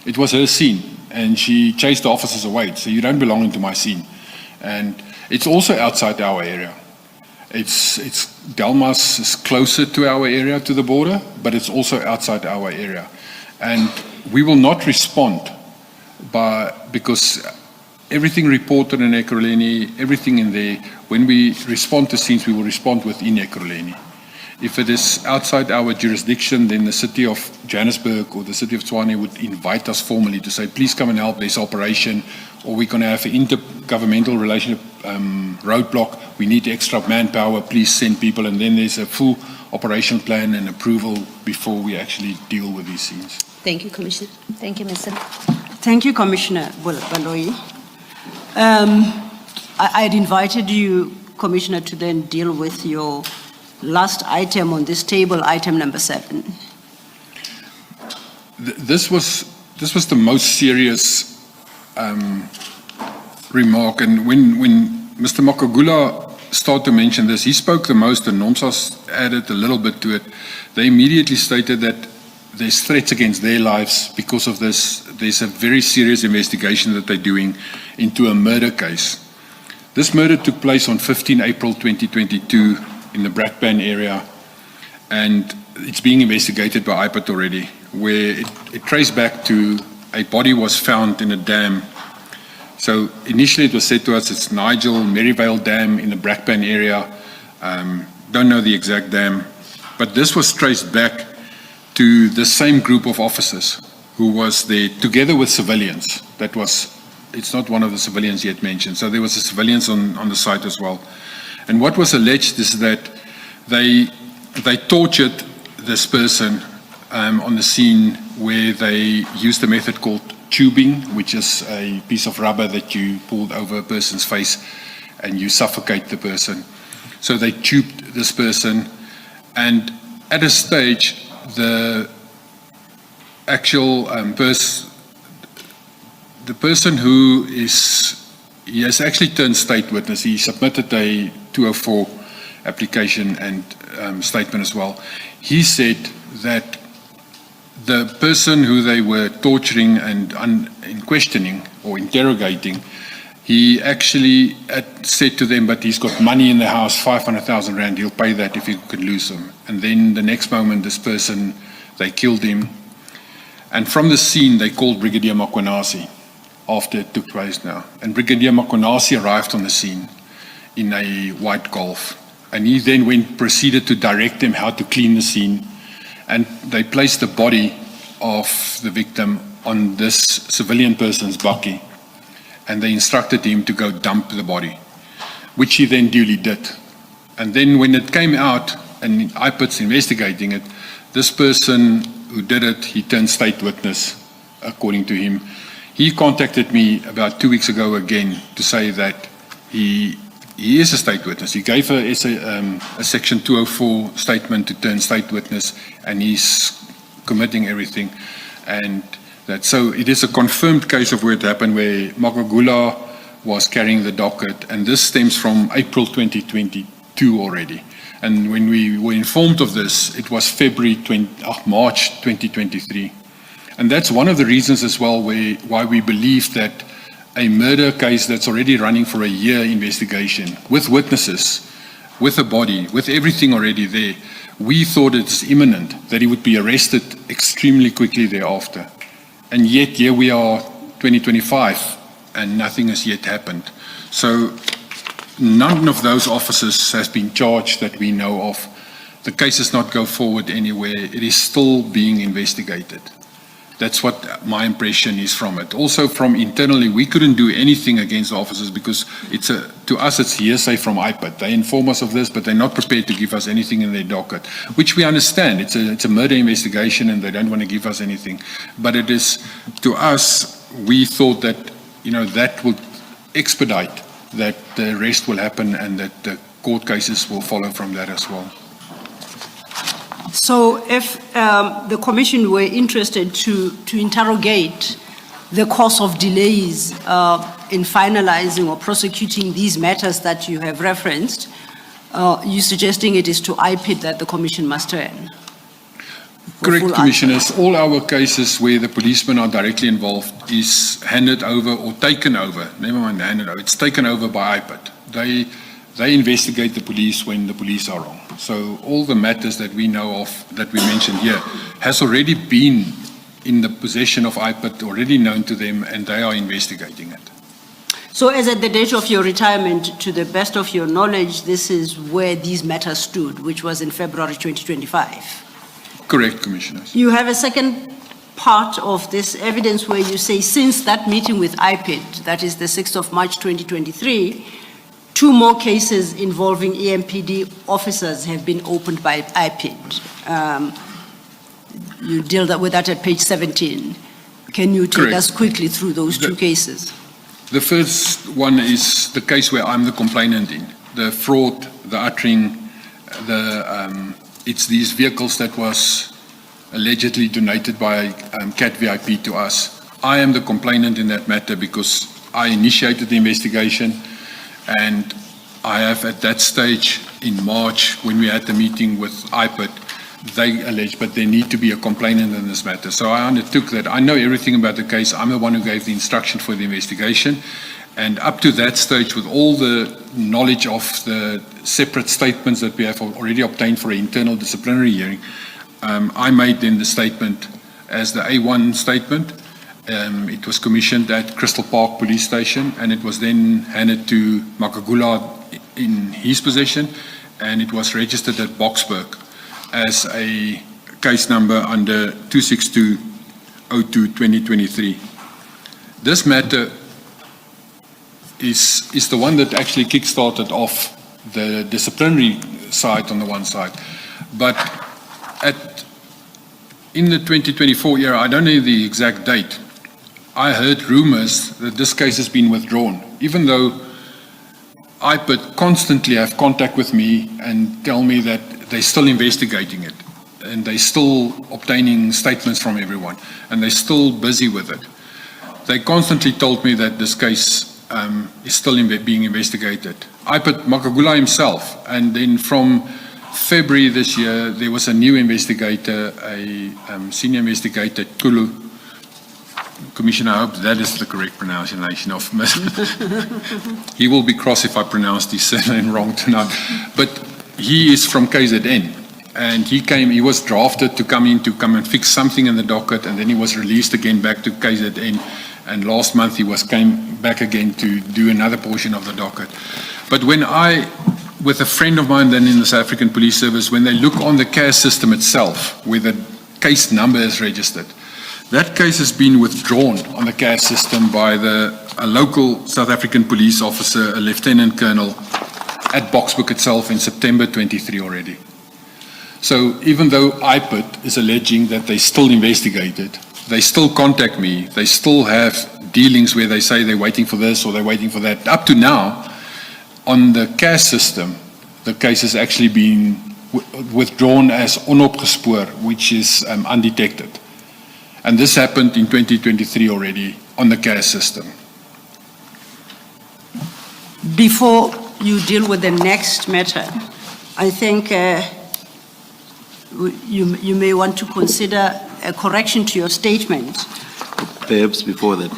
Speaker 1: it was her scene, and she chased the officers away. So you don't belong into my scene. And it's also outside our area. It's Delmas is closer to our area, to the border, but it's also outside our area. And we will not respond because everything reported in Ekurhuleni, everything in there, when we respond to scenes, we will respond within Ekurhuleni. If it is outside our jurisdiction, then the city of Johannesburg or the city of Tshwane would invite us formally to say, please come and help this operation, or we're going to have an intergovernmental relationship roadblock. We need extra manpower, please send people, and then there's a full operation plan and approval before we actually deal with these scenes.
Speaker 6: Thank you, Commissioner. Thank you, Mr.
Speaker 2: Thank you, Commissioner Baloyi. I had invited you, Commissioner, to then deal with your last item on this table, item number 7.
Speaker 1: This was the most serious remark, and when Mr. Makagula start to mention this. He spoke the most, and Nomsa's added a little bit to it. They immediately stated that there's threats against their lives because of this. There's a very serious investigation that they're doing into a murder case. This murder took place on 15 April 2022 in the Brakpan area, and it's being investigated by IPAT already, where it traced back to a body was found in a dam. So initially it was said to us it's Nigel Merivale Dam in the Brakpan area. Don't know the exact dam, but this was traced back to the same group of officers who was there together with civilians. It's not one of the civilians yet mentioned. So there was a civilians on the site as well. And what was alleged is that they tortured this person on the scene, where they used a method called tubing, which is a piece of rubber that you pulled over a person's face and you suffocate the person. So they tubed this person, and at a stage, the actual the person who he has actually turned state witness. He submitted a 204 application and statement as well. He said that the person who they were torturing and in questioning or interrogating, he actually had said to them, but he's got money in the house, 500,000 rand, he'll pay that if he could lose him. And then the next moment, this person, they killed him. And from the scene, they called Brigadier Makwanasi after it took place now. And Brigadier Makwanasi arrived on the scene in a white Golf. And he then proceeded to direct them how to clean the scene. And they placed the body of the victim on this civilian person's bakkie. And they instructed him to go dump the body, which he then duly did. And then when it came out, and IPAT's investigating it, this person who did it, he turned state witness, according to him. He contacted me about 2 weeks ago again to say that he is a state witness. He gave a Section 204 statement to turn state witness, and he's committing everything. And so it is a confirmed case of where it happened, where Makagula was carrying the docket, and this stems from April 2022 already. And when we were informed of this, it was March 2023. And that's one of the reasons as well why we believe that a murder case that's already running for a year investigation, with witnesses, with a body, with everything already there, we thought it's imminent that he would be arrested extremely quickly thereafter. And yet here we are, 2025, and nothing has yet happened. So none of those officers has been charged that we know of. The case does not go forward anywhere. It is still being investigated. That's what my impression is from it. Also from internally, we couldn't do anything against the officers because to us it's hearsay from IPAT. They inform us of this, but they're not prepared to give us anything in their docket, which we understand. It's a murder investigation and they don't want to give us anything. But it is, to us, we thought that, that would expedite that the arrest will happen and that the court cases will follow from that as well.
Speaker 2: So if the commission were interested to interrogate the cause of delays in finalizing or prosecuting these matters that you have referenced, you're suggesting it is to IPID that the commission must turn?
Speaker 1: Correct, Commissioners. All our cases where the policemen are directly involved is handed over or taken over. Never mind handed over. It's taken over by IPAT. They investigate the police when the police are wrong. So all the matters that we know of, that we mentioned here, has already been in the possession of IPAT, already known to them, and they are investigating it.
Speaker 2: So as at the date of your retirement, to the best of your knowledge, this is where these matters stood, which was in February 2025?
Speaker 1: Correct, Commissioners.
Speaker 2: You have a second part of this evidence where you say since that meeting with IPID, that is the 6th of March 2023, 2 more cases involving EMPD officers have been opened by IPID. You deal with that at page 17. Can you take
Speaker 1: Correct.
Speaker 2: us quickly through those 2 cases?
Speaker 1: The first one is the case where I'm the complainant in. The fraud, the uttering, it's these vehicles that was allegedly donated by CAT VIP to us. I am the complainant in that matter because I initiated the investigation, and I have at that stage in March, when we had the meeting with IPID, they alleged, but there need to be a complainant in this matter. So I undertook that. I know everything about the case. I'm the one who gave the instruction for the investigation. And up to that stage, with all the knowledge of the separate statements that we have already obtained for an internal disciplinary hearing, I made then the statement as the A1 statement. It was commissioned at Crystal Park Police Station, and it was then handed to Makagula in his possession, and it was registered at Boksburg as a case number under 26202-2023. This matter is the one that actually kick-started off the disciplinary side on the one side. But in the 2024 era, I don't know the exact date, I heard rumors that this case has been withdrawn, even though IPID constantly have contact with me and tell me that they're still investigating it, and they're still obtaining statements from everyone, and they're still busy with it. They constantly told me that this case is still being investigated. IPID Makagula himself, and then from February this year, there was a new investigator, a senior investigator, Kulu. Commissioner, I hope that is the correct pronunciation of he will be cross if I pronounced his surname wrong tonight. But he is from KZN, and he was drafted to come and fix something in the docket, and then he was released again back to KZN, and last month he came back again to do another portion of the docket. But when with a friend of mine then in the South African Police Service, when they look on the CAS system itself, where the case number is registered, that case has been withdrawn on the CAS system by a local South African police officer, a lieutenant colonel, at Boksburg itself in September 23 already. So even though IPID is alleging that they still investigated, they still contact me, they still have dealings where they say they're waiting for this or they're waiting for that. Up to now, on the CAS system, the case has actually been withdrawn as onopgespoor, which is undetected. And this happened in 2023 already on the CAS system.
Speaker 2: Before you deal with the next matter, I think you may want to consider a correction to your statement.
Speaker 3: Perhaps before that,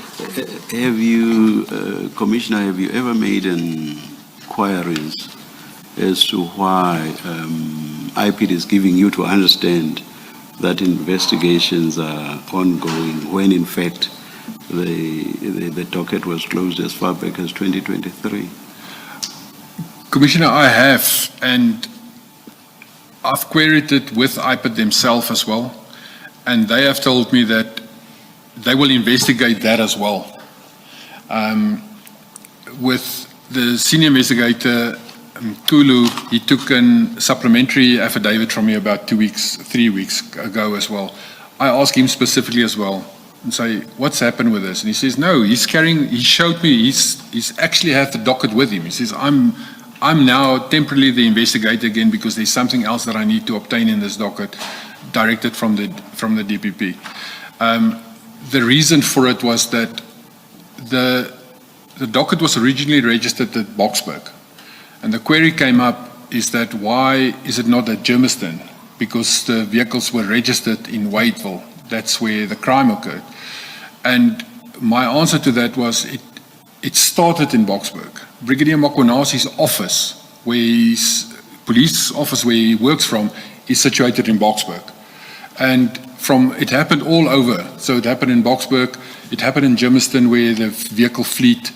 Speaker 3: have you, Commissioner, have you ever made inquiries as to why IPID is giving you to understand that investigations are ongoing when in fact the docket was closed as far back as 2023?
Speaker 1: Commissioner, I have, and I've queried it with IPID themselves as well, and they have told me that they will investigate that as well. With the senior investigator, Kulu, he took a supplementary affidavit from me about 3 weeks ago as well. I asked him specifically as well and say, what's happened with this? And he says, no, he showed me, he's actually had the docket with him. He says, I'm now temporarily the investigator again because there's something else that I need to obtain in this docket directed from the DPP. The reason for it was that the docket was originally registered at Boksburg. And the query came up is that why is it not at Germiston? Because the vehicles were registered in Wadeville. That's where the crime occurred. And my answer to that was it started in Boksburg. Brigadier Makonasi's office, where his police office where he works from, is situated in Boksburg. And it happened all over. So it happened in Boksburg, it happened in Germiston where the vehicle fleet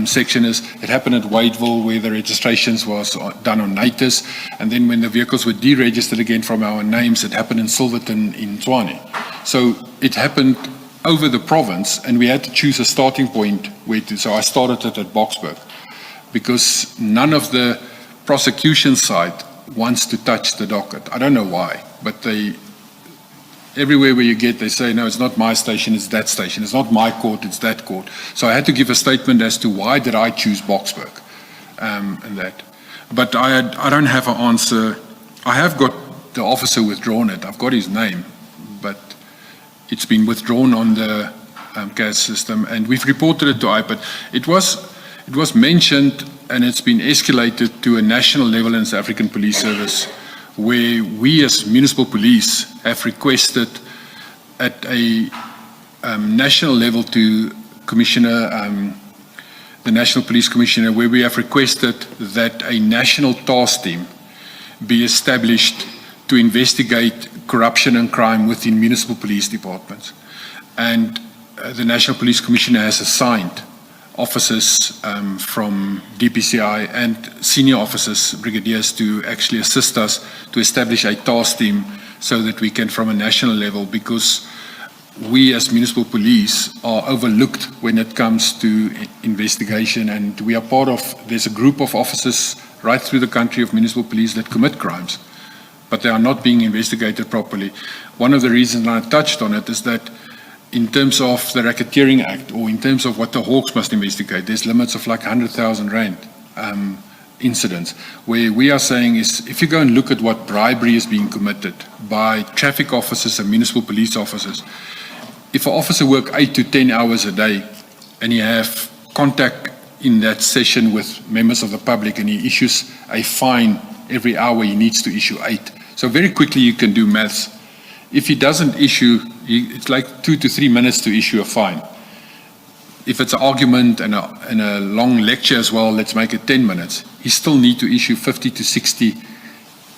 Speaker 1: section is. It happened at Wadeville where the registrations was done on Natus, and then when the vehicles were deregistered again from our names, it happened in Silverton in Tshwane. So it happened over the province, and we had to choose a starting point so I started it at Boksburg because none of the prosecution side wants to touch the docket. I don't know why, but everywhere where you get, they say, no, it's not my station, it's that station. It's not my court, it's that court. So I had to give a statement as to why did I choose Boksburg and that. But I don't have an answer. I have got the officer withdrawn it. I've got his name, but it's been withdrawn on the CAS system, and we've reported it to IPID. It was mentioned, and it's been escalated to a national level in the South African Police Service, where we as municipal police have requested at a national level to Commissioner, the National Police Commissioner, where we have requested that a national task team be established to investigate corruption and crime within municipal police departments. And the National Police Commissioner has assigned officers from DPCI and senior officers, brigadiers, to actually assist us to establish a task team so that we can, from a national level, because we as municipal police are overlooked when it comes to investigation, and we are part of, there's a group of officers right through the country of municipal police that commit crimes, but they are not being investigated properly. One of the reasons I touched on it is that in terms of the Racketeering Act, or in terms of what the Hawks must investigate, there's limits of like 100,000 rand incidents, where we are saying is, if you go and look at what bribery is being committed by traffic officers and municipal police officers, if an officer works 8 to 10 hours a day and you have contact in that session with members of the public and he issues a fine every hour, he needs to issue 8. So very quickly you can do maths. If he doesn't issue, it's like 2 to 3 minutes to issue a fine. If it's an argument and a long lecture as well, let's make it 10 minutes. He still need to issue 50 to 60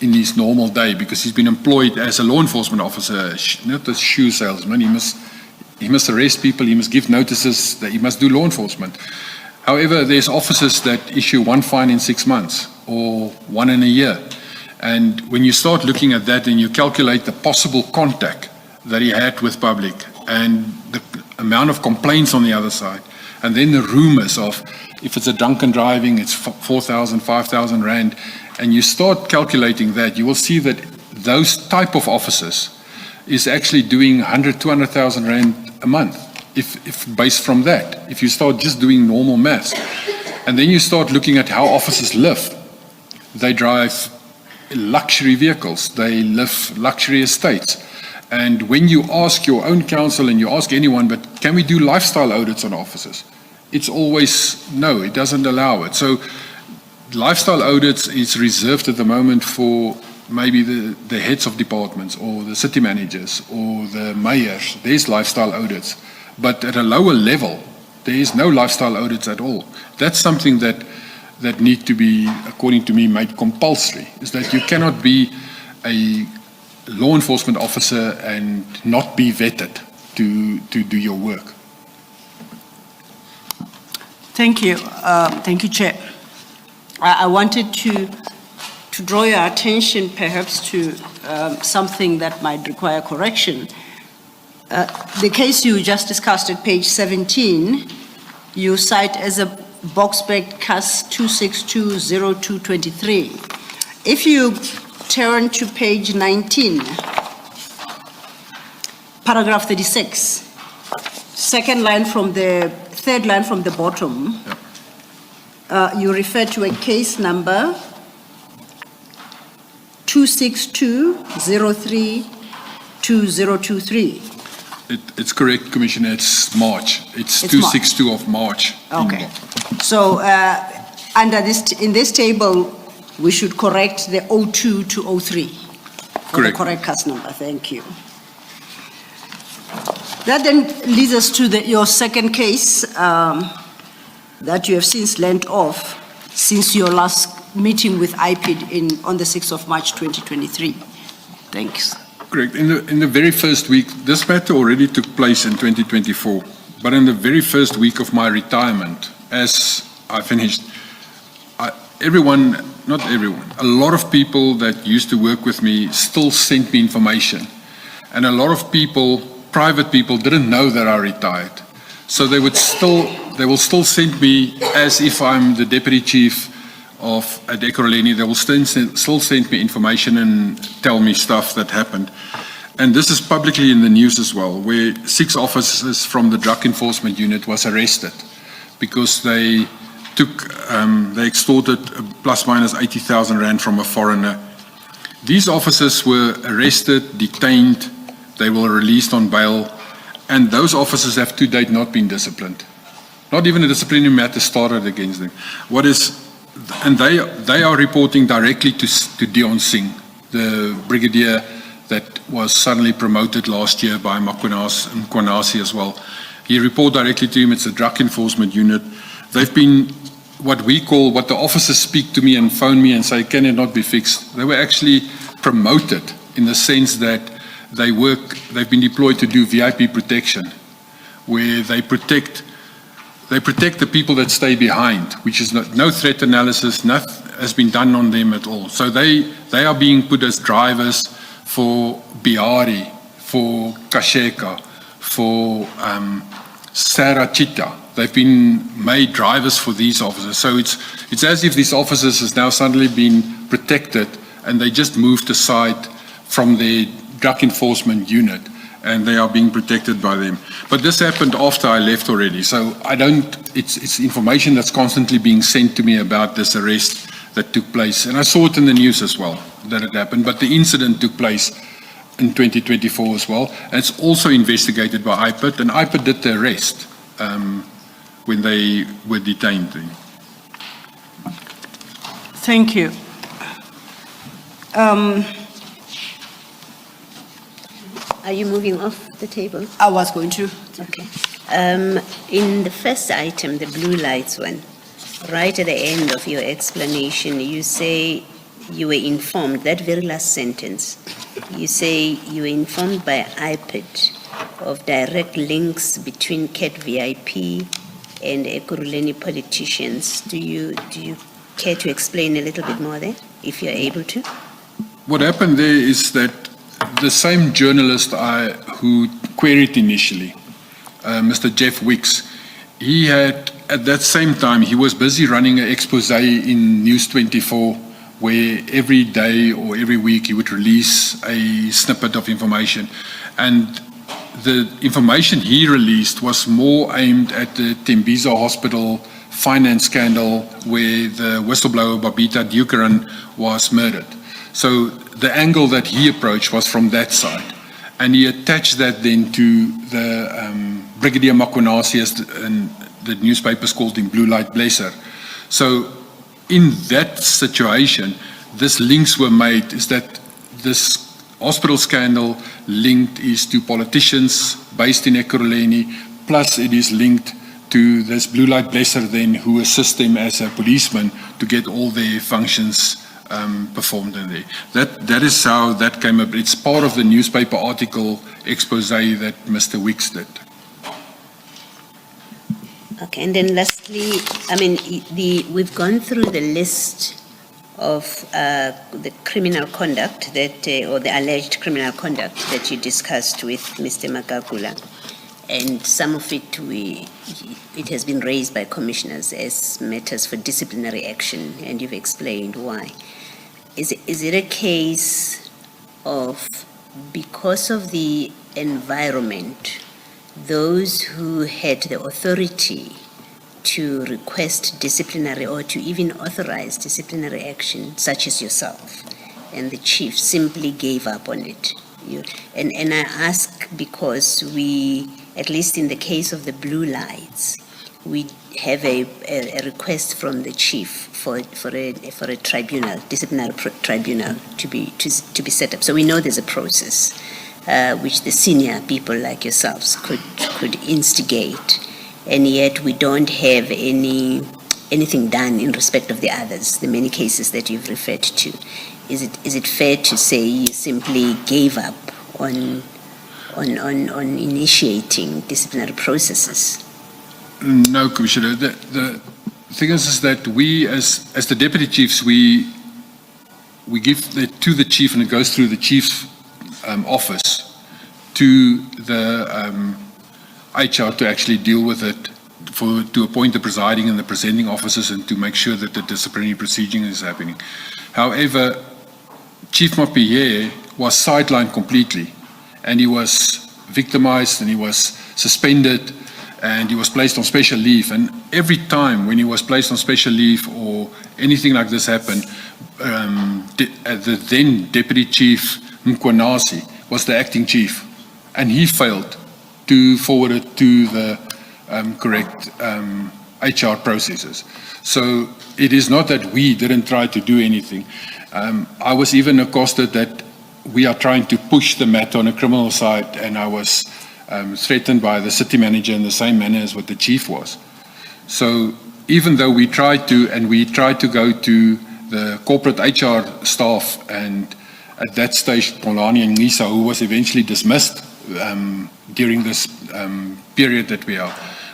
Speaker 1: in his normal day, because he's been employed as a law enforcement officer, not a shoe salesman. He must arrest people, he must give notices, that he must do law enforcement. However, there's officers that issue 1 fine in 6 months or 1 in a year. And when you start looking at that and you calculate the possible contact that he had with public and the amount of complaints on the other side, and then the rumors of, if it's a drunken driving, it's 4,000, 5,000 rand, and you start calculating that, you will see that those type of officers is actually doing 100, 200,000 rand a month, if based from that, if you start just doing normal maths. And then you start looking at how officers live. They drive luxury vehicles, they live luxury estates. And when you ask your own counsel and you ask anyone, but can we do lifestyle audits on officers? It's always no, it doesn't allow it. So lifestyle audits is reserved at the moment for maybe the heads of departments or the city managers or the mayors. There's lifestyle audits. But at a lower level, there is no lifestyle audits at all. That's something that need to be, according to me, made compulsory, is that you cannot be a law enforcement officer and not be vetted to do your work.
Speaker 2: Thank you. Thank you, Chair. I wanted to draw your attention perhaps to something that might require correction. The case you just discussed at page 17, you cite as a Boxback CAS 2620223. If you turn to page 19, paragraph 36, third line from the bottom, you refer to a case number 262032023.
Speaker 1: It's correct, Commissioner. It's March. It's 262 of March.
Speaker 2: Okay. So in this table, we should correct the 02 to 03. For
Speaker 1: Correct.
Speaker 2: the correct CAS number. Thank you. That then leads us to your second case that you have since learned of since your last meeting with IPID on the 6th of March 2023. Thanks.
Speaker 1: Correct. In the very first week, this matter already took place in 2024, but in the very first week of my retirement, as I finished, not everyone, a lot of people that used to work with me still sent me information. And a lot of people, private people, didn't know that I retired. So they will still send me as if I'm the deputy chief at Ekurhuleni. They will still send me information and tell me stuff that happened. And this is publicly in the news as well, where 6 officers from the drug enforcement unit was arrested because they extorted plus minus 80,000 rand from a foreigner. These officers were arrested, detained, they were released on bail, and those officers have to date not been disciplined. Not even a disciplinary matter started against them. And they are reporting directly to Dion Singh, the brigadier that was suddenly promoted last year by Mkwanasi as well. He reported directly to him. It's a drug enforcement unit. They've been what the officers speak to me and phone me and say, can it not be fixed? They were actually promoted in the sense that they've been deployed to do VIP protection, where they protect the people that stay behind, which is no threat analysis, nothing has been done on them at all. So they are being put as drivers for Bihari, for Kasheka, for Sarachita. They've been made drivers for these officers. So it's as if these officers has now suddenly been protected and they just moved aside from their drug enforcement unit and they are being protected by them. But this happened after I left already. So it's information that's constantly being sent to me about this arrest that took place. And I saw it in the news as well, that it happened. But the incident took place in 2024 as well. And it's also investigated by IPID, and IPID did the arrest when they were detained.
Speaker 2: Thank you.
Speaker 6: Are you moving off the table?
Speaker 2: I was going to.
Speaker 6: Okay. In the first item, the blue lights one, right at the end of your explanation, you say you were informed, that very last sentence, you say you were informed by IPID of direct links between CAT VIP and Ekurhuleni politicians. Do you care to explain a little bit more there, if you're able to?
Speaker 1: What happened there is that the same journalist who queried initially, Mr. Jeff Wicks, he had, at that same time, he was busy running an expose in News 24, where every day or every week he would release a snippet of information. And the information he released was more aimed at the Tembisa Hospital finance scandal, where the whistleblower Babita Dukaran was murdered. So the angle that he approached was from that side. And he attached that then to the Brigadier Mkwanasi, as the newspapers called him, Blue Light Blesser. So in that situation, these links were made, is that this hospital scandal linked is to politicians based in Ekurhuleni, plus it is linked to this Blue Light Blesser then, who assists them as a policeman to get all their functions performed in there. That is how that came up. It's part of the newspaper article expose that Mr. Wicks did.
Speaker 6: Okay, and then lastly, I mean, we've gone through the list of the criminal conduct that, or the alleged criminal conduct that you discussed with Mr. Magagula, and some of it it has been raised by commissioners as matters for disciplinary action, and you've explained why. Is it a case of, because of the environment, those who had the authority to request disciplinary or to even authorize disciplinary action, such as yourself and the chief, simply gave up on it? And I ask because we, at least in the case of the blue lights, we have a request from the chief for a tribunal, disciplinary tribunal to be set up. So we know there's a process which the senior people like yourselves could instigate, and yet we don't have anything done in respect of the others, the many cases that you've referred to. Is it fair to say you simply gave up on initiating disciplinary processes?
Speaker 1: No, Commissioner. The thing is that we, as the deputy chiefs, we give it to the chief, and it goes through the chief's office to the HR to actually deal with it, to appoint the presiding and the presenting officers, and to make sure that the disciplinary proceeding is happening. However, Chief Mapiye was sidelined completely, and he was victimized, and he was suspended, and he was placed on special leave. And every time when he was placed on special leave or anything like this happened, the then Deputy Chief Mkwanasi was the acting chief, and he failed to forward it to the correct HR processes. So it is not that we didn't try to do anything. I was even accosted that we are trying to push the matter on a criminal side, and I was threatened by the city manager in the same manner as what the chief was. So even though we tried to go to the corporate HR staff, and at that stage, Polani and Nisa, who was eventually dismissed during this period that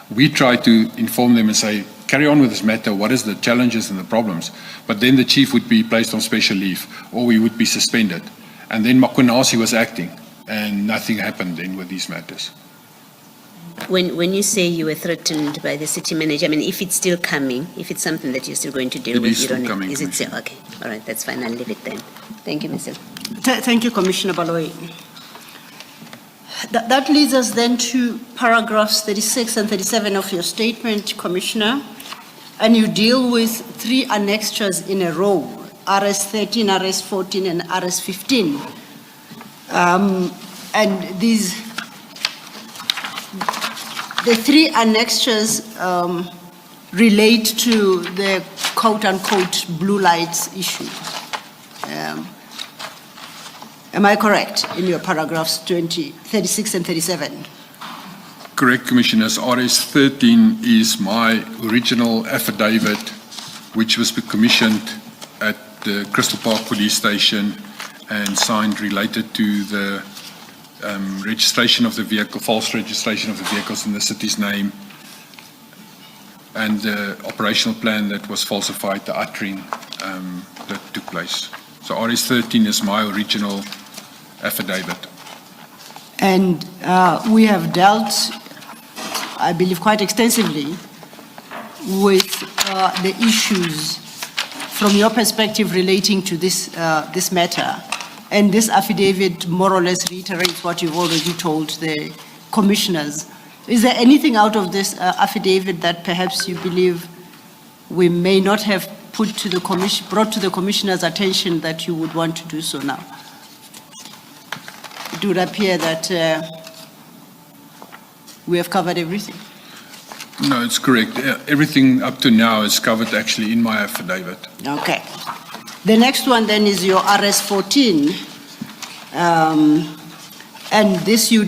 Speaker 1: we tried to inform them and say, carry on with this matter, what is the challenges and the problems? But then the chief would be placed on special leave, or we would be suspended. And then Makunasi was acting, and nothing happened then with these matters.
Speaker 6: When you say you were threatened by the city manager, I mean, if it's still coming, if it's something that you're still going to deal
Speaker 1: It
Speaker 6: with,
Speaker 1: is
Speaker 6: you don't
Speaker 1: still
Speaker 6: know.
Speaker 1: coming,
Speaker 6: Is it still? Okay, all right, that's fine, I'll leave it then. Thank you, Mr.
Speaker 2: Thank you, Commissioner Baloyi. That leads us then to paragraphs 36 and 37 of your statement, Commissioner, and you deal with 3 annexures in a row, RS 13, RS 14, and RS 15. And the 3 annexures relate to the quote-unquote blue lights issue. Am I correct in your paragraphs 36 and 37?
Speaker 1: Correct, Commissioners. RS 13 is my original affidavit, which was commissioned at the Crystal Park Police Station and signed related to the registration of the vehicle, false registration of the vehicles in the city's name, and the operational plan that was falsified, the uttering that took place. So RS 13 is my original affidavit.
Speaker 2: And we have dealt, I believe, quite extensively with the issues from your perspective relating to this matter. And this affidavit more or less reiterates what you've already told the commissioners. Is there anything out of this affidavit that perhaps you believe we may not have brought to the commissioners' attention that you would want to do so now? It would appear that we have covered everything.
Speaker 1: No, it's correct. Everything up to now is covered actually in my affidavit.
Speaker 2: Okay. The next one then is your RS 14. And this you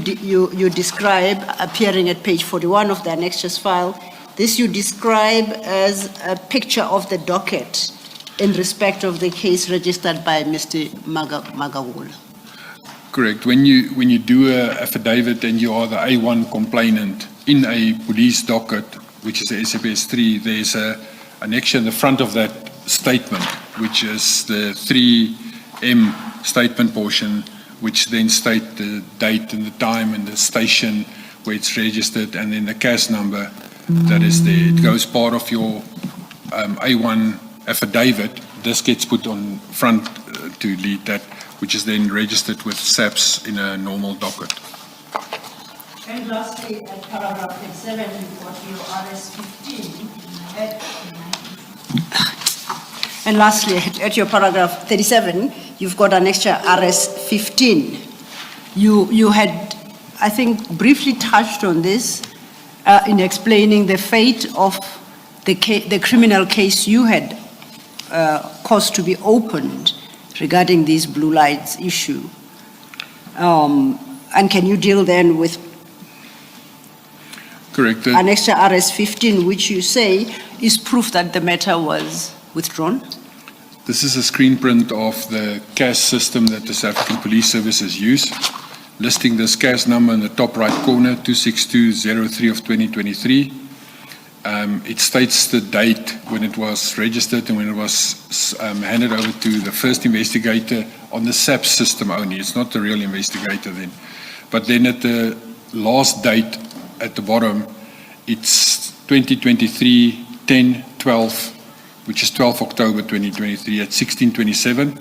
Speaker 2: describe, appearing at page 41 of the annexures file, this you describe as a picture of the docket in respect of the case registered by Mr. Magawul.
Speaker 1: Correct. When you do an affidavit and you are the A1 complainant in a police docket, which is a SAPS 3, there's an annexure in the front of that statement, which is the 3M statement portion, which then state the date and the time and the station where it's registered, and then the CAS number that is there. It goes part of your A1 affidavit. This gets put on front to lead that, which is then registered with SAPS in a normal docket.
Speaker 2: And lastly, at paragraph 37, you've got your RS 15. And lastly, at your paragraph 37, you've got an extra RS 15. You had, I think, briefly touched on this in explaining the fate of the criminal case you had caused to be opened regarding this blue lights issue. And can you deal then with
Speaker 1: Correct.
Speaker 2: an extra RS 15, which you say is proof that the matter was withdrawn?
Speaker 1: This is a screen print of the CAS system that the South African Police Services use, listing this CAS number in the top right corner, 26203 of 2023. It states the date when it was registered and when it was handed over to the first investigator on the SAPS system only. It's not the real investigator then. But then at the last date at the bottom, it's 2023 10/12, which is 12 October 2023 at 16:27.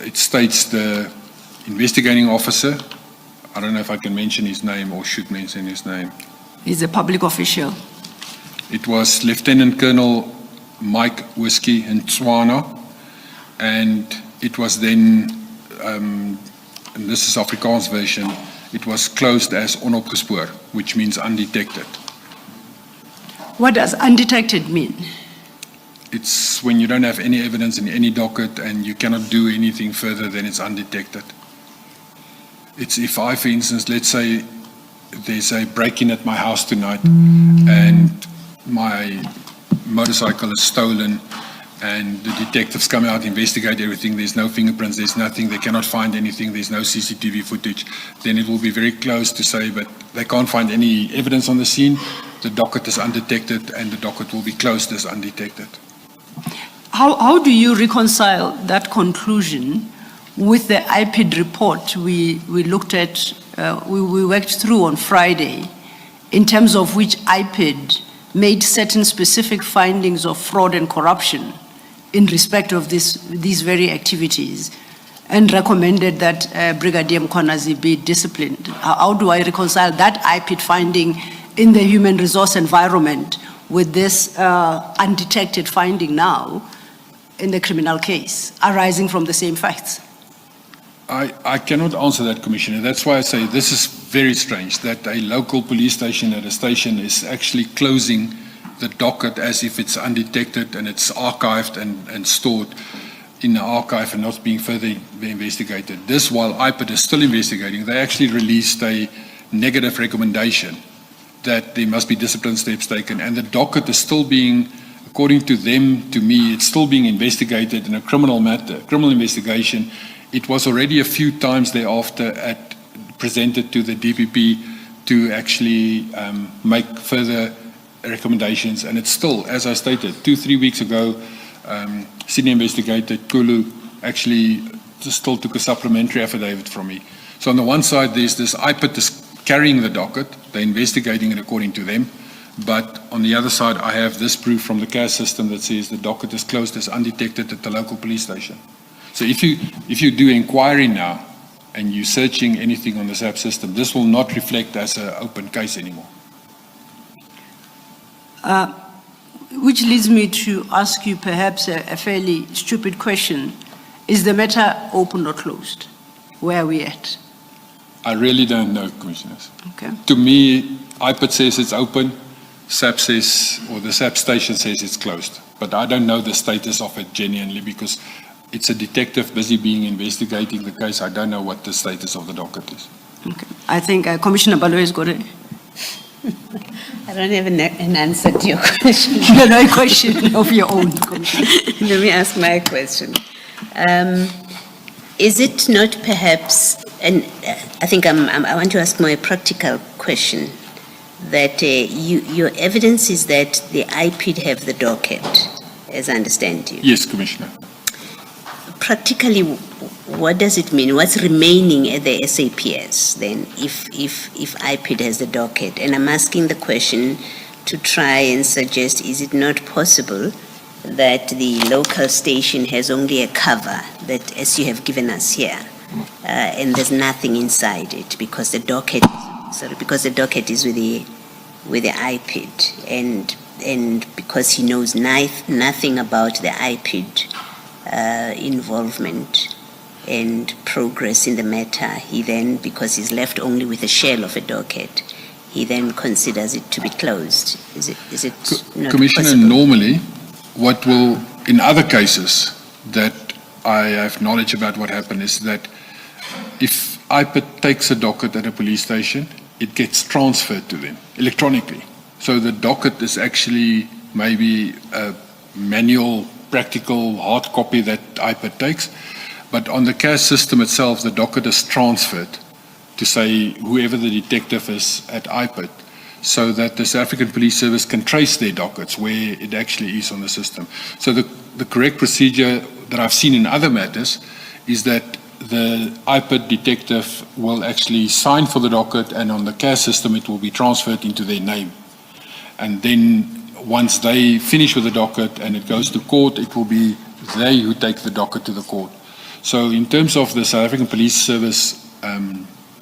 Speaker 1: It states the investigating officer. I don't know if I can mention his name or should mention his name.
Speaker 2: He's a public official.
Speaker 1: It was Lieutenant Colonel Mike Whiskey Ntswana, and it was then, and this is Afrikaans version, it was closed as onopgespoor, which means undetected.
Speaker 2: What does undetected mean?
Speaker 1: It's when you don't have any evidence in any docket and you cannot do anything further, then it's undetected. It's if I, for instance, let's say there's a break-in at my house tonight and my motorcycle is stolen and the detectives come out, investigate everything, there's no fingerprints, there's nothing, they cannot find anything, there's no CCTV footage, then it will be very close to say, but they can't find any evidence on the scene, the docket is undetected and the docket will be closed as undetected.
Speaker 2: How do you reconcile that conclusion with the IPID report we looked at, we worked through on Friday, in terms of which IPID made certain specific findings of fraud and corruption in respect of these very activities and recommended that Brigadier Mkhwanazi be disciplined? How do I reconcile that IPID finding in the human resource environment with this undetected finding now in the criminal case arising from the same facts?
Speaker 1: I cannot answer that, Commissioner. That's why I say this is very strange that a local police station at a station is actually closing the docket as if it's undetected and it's archived and stored in the archive and not being further investigated. This, while IPID is still investigating, they actually released a negative recommendation that there must be discipline steps taken, and the docket is still being, according to them, to me, it's still being investigated in a criminal matter, criminal investigation. It was already a few times thereafter presented to the DPP to actually make further recommendations, and it's still, as I stated, 2-3 weeks ago, senior investigator Kulu actually still took a supplementary affidavit from me. So on the one side, there's this IPID is carrying the docket, they're investigating it according to them, but on the other side, I have this proof from the CAS system that says the docket is closed as undetected at the local police station. So if you do inquiry now and you're searching anything on the SAP system, this will not reflect as an open case anymore.
Speaker 2: Which leads me to ask you perhaps a fairly stupid question. Is the matter open or closed? Where are we at?
Speaker 1: I really don't know, Commissioners.
Speaker 2: Okay.
Speaker 1: To me, IPID says it's open, SAP says, or the SAP station says it's closed. But I don't know the status of it genuinely because it's a detective busy investigating the case. I don't know what the status of the docket is.
Speaker 2: Okay. I think Commissioner Baloyi has got it.
Speaker 6: I don't have an answer to your question.
Speaker 2: You know, a question of your own, Commissioner.
Speaker 6: Let me ask my question. Is it not perhaps, and I think I want to ask more a practical question, that your evidence is that the IPID have the docket, as I understand you?
Speaker 1: Yes, Commissioner.
Speaker 6: Practically, what does it mean? What's remaining at the SAPS then, if IPID has the docket? And I'm asking the question to try and suggest, is it not possible that the local station has only a cover, that as you have given us here, and there's nothing inside it because the docket is with the IPID, and because he knows nothing about the IPID involvement and progress in the matter, he then, because he's left only with a shell of a docket, he then considers it to be closed. Is it not
Speaker 1: Commissioner,
Speaker 6: possible?
Speaker 1: normally, what will, in other cases that I have knowledge about what happened is that if IPID takes a docket at a police station, it gets transferred to them electronically. So the docket is actually maybe a manual, practical hard copy that IPID takes, but on the CAS system itself, the docket is transferred to say whoever the detective is at IPID, so that the South African Police Service can trace their dockets where it actually is on the system. So the correct procedure that I've seen in other matters is that the IPID detective will actually sign for the docket, and on the CAS system it will be transferred into their name. And then once they finish with the docket and it goes to court, it will be they who take the docket to the court. So in terms of the South African Police Service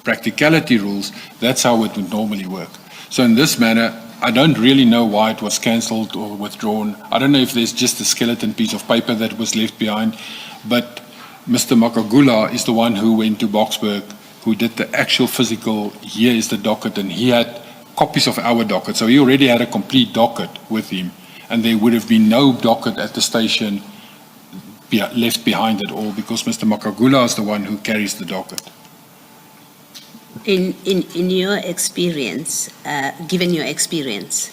Speaker 1: practicality rules, that's how it would normally work. So in this manner, I don't really know why it was cancelled or withdrawn. I don't know if there's just a skeleton piece of paper that was left behind, but Mr. Makagula is the one who went to Boksburg, who did the actual physical, here is the docket, and he had copies of our docket. So he already had a complete docket with him, and there would have been no docket at the station left behind at all, because Mr. Makagula is the one who carries the docket.
Speaker 6: In your experience, given your experience,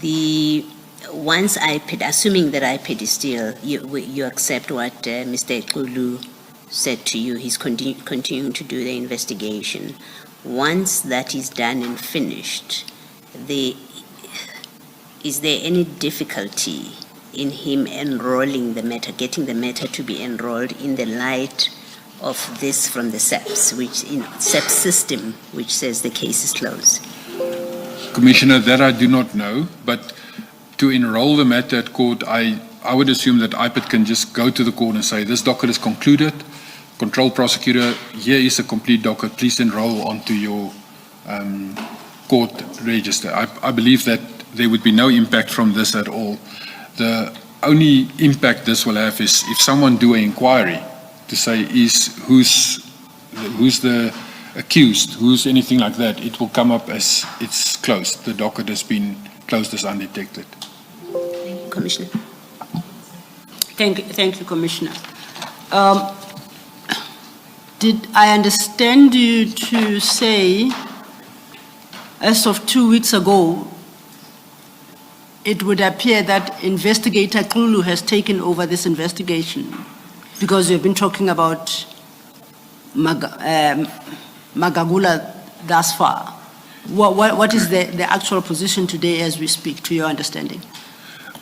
Speaker 6: the once iPad, assuming that iPad is still, you accept what Mr. Ekulu said to you, he's continuing to do the investigation. Once that is done and finished, is there any difficulty in him enrolling the matter, getting the matter to be enrolled in the light of this from the SEPS, SEPS system, which says the case is closed?
Speaker 1: Commissioner, that I do not know, but to enroll the matter at court, I would assume that IPID can just go to the court and say, this docket is concluded, control prosecutor, here is a complete docket, please enroll onto your court register. I believe that there would be no impact from this at all. The only impact this will have is if someone do an inquiry to say who's the accused, who's anything like that, it will come up as it's closed. The docket has been closed as undetected.
Speaker 6: Commissioner.
Speaker 2: Thank you, Commissioner. Did I understand you to say, as of 2 weeks ago, it would appear that Investigator Kulu has taken over this investigation? Because you've been talking about Magagula thus far. What is the actual position today as we speak, to your understanding?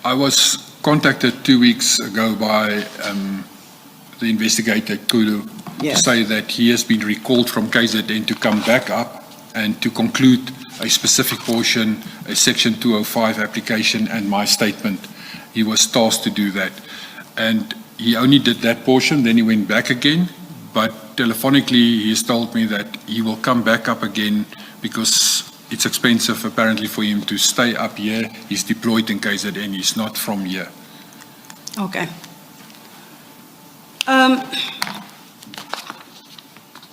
Speaker 1: I was contacted 2 weeks ago by the investigator Kulu to say that he has been recalled from KZN to come back up and to conclude a specific portion, a Section 205 application and my statement. He was tasked to do that. And he only did that portion, then he went back again, but telephonically he has told me that he will come back up again because it's expensive apparently for him to stay up here. He's deployed in KZN, he's not from here.
Speaker 2: Okay.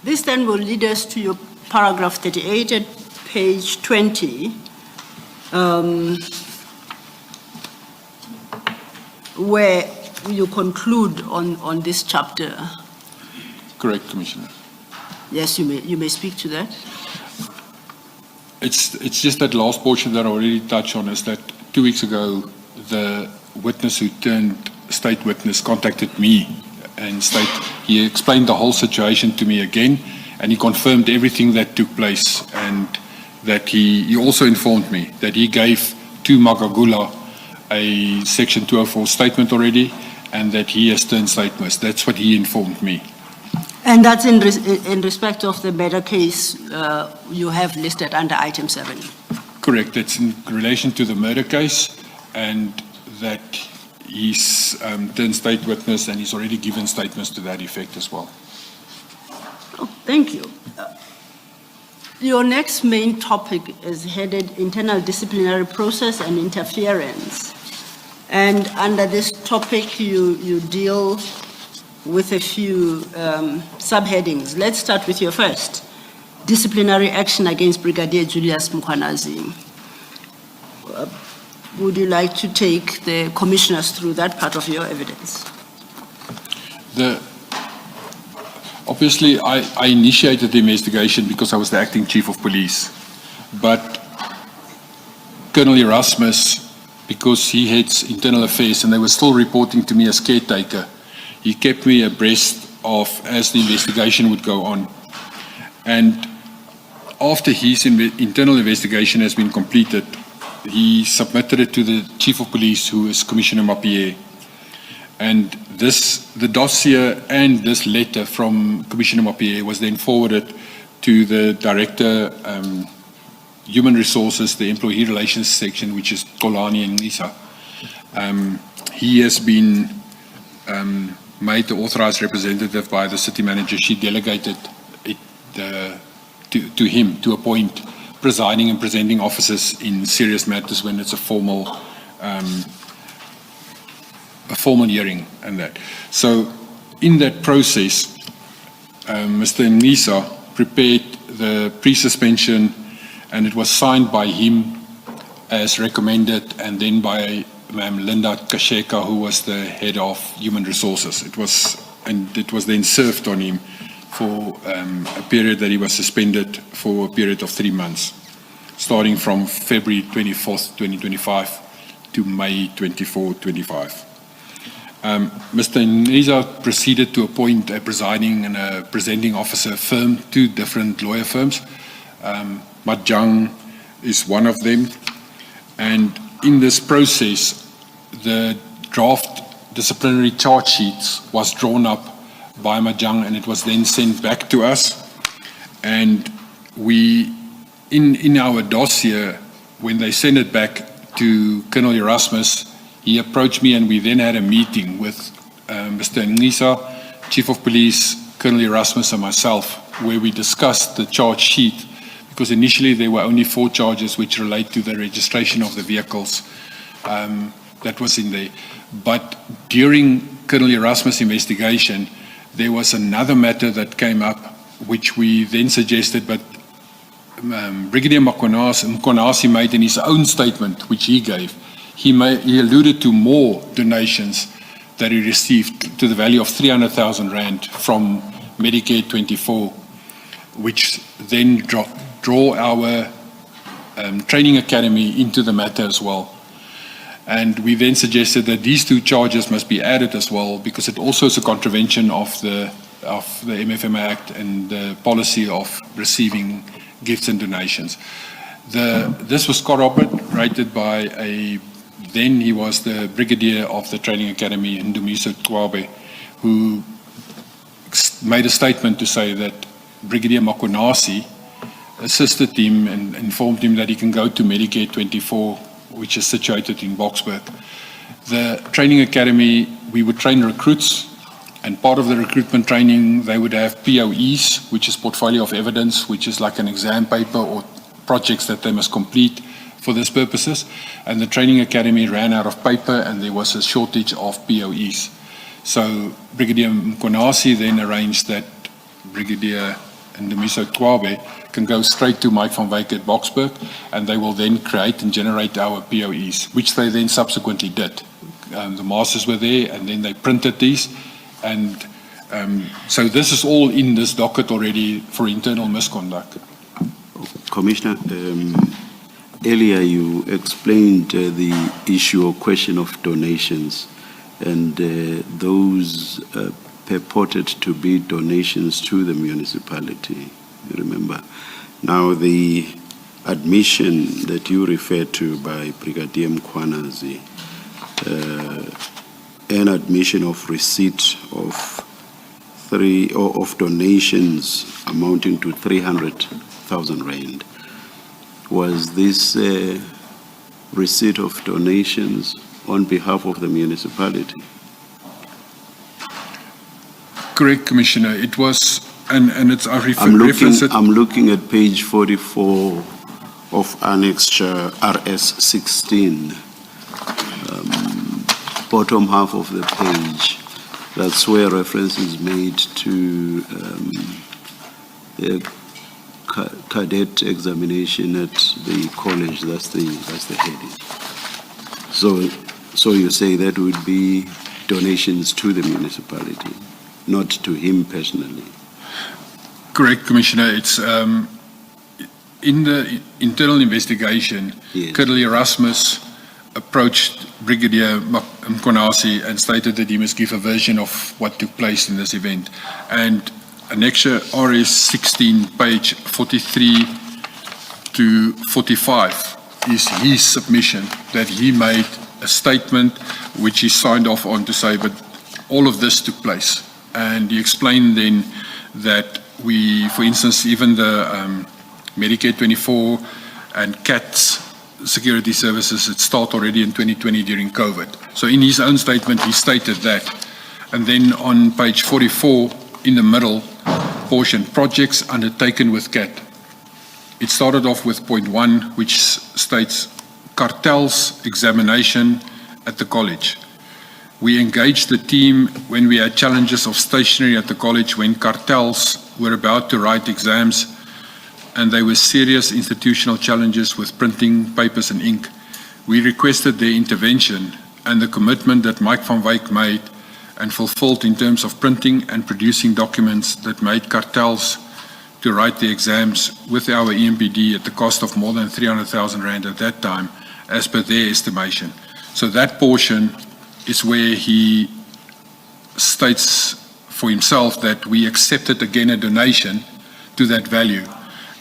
Speaker 2: This then will lead us to your paragraph 38 at page 20, where you conclude on this chapter.
Speaker 1: Correct, Commissioner.
Speaker 2: Yes, you may speak to that.
Speaker 1: It's just that last portion that I already touched on, is that 2 weeks ago, the witness who turned state witness contacted me and he explained the whole situation to me again, and he confirmed everything that took place, and that he also informed me that he gave to Magagula a Section 204 statement already, and that he has turned state witness. That's what he informed me.
Speaker 2: And that's in respect of the murder case you have listed under item 7?
Speaker 1: Correct. It's in relation to the murder case, and that he's turned state witness, and he's already given statements to that effect as well.
Speaker 2: Oh, thank you. Your next main topic is headed Internal Disciplinary Process and Interference. And under this topic, you deal with a few subheadings. Let's start with your first, disciplinary action against Brigadier Julius Mkhwanazi. Would you like to take the commissioners through that part of your evidence?
Speaker 1: Obviously, I initiated the investigation because I was the acting chief of police. But Colonel Erasmus, because he heads internal affairs and they were still reporting to me as caretaker, he kept me abreast of as the investigation would go on. And after his internal investigation has been completed, he submitted it to the chief of police, who is Commissioner Mapie. And the dossier and this letter from Commissioner Mapie was then forwarded to the Director, Human Resources, the Employee Relations section, which is Kolani and Lisa. He has been made the authorized representative by the city manager. She delegated it to him to appoint presiding and presenting officers in serious matters when it's a formal hearing and that. So in that process, Mr. Ngisa prepared the pre-suspension, and it was signed by him as recommended, and then by Ma'am Linda Kasheka, who was the head of human resources. It was then served on him for a period that he was suspended for a period of 3 months, starting from February 24th, 2025 to May 24, 25. Mr. Nisa proceeded to appoint a presiding and a presenting officer firm, 2 different lawyer firms. Madlanga is one of them. And in this process, the draft disciplinary charge sheets was drawn up by Madlanga, and it was then sent back to us. And we, in our dossier, when they sent it back to Colonel Erasmus, he approached me, and we then had a meeting with Mr. Nisa, Chief of Police, Colonel Erasmus, and myself, where we discussed the charge sheet, because initially there were only 4 charges which relate to the registration of the vehicles that was in there. But during Colonel Erasmus' investigation, there was another matter that came up, which we then suggested, but Brigadier Mkonasi made in his own statement, which he gave, he alluded to more donations that he received to the value of 300,000 rand from Medicare 24, which then draw our training academy into the matter as well. And we then suggested that these 2 charges must be added as well, because it also is a contravention of the MFMA Act and the policy of receiving gifts and donations. This was corroborated by then he was the brigadier of the training academy, Ndumiso Twabe, who made a statement to say that Brigadier Makonasi assisted him and informed him that he can go to Medicare 24, which is situated in Boksburg. The training academy, we would train recruits, and part of the recruitment training, they would have POEs, which is portfolio of evidence, which is like an exam paper or projects that they must complete for these purposes. And the training academy ran out of paper, and there was a shortage of POEs. So Brigadier Mkonasi then arranged that Brigadier Ndumiso Twabe can go straight to Mike van Wyk at Boksburg, and they will then create and generate our POEs, which they then subsequently did. The masters were there, and then they printed these, and so this is all in this docket already for internal misconduct.
Speaker 3: Commissioner, earlier you explained the issue or question of donations, and those purported to be donations to the municipality, you remember. Now the admission that you referred to by Brigadier Mkhwanazi, an admission of receipt of donations amounting to 300,000 rand. Was this receipt of donations on behalf of the municipality?
Speaker 1: Correct, Commissioner. It was, and it's a reference.
Speaker 3: I'm looking at page 44 of Annexure RS 16, bottom half of the page. That's where reference is made to the cadet examination at the college. That's the heading. So you say that would be donations to the municipality, not to him personally.
Speaker 1: Correct, Commissioner. It's in the internal investigation,
Speaker 3: Yes.
Speaker 1: Colonel Erasmus approached Brigadier Mkhwanazi and stated that he must give a version of what took place in this event. And Annexure RS 16, page 43 to 45, is his submission that he made a statement which he signed off on to say, but all of this took place. And he explained then that we, for instance, even the Medicare 24 and CATS security services, it started already in 2020 during COVID. So in his own statement, he stated that. And then on page 44, in the middle portion, projects undertaken with CAT. It started off with point 1, which states cartels examination at the college. We engaged the team when we had challenges of stationery at the college when cartels were about to write exams, and there were serious institutional challenges with printing papers and ink. We requested their intervention and the commitment that Mike van Wyk made and fulfilled in terms of printing and producing documents that made cartels to write the exams with our EMPD at the cost of more than 300,000 rand at that time, as per their estimation. So that portion is where he states for himself that we accepted again a donation to that value.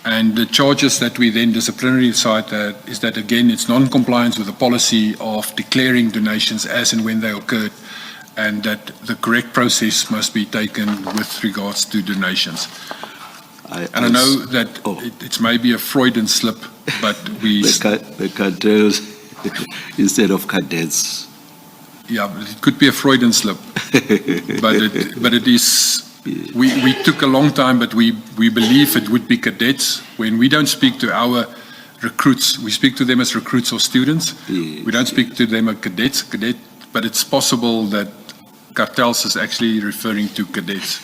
Speaker 1: And the charges that we then disciplinary side is that again it's non-compliance with the policy of declaring donations as and when they occurred, and that the correct process must be taken with regards to donations. And I know that it's maybe a Freudian slip, but we...
Speaker 3: The cartels instead of cadets.
Speaker 1: Yeah, it could be a Freudian slip, but it is... We took a long time, but we believe it would be cadets. When we don't speak to our recruits, we speak to them as recruits or students.
Speaker 3: Yes,
Speaker 1: We don't speak to them as cadets, but it's possible that cartels is actually referring to cadets.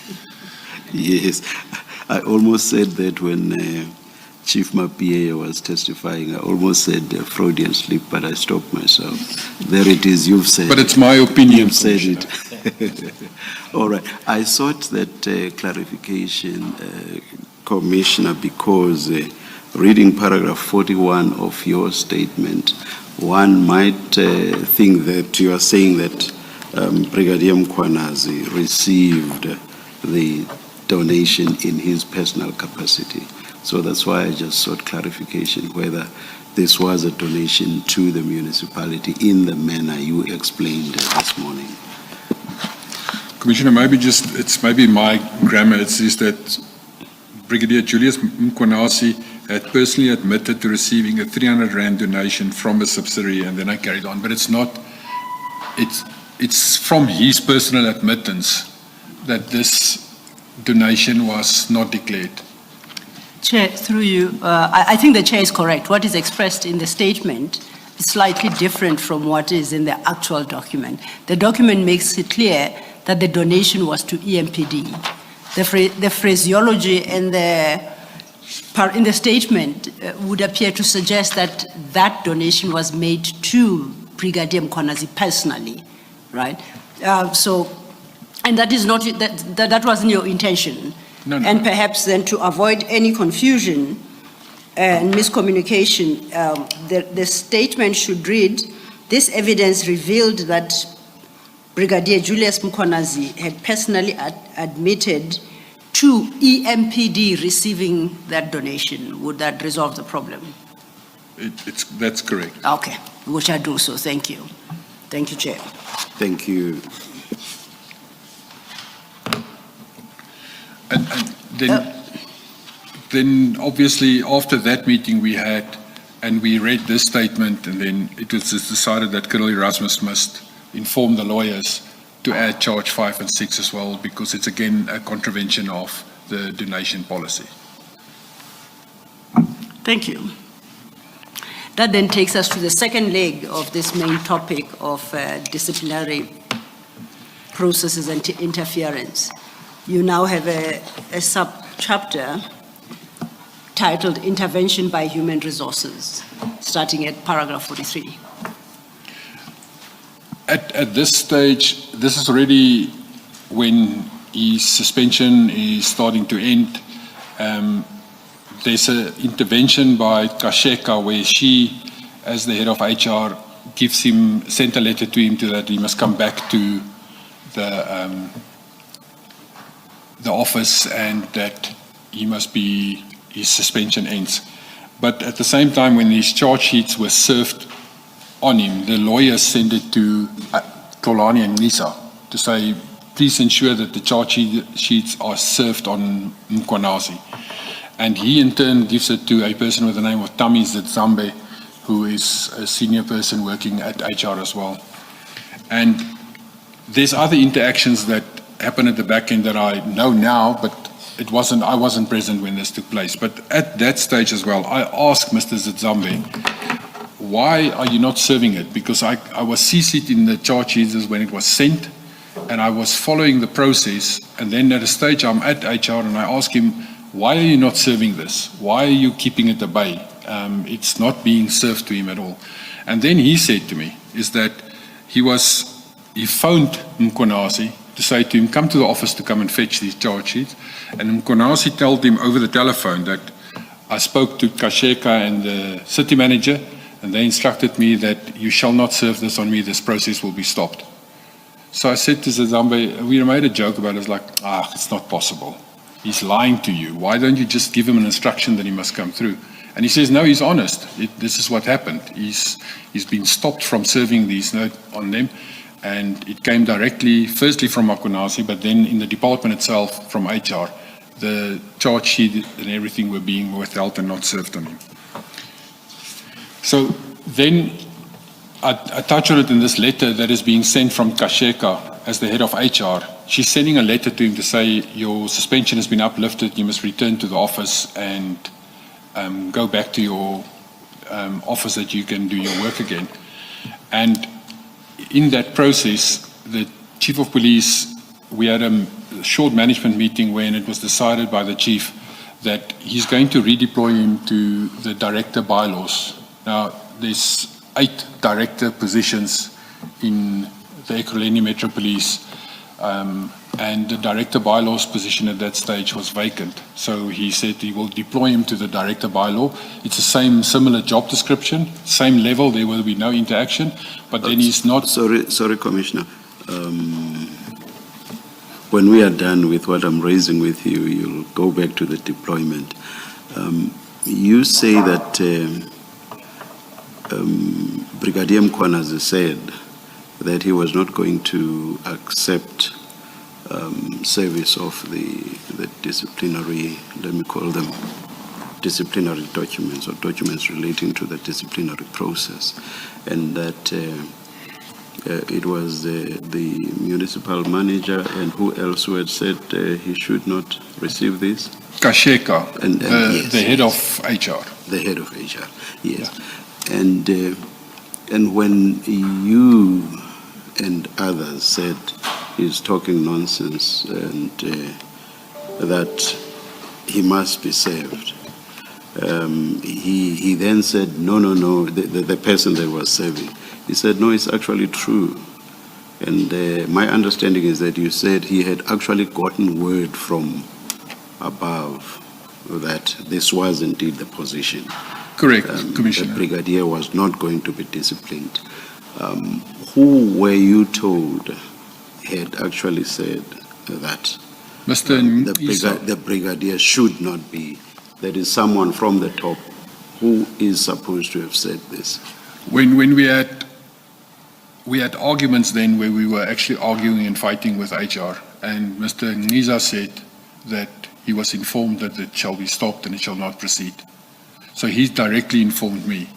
Speaker 3: Yes, I almost said that when Chief Mapie was testifying. I almost said Freudian slip, but I stopped myself. There it is, you've said
Speaker 1: But it's my opinion.
Speaker 3: You've said it. All right. I sought that clarification, Commissioner, because reading paragraph 41 of your statement, one might think that you are saying that Brigadier Mkhwanazi received the donation in his personal capacity. So that's why I just sought clarification whether this was a donation to the municipality in the manner you explained this morning.
Speaker 1: Commissioner, it's maybe my grammar. It says that Brigadier Julius Mkhwanazi had personally admitted to receiving a 300 Rand donation from a subsidiary, and then I carried on. But it's not, it's from his personal admittance that this donation was not declared.
Speaker 2: Chair, through you, I think the chair is correct. What is expressed in the statement is slightly different from what is in the actual document. The document makes it clear that the donation was to EMPD. The phraseology in the statement would appear to suggest that that donation was made to Brigadier Mkhwanazi personally, right? And that is not, that wasn't your intention.
Speaker 1: No.
Speaker 2: And perhaps then to avoid any confusion and miscommunication, the statement should read, this evidence revealed that Brigadier Julius Mkhwanazi had personally admitted to EMPD receiving that donation. Would that resolve the problem?
Speaker 1: That's correct.
Speaker 2: Okay, we shall do so. Thank you. Thank you, Chair.
Speaker 3: Thank you.
Speaker 1: And then obviously after that meeting we had, and we read this statement, and then it was decided that Colonel Erasmus must inform the lawyers to add charge 5 and 6 as well, because it's again a contravention of the donation policy.
Speaker 2: Thank you. That then takes us to the second leg of this main topic of disciplinary processes and interference. You now have a sub-chapter titled Intervention by Human Resources, starting at paragraph 43.
Speaker 1: At this stage, this is already when his suspension is starting to end. There's an intervention by Kasheka where she, as the head of HR, sent a letter to him that he must come back to the office and that his suspension ends. But at the same time, when these charge sheets were served on him, the lawyers sent it to Tolani and Nisa to say, please ensure that the charge sheets are served on Mkhwanazi. And he in turn gives it to a person with the name of Tami Zambé, who is a senior person working at HR as well. And there's other interactions that happen at the back end that I know now, but I wasn't present when this took place. But at that stage as well, I asked Mr. Zambé, why are you not serving it? Because I was CC'd in the charge sheets when it was sent, and I was following the process, and then at a stage I'm at HR and I ask him, why are you not serving this? Why are you keeping it at bay? It's not being served to him at all. And then he said to me, is that he phoned Mkonasi to say to him, come to the office to come and fetch these charge sheets. And Mkonasi told him over the telephone that I spoke to Kasheka and the city manager, and they instructed me that you shall not serve this on me, this process will be stopped. So I said to Zazambe, we made a joke about it, it's like, it's not possible. He's lying to you. Why don't you just give him an instruction that he must come through? And he says, no, he's honest. This is what happened. He's been stopped from serving these notes on them, and it came directly, firstly from Akunasi, but then in the department itself from HR. The charge sheet and everything were being withheld and not served on him. So then I touch on it in this letter that is being sent from Kasheka as the head of HR. She's sending a letter to him to say, your suspension has been uplifted, you must return to the office and go back to your office that you can do your work again. And in that process, the chief of police, we had a short management meeting when it was decided by the chief that he's going to redeploy him to the director bylaws. Now, there's 8 director positions in the Ekurhuleni Metro Police, and the director bylaws position at that stage was vacant. So he said he will deploy him to the director bylaw. It's the similar job description, same level, there will be no interaction, but then he's not...
Speaker 3: Sorry, Commissioner. When we are done with what I'm raising with you, you'll go back to the deployment. You say that Brigadier Mkhwanazi said that he was not going to accept service of the disciplinary, let me call them disciplinary documents or documents relating to the disciplinary process, and that it was the municipal manager and who else who had said he should not receive this?
Speaker 1: Kasheka,
Speaker 3: Yes,
Speaker 1: the head of HR.
Speaker 3: The head of HR, yes. Yeah. And when you and others said he's talking nonsense and that he must be served, he then said, no, the person that was serving, he said, no, it's actually true. And my understanding is that you said he had actually gotten word from above that this was indeed the position.
Speaker 1: Correct, Commissioner.
Speaker 3: The brigadier was not going to be disciplined. Who were you told had actually said that the brigadier should not be? There is someone from the top who is supposed to have said this.
Speaker 1: When we had arguments then where we were actually arguing and fighting with HR, and Mr. Ngiza said that he was informed that it shall be stopped and it shall not proceed. So he directly informed me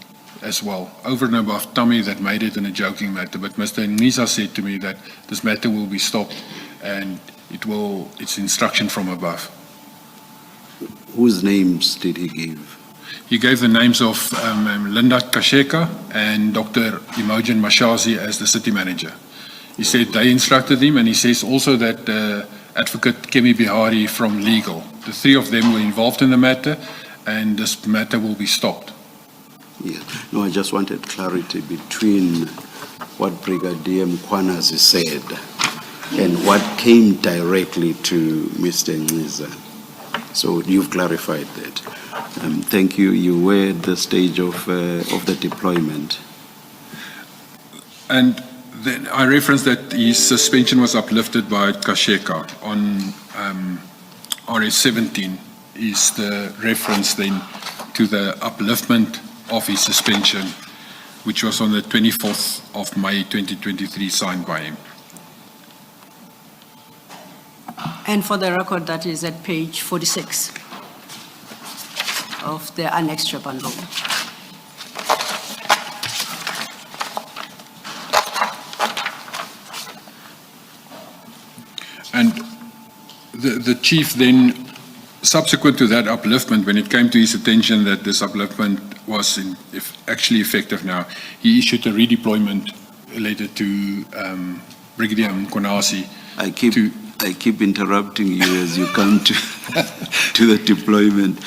Speaker 1: as well, over and above Tommy that made it in a joking matter, but Mr. Ngiza said to me that this matter will be stopped and it's instruction from above.
Speaker 3: Whose names did he give?
Speaker 1: He gave the names of Linda Kasheka and Dr. Imogen Mashazi as the city manager. He said they instructed him, and he says also that Advocate Kemi Bihari from legal. The 3 of them were involved in the matter, and this matter will be stopped.
Speaker 3: Yeah. No, I just wanted clarity between what Brigadier Mkhwanazi said and what came directly to Mr. Ngiza. So you've clarified that. Thank you. You were at the stage of the deployment.
Speaker 1: And then I referenced that his suspension was uplifted by Kasheka on RS17 is the reference then to the upliftment of his suspension, which was on the 24th of May 2023 signed by him.
Speaker 2: And for the record, that is at page 46 of the annexed bundle.
Speaker 1: And the chief then, subsequent to that upliftment, when it came to his attention that this upliftment was actually effective now, he issued a redeployment letter to Brigadier Mkonasi.
Speaker 3: I keep interrupting you as you come to to the deployment.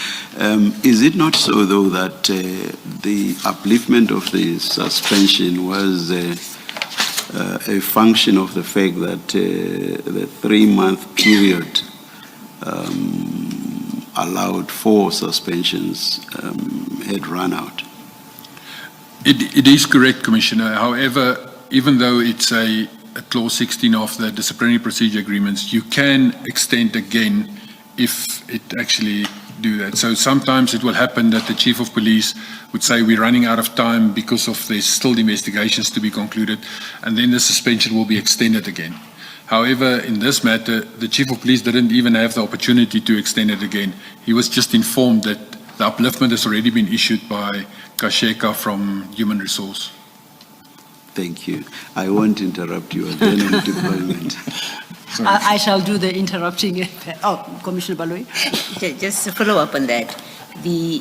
Speaker 3: Is it not so, though, that the upliftment of the suspension was a function of the fact that the 3-month period allowed for suspensions had run out?
Speaker 1: It is correct, Commissioner. However, even though it's a clause 16 of the disciplinary procedure agreements, you can extend again if it actually do that. So sometimes it will happen that the Chief of Police would say we're running out of time because of there's still investigations to be concluded, and then the suspension will be extended again. However, in this matter, the Chief of Police didn't even have the opportunity to extend it again. He was just informed that the upliftment has already been issued by Kasheka from Human Resource.
Speaker 3: Thank you. I won't interrupt you again on deployment.
Speaker 2: I shall do the interrupting. Oh, Commissioner Baloyi.
Speaker 6: Just to follow up on that, the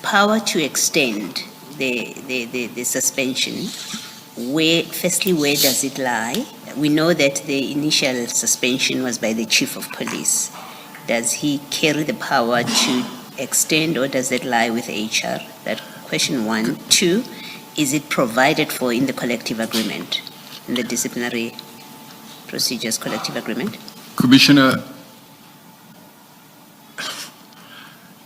Speaker 6: power to extend the suspension, firstly, where does it lie? We know that the initial suspension was by the Chief of Police. Does he carry the power to extend, or does it lie with HR? That question one. Two, is it provided for in the collective agreement, in the disciplinary procedures collective agreement?
Speaker 1: Commissioner,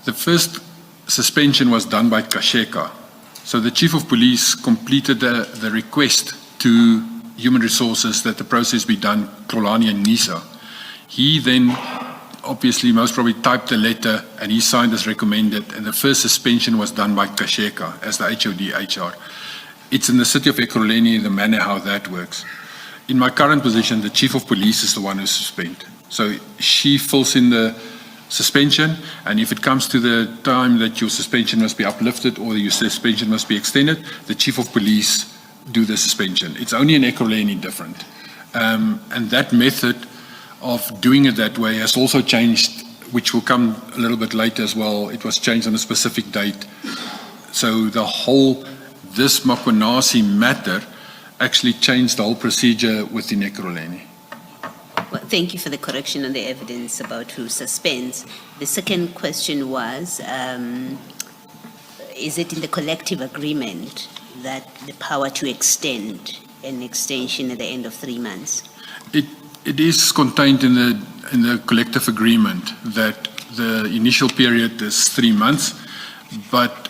Speaker 1: the first suspension was done by Kasheka. So the Chief of Police completed the request to Human Resources that the process be done, Kolani and NISA. He then obviously most probably typed the letter and he signed as recommended, and the first suspension was done by Kasheka as the HOD HR. It's in the city of Ekurhuleni, the manner how that works. In my current position, the Chief of Police is the one who suspends. So she fills in the suspension, and if it comes to the time that your suspension must be uplifted or your suspension must be extended, the Chief of Police do the suspension. It's only in Ekurhuleni different. And that method of doing it that way has also changed, which will come a little bit later as well. It was changed on a specific date. So this Mkonasi matter actually changed the whole procedure within Ekurhuleni.
Speaker 6: Well, thank you for the correction on the evidence about who suspends. The second question was, is it in the collective agreement that the power to extend an extension at the end of 3 months?
Speaker 1: It is contained in the collective agreement that the initial period is 3 months, but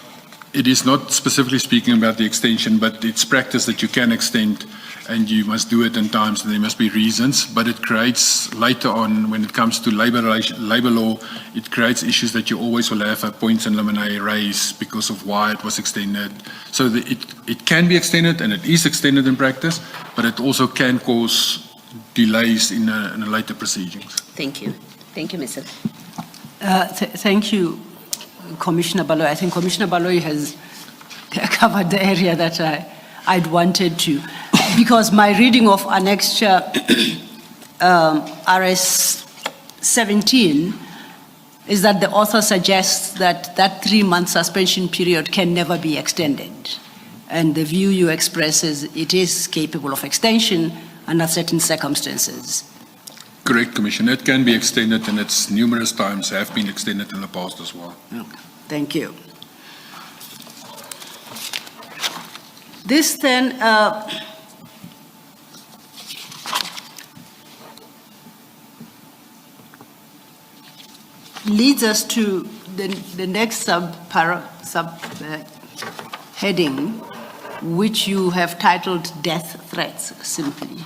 Speaker 1: it is not specifically speaking about the extension, but it's practice that you can extend and you must do it in times and there must be reasons, but it creates later on when it comes to labor law, it creates issues that you always will have a points and limine raise because of why it was extended. So it can be extended and it is extended in practice, but it also can cause delays in a later proceedings.
Speaker 6: Thank you. Thank you, Mr.
Speaker 2: Thank you, Commissioner Baloyi. I think Commissioner Baloyi has covered the area that I'd wanted to, because my reading of Annexure RS 17 is that the author suggests that that 3-month suspension period can never be extended. And the view you express is it is capable of extension under certain circumstances.
Speaker 1: Correct, Commissioner. It can be extended and it's numerous times have been extended in the past as well.
Speaker 2: Okay. Thank you. This then leads us to the next heading, which you have titled Death Threats, simply.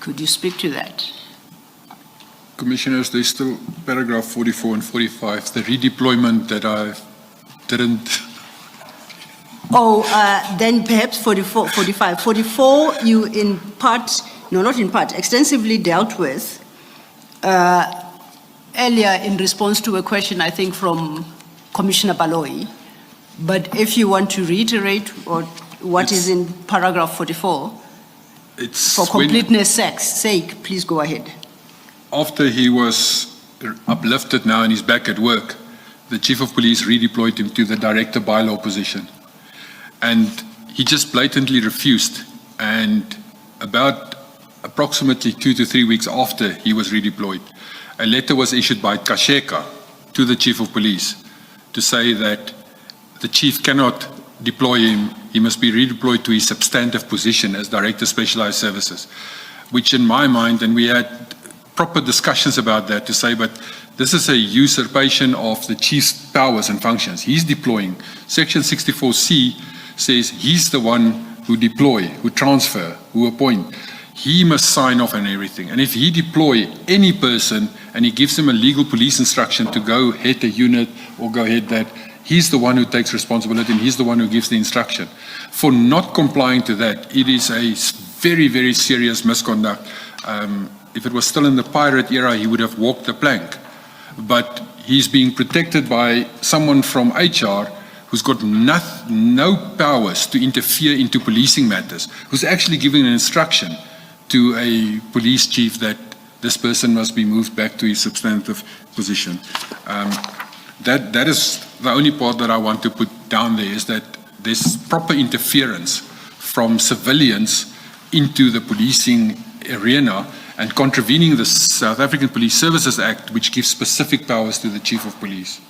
Speaker 2: Could you speak to that?
Speaker 1: Commissioners, there's still paragraph 44 and 45, the redeployment that I didn't.
Speaker 2: Oh, then perhaps 44, 45. 44, you in part, no, not in part, extensively dealt with earlier in response to a question, I think, from Commissioner Baloyi. But if you want to reiterate what is in paragraph 44, for completeness sake, please go ahead.
Speaker 1: After he was uplifted now and he's back at work, the Chief of Police redeployed him to the Director Bylaw position. And he just blatantly refused. And about approximately 2 to 3 weeks after he was redeployed, a letter was issued by Kasheka to the Chief of Police to say that the Chief cannot deploy him, he must be redeployed to his substantive position as Director Specialized Services, which in my mind, and we had proper discussions about that to say, but this is a usurpation of the Chief's powers and functions. He's deploying. Section 64C says he's the one who deploy, who transfer, who appoint. He must sign off on everything. And if he deploy any person and he gives him a legal police instruction to go head a unit or go head that, he's the one who takes responsibility and he's the one who gives the instruction. For not complying to that, it is a very, very serious misconduct. If it was still in the pirate era, he would have walked the plank. But he's being protected by someone from HR who's got no powers to interfere into policing matters, who's actually giving an instruction to a police chief that this person must be moved back to his substantive position. That is the only part that I want to put down there, is that there's proper interference from civilians into the policing arena and contravening the South African Police Services Act, which gives specific powers to the Chief of Police.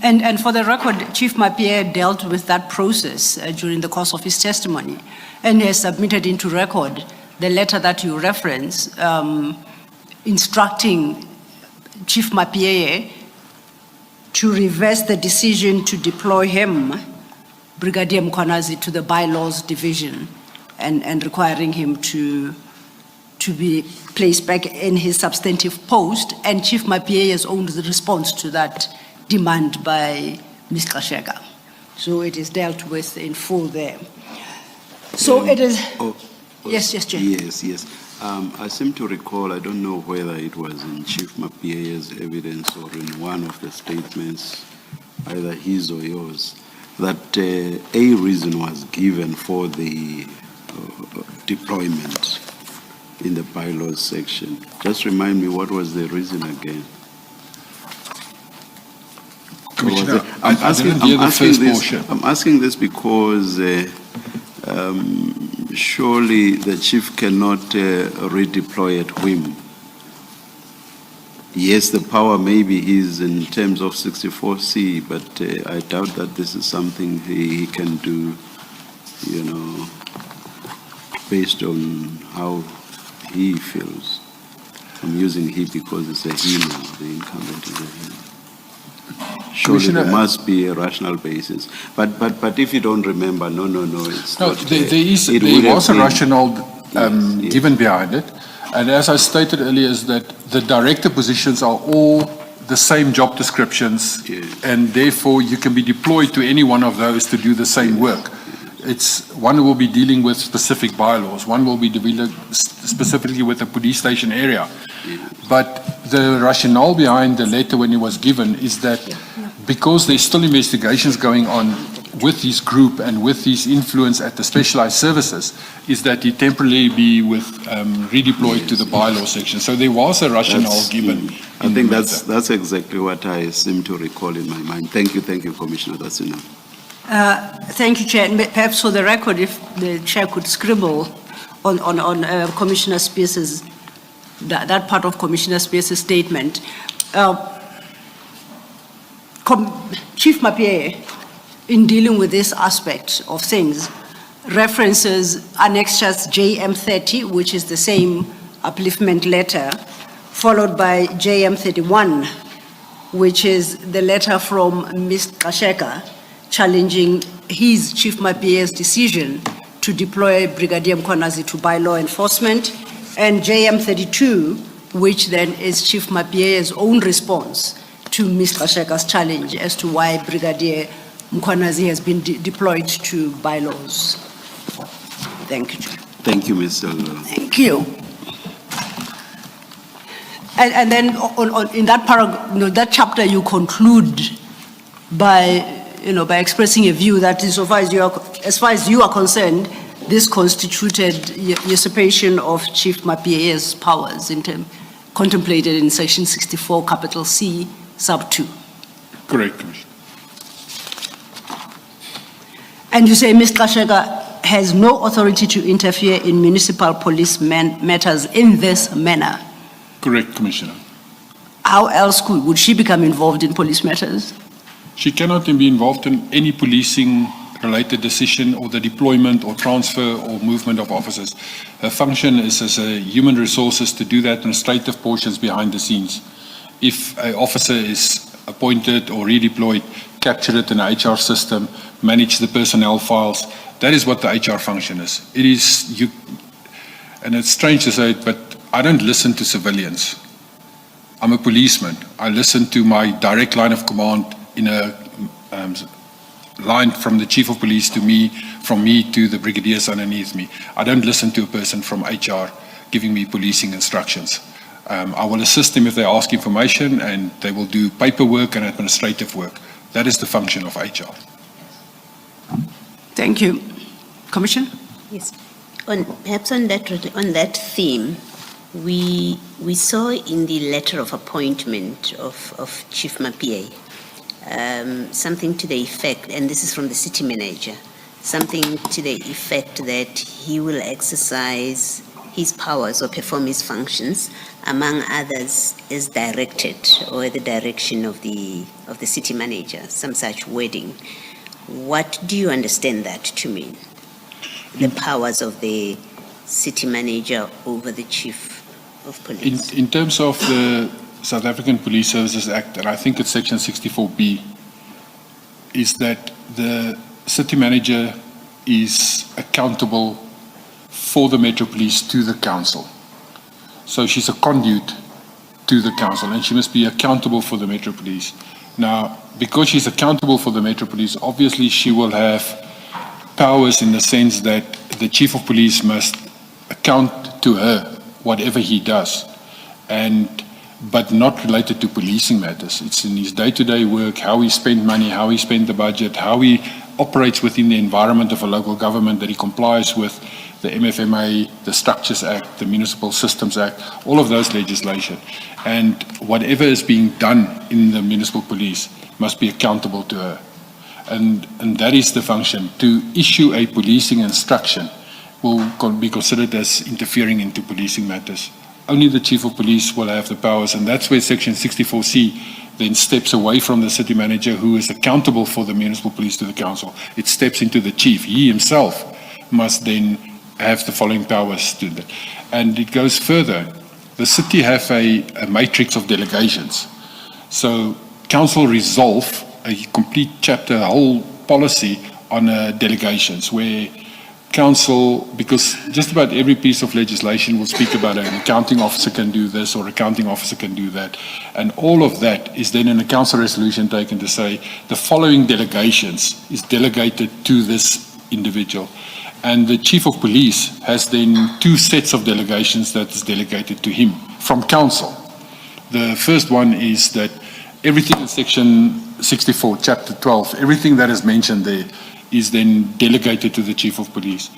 Speaker 2: And for the record, Chief Mapie dealt with that process during the course of his testimony, and has submitted into record the letter that you reference, instructing Chief Mapie to reverse the decision to deploy him, Brigadier Mkhwanazi, to the bylaws division and requiring him to be placed back in his substantive post, and Chief Mapie's own response to that demand by Ms. Kasheka. So it is dealt with in full there. So it is... Yes, Chair.
Speaker 3: Yes. I seem to recall, I don't know whether it was in Chief Mapie's evidence or in one of the statements, either his or yours, that a reason was given for the deployment in the bylaws section. Just remind me, what was the reason again?
Speaker 1: Commissioner, I didn't hear the first portion.
Speaker 3: I'm asking this because surely the chief cannot redeploy at whim. Yes, the power maybe is in terms of 64C, but I doubt that this is something he can do, based on how he feels. I'm using he because it's a he now, the incumbent is a he. Surely there must be a rational basis. But if you don't remember, no, it's
Speaker 1: no,
Speaker 3: not.
Speaker 1: There was a rationale given behind it. And as I stated earlier, is that the director positions are all the same job descriptions, and therefore you can be deployed to any one of those to do the same work. It's one will be dealing with specific bylaws, one will be dealing specifically with the police station area. But the rationale behind the letter when it was given is that because there's still investigations going on with his group and with his influence at the specialized services, is that he temporarily be redeployed to the bylaw section. So there was a rationale given.
Speaker 3: I think that's exactly what I seem to recall in my mind. Thank you, Commissioner. That's enough.
Speaker 2: Thank you, Chair. And perhaps for the record, if the Chair could scribble on Commissioner Spears's, that part of Commissioner Spears's statement. Chief Mapie, in dealing with this aspect of things, references annexures JM30, which is the same upliftment letter, followed by JM31, which is the letter from Ms. Kasheka, challenging his, Chief Mapie's, decision to deploy Brigadier Mkhwanazi to bylaw enforcement, and JM32, which then is Chief Mapie's own response to Ms. Kasheka's challenge as to why Brigadier Mkhwanazi has been deployed to bylaws. Thank you, Chair.
Speaker 3: Thank you, Mr.
Speaker 2: Thank you. And then in that paragraph, that chapter, you conclude by expressing a view that as far as you are concerned, this constituted usurpation of Chief Mapie's powers contemplated in Section 64, capital C, sub 2.
Speaker 1: Correct, Commissioner.
Speaker 2: And you say Ms. Kasheka has no authority to interfere in municipal police matters in this manner.
Speaker 1: Correct, Commissioner.
Speaker 2: How else would she become involved in police matters?
Speaker 1: She cannot be involved in any policing-related decision or the deployment or transfer or movement of officers. Her function is as a human resources to do that administrative portions behind the scenes. If an officer is appointed or redeployed, capture it in the HR system, manage the personnel files. That is what the HR function is. It is, and it's strange to say it, but I don't listen to civilians. I'm a policeman. I listen to my direct line of command in a line from the chief of police to me, from me to the brigadiers underneath me. I don't listen to a person from HR giving me policing instructions. I will assist them if they ask information, and they will do paperwork and administrative work. That is the function of HR.
Speaker 2: Thank you. Commissioner?
Speaker 6: Yes. Perhaps on that theme, we saw in the letter of appointment of Chief Mapie something to the effect, and this is from the city manager, something to the effect that he will exercise his powers or perform his functions, among others, as directed or the direction of the city manager, some such wording. What do you understand that to mean? The powers of the city manager over the chief of police?
Speaker 1: In terms of the South African Police Services Act, and I think it's section 64B, is that the city manager is accountable for the Metro Police to the council. So she's a conduit to the council, and she must be accountable for the Metro Police. Now, because she's accountable for the Metro Police, obviously she will have powers in the sense that the chief of police must account to her whatever he does, but not related to policing matters. It's in his day-to-day work, how he spent money, how he spent the budget, how he operates within the environment of a local government, that he complies with the MFMA, the Structures Act, the Municipal Systems Act, all of those legislation. And whatever is being done in the municipal police must be accountable to her. And that is the function. To issue a policing instruction will be considered as interfering into policing matters. Only the chief of police will have the powers, and that's where section 64C then steps away from the city manager, who is accountable for the municipal police, to the council. It steps into the chief. He himself must then have the following powers to that. And it goes further. The city have a matrix of delegations. So council resolve a complete chapter, a whole policy on delegations, where council, because just about every piece of legislation will speak about an accounting officer can do this or accounting officer can do that. And all of that is then in a council resolution taken to say the following delegations is delegated to this individual. And the chief of police has then two sets of delegations that is delegated to him from council. The first one is that everything in section 64, chapter 12, everything that is mentioned there is then delegated to the chief of police.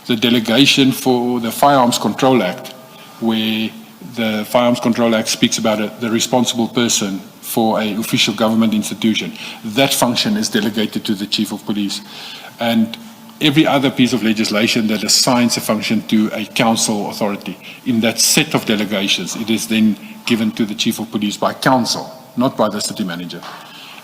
Speaker 1: The delegation for the Firearms Control Act, where the Firearms Control Act speaks about the responsible person for an official government institution, that function is delegated to the chief of police. And every other piece of legislation that assigns a function to a council authority, in that set of delegations, it is then given to the chief of police by council, not by the city manager.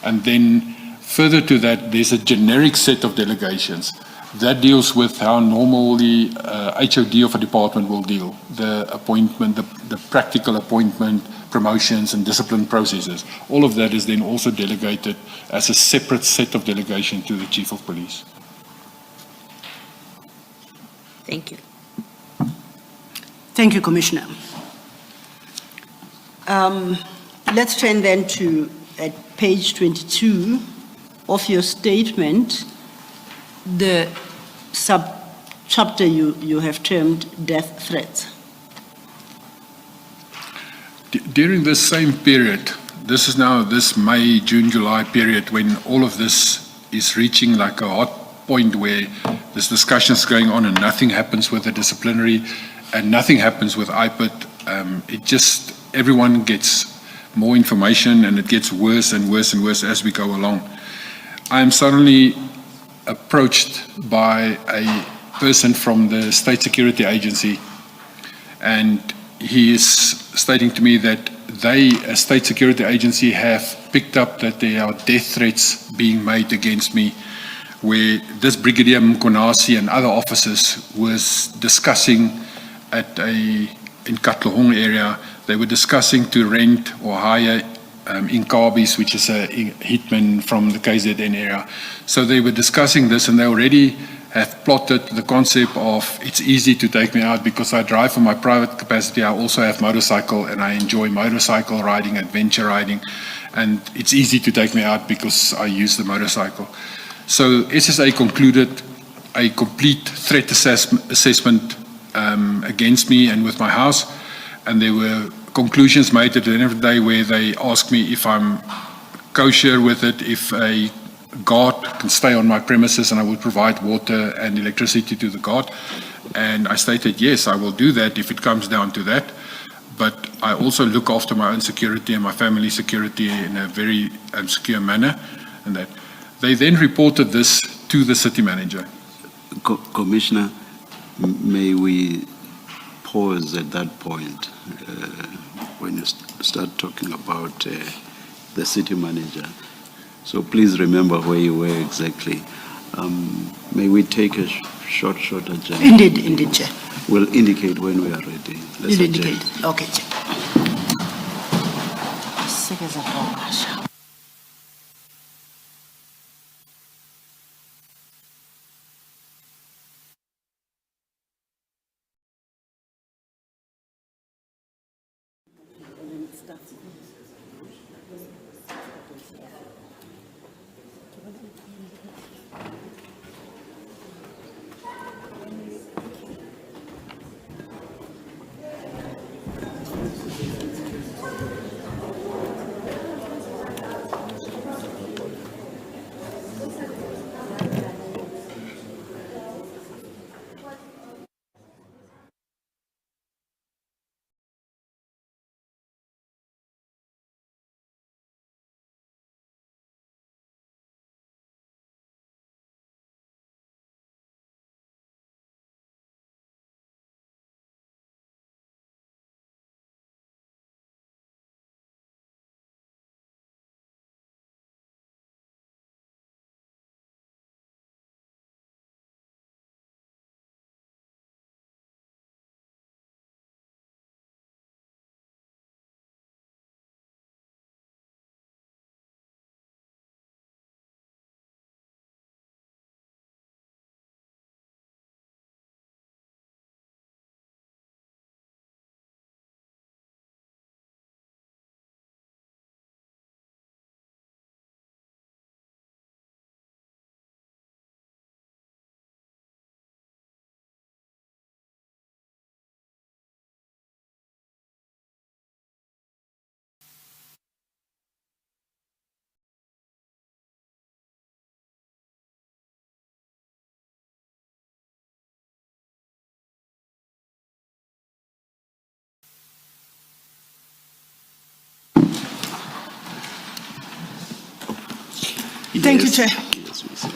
Speaker 1: And then further to that, there's a generic set of delegations that deals with how normally HOD of a department will deal, the appointment, the practical appointment, promotions and discipline processes. All of that is then also delegated as a separate set of delegation to the chief of police.
Speaker 6: Thank you.
Speaker 2: Thank you, Commissioner. Let's turn then to page 22 of your statement, the sub-chapter you have termed death threats.
Speaker 1: During this same period, this is now this May, June, July period, when all of this is reaching like a hot point where there's discussions going on and nothing happens with the disciplinary and nothing happens with IPIT. Everyone gets more information and it gets worse and worse and worse as we go along. I am suddenly approached by a person from the State Security Agency, and he is stating to me that they, as State Security Agency, have picked up that there are death threats being made against me, where this Brigadier Mkonasi and other officers was discussing in Katlehong area, they were discussing to rent or hire Inkabis, which is a hitman from the KZN area. So they were discussing this, and they already have plotted the concept of it's easy to take me out because I drive for my private capacity. I also have motorcycle, and I enjoy motorcycle riding, adventure riding, and it's easy to take me out because I use the motorcycle. So SSA concluded a complete threat assessment against me and with my house, and there were conclusions made at the end of the day where they asked me if I'm kosher with it, if a guard can stay on my premises and I would provide water and electricity to the guard. And I stated, yes, I will do that if it comes down to that. But I also look after my own security and my family's security in a very secure manner. And that they then reported this to the city manager.
Speaker 3: Commissioner, may we pause at that point when you start talking about the city manager? So please remember where you were exactly. May we take a short agenda?
Speaker 2: Indeed, Chair.
Speaker 3: We'll indicate when we are ready. Let's
Speaker 2: You
Speaker 3: adjourn.
Speaker 2: indicate. Okay, Chair. Thank you, Chair.
Speaker 3: Yes, Ms.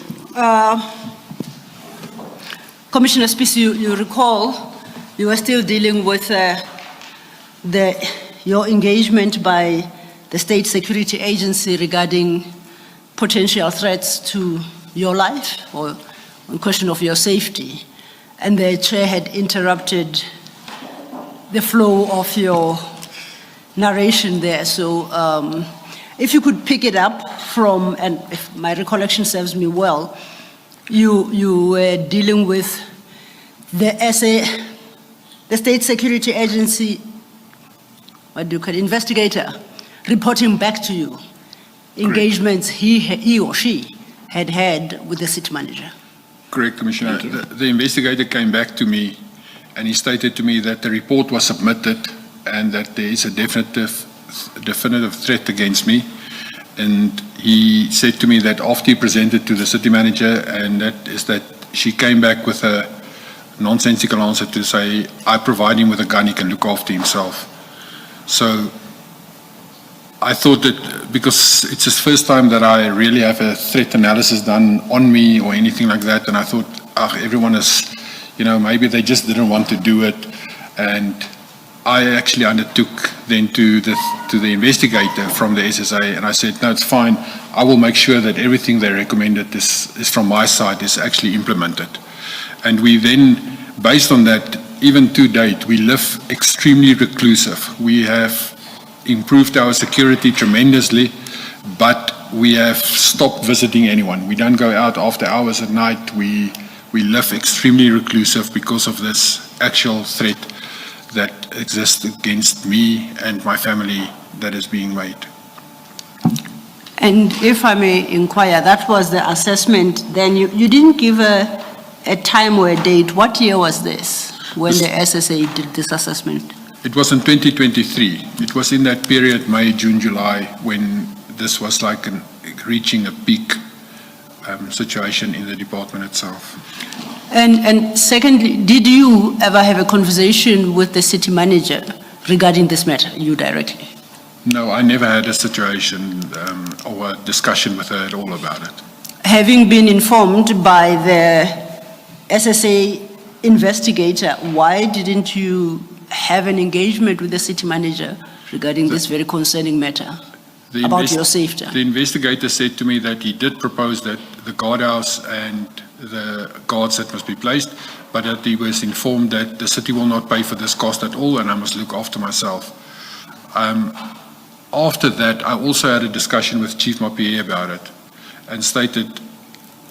Speaker 2: Commissioner Spies, you recall you were still dealing with your engagement by the State Security Agency regarding potential threats to your life or on question of your safety. And the Chair had interrupted the flow of your narration there. So if you could pick it up from, and if my recollection serves me well, you were dealing with the State Security Agency, what do you call it, investigator, reporting back to you engagements he or she had with the city manager.
Speaker 1: Correct, Commissioner. The investigator came back to me and he stated to me that the report was submitted and that there is a definitive threat against me. And he said to me that after he presented to the city manager, and that is that she came back with a nonsensical answer to say, I provide him with a gun, he can look after himself. So I thought that because it's the first time that I really have a threat analysis done on me or anything like that, and I thought, everyone is maybe they just didn't want to do it. And I actually undertook then to the investigator from the SSA, and I said, no, it's fine. I will make sure that everything they recommended is from my side is actually implemented. And we then, based on that, even to date, we live extremely reclusive. We have improved our security tremendously, but we have stopped visiting anyone. We don't go out after hours at night. We live extremely reclusive because of this actual threat that exists against me and my family that is being made.
Speaker 2: And if I may inquire, that was the assessment, then you didn't give a time or a date. What year was this, when the SSA did this assessment?
Speaker 1: It was in 2023. It was in that period, May, June, July, when this was like reaching a peak situation in the department itself.
Speaker 2: And secondly, did you ever have a conversation with the city manager regarding this matter, you directly?
Speaker 1: No, I never had a situation or a discussion with her at all about it.
Speaker 2: Having been informed by the SSA investigator, why didn't you have an engagement with the city manager regarding this very concerning matter about your safety?
Speaker 1: The investigator said to me that he did propose that the guardhouse and the guards that must be placed, but that he was informed that the city will not pay for this cost at all and I must look after myself. After that, I also had a discussion with Chief Mapie about it and stated,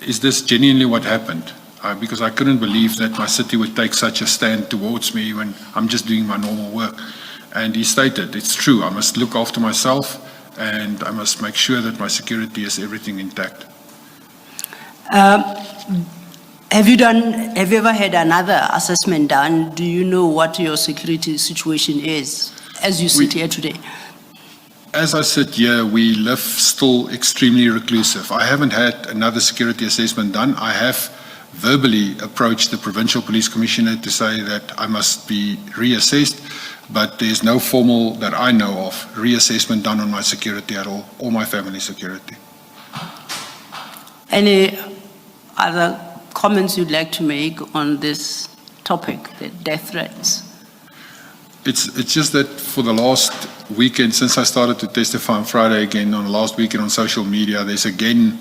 Speaker 1: is this genuinely what happened? Because I couldn't believe that my city would take such a stand towards me when I'm just doing my normal work. And he stated, it's true, I must look after myself and I must make sure that my security is everything intact.
Speaker 2: Have you ever had another assessment done? Do you know what your security situation is as you sit here today?
Speaker 1: As I sit here, we live still extremely reclusive. I haven't had another security assessment done. I have verbally approached the Provincial Police Commissioner to say that I must be reassessed, but there's no formal, that I know of, reassessment done on my security at all, or my family security.
Speaker 2: Any other comments you'd like to make on this topic, the death threats?
Speaker 1: It's just that for the last weekend, since I started to testify on Friday again, on the last weekend on social media, there's again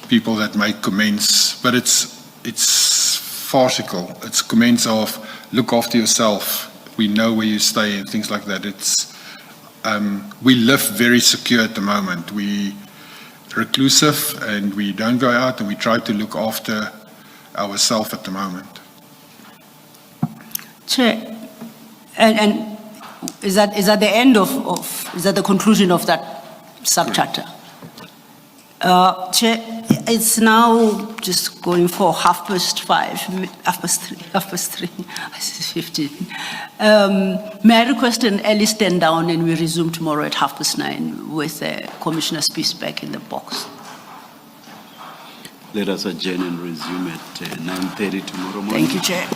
Speaker 1: people that make comments, but it's farcical. It's comments of, look after yourself, we know where you stay and things like that. We live very secure at the moment. We reclusive and we don't go out and we try to look after ourselves at the moment.
Speaker 2: Chair, and is that the end of is that the conclusion of that subchapter? Chair, it's now just going for 3:30, 15. May I request an early stand down and we resume tomorrow at 9:30 with Commissioner Spies back in the box.
Speaker 3: Let us adjourn and resume at 9:30 tomorrow morning.
Speaker 2: Thank you, Chair.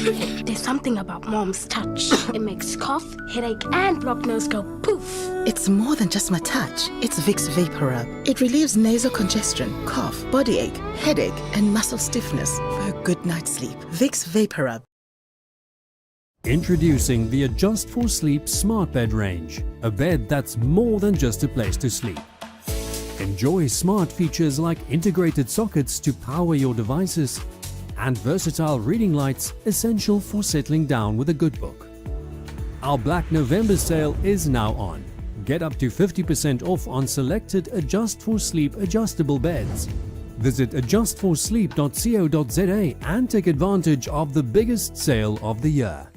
Speaker 9: There's something about mom's touch. It makes cough, headache, and blocked nose go poof.
Speaker 10: It's more than just my touch. It's Vicks VapoRub. It relieves nasal congestion, cough, body ache, headache, and muscle stiffness for a good night's sleep. Vicks VapoRub.
Speaker 11: Introducing the Adjust for Sleep Smart Bed range, a bed that's more than just a place to sleep. Enjoy smart features like integrated sockets to power your devices and versatile reading lights essential for settling down with a good book. Our Black November sale is now on. Get up to 50% off on selected Adjust for Sleep adjustable beds. Visit adjustforsleep.co.za and take advantage of the biggest sale of the year.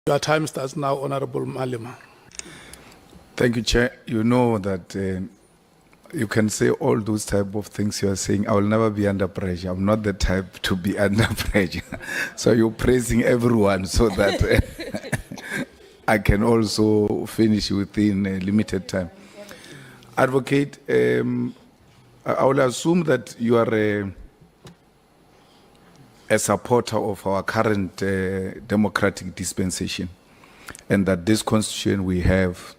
Speaker 4: Your time starts now, Honorable Malema.
Speaker 12: Thank you, Chair. You know that you can say all those type of things you are saying. I will never be under pressure. I'm not the type to be under pressure. So you're praising everyone so that I can also finish within a limited time. Advocate, I will assume that you are a supporter of our current democratic dispensation, and that this constitution we have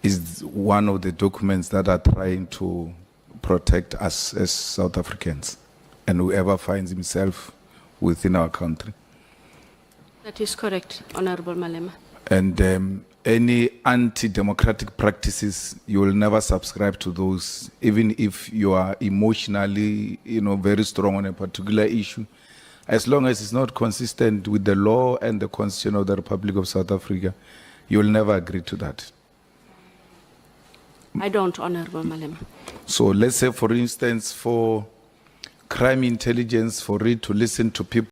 Speaker 12: is one of the documents that are trying to protect us as South Africans and whoever finds himself within our country.
Speaker 9: That is correct, Honorable Malema.
Speaker 12: And any anti-democratic practices, you will never subscribe to those, even if you are emotionally, very strong on a particular issue. As long as it's not consistent with the law and the Constitution of the Republic of South Africa, you will never agree to that.
Speaker 9: I don't, Honorable Malema.
Speaker 12: So let's say, for instance, for crime intelligence, for it to listen to people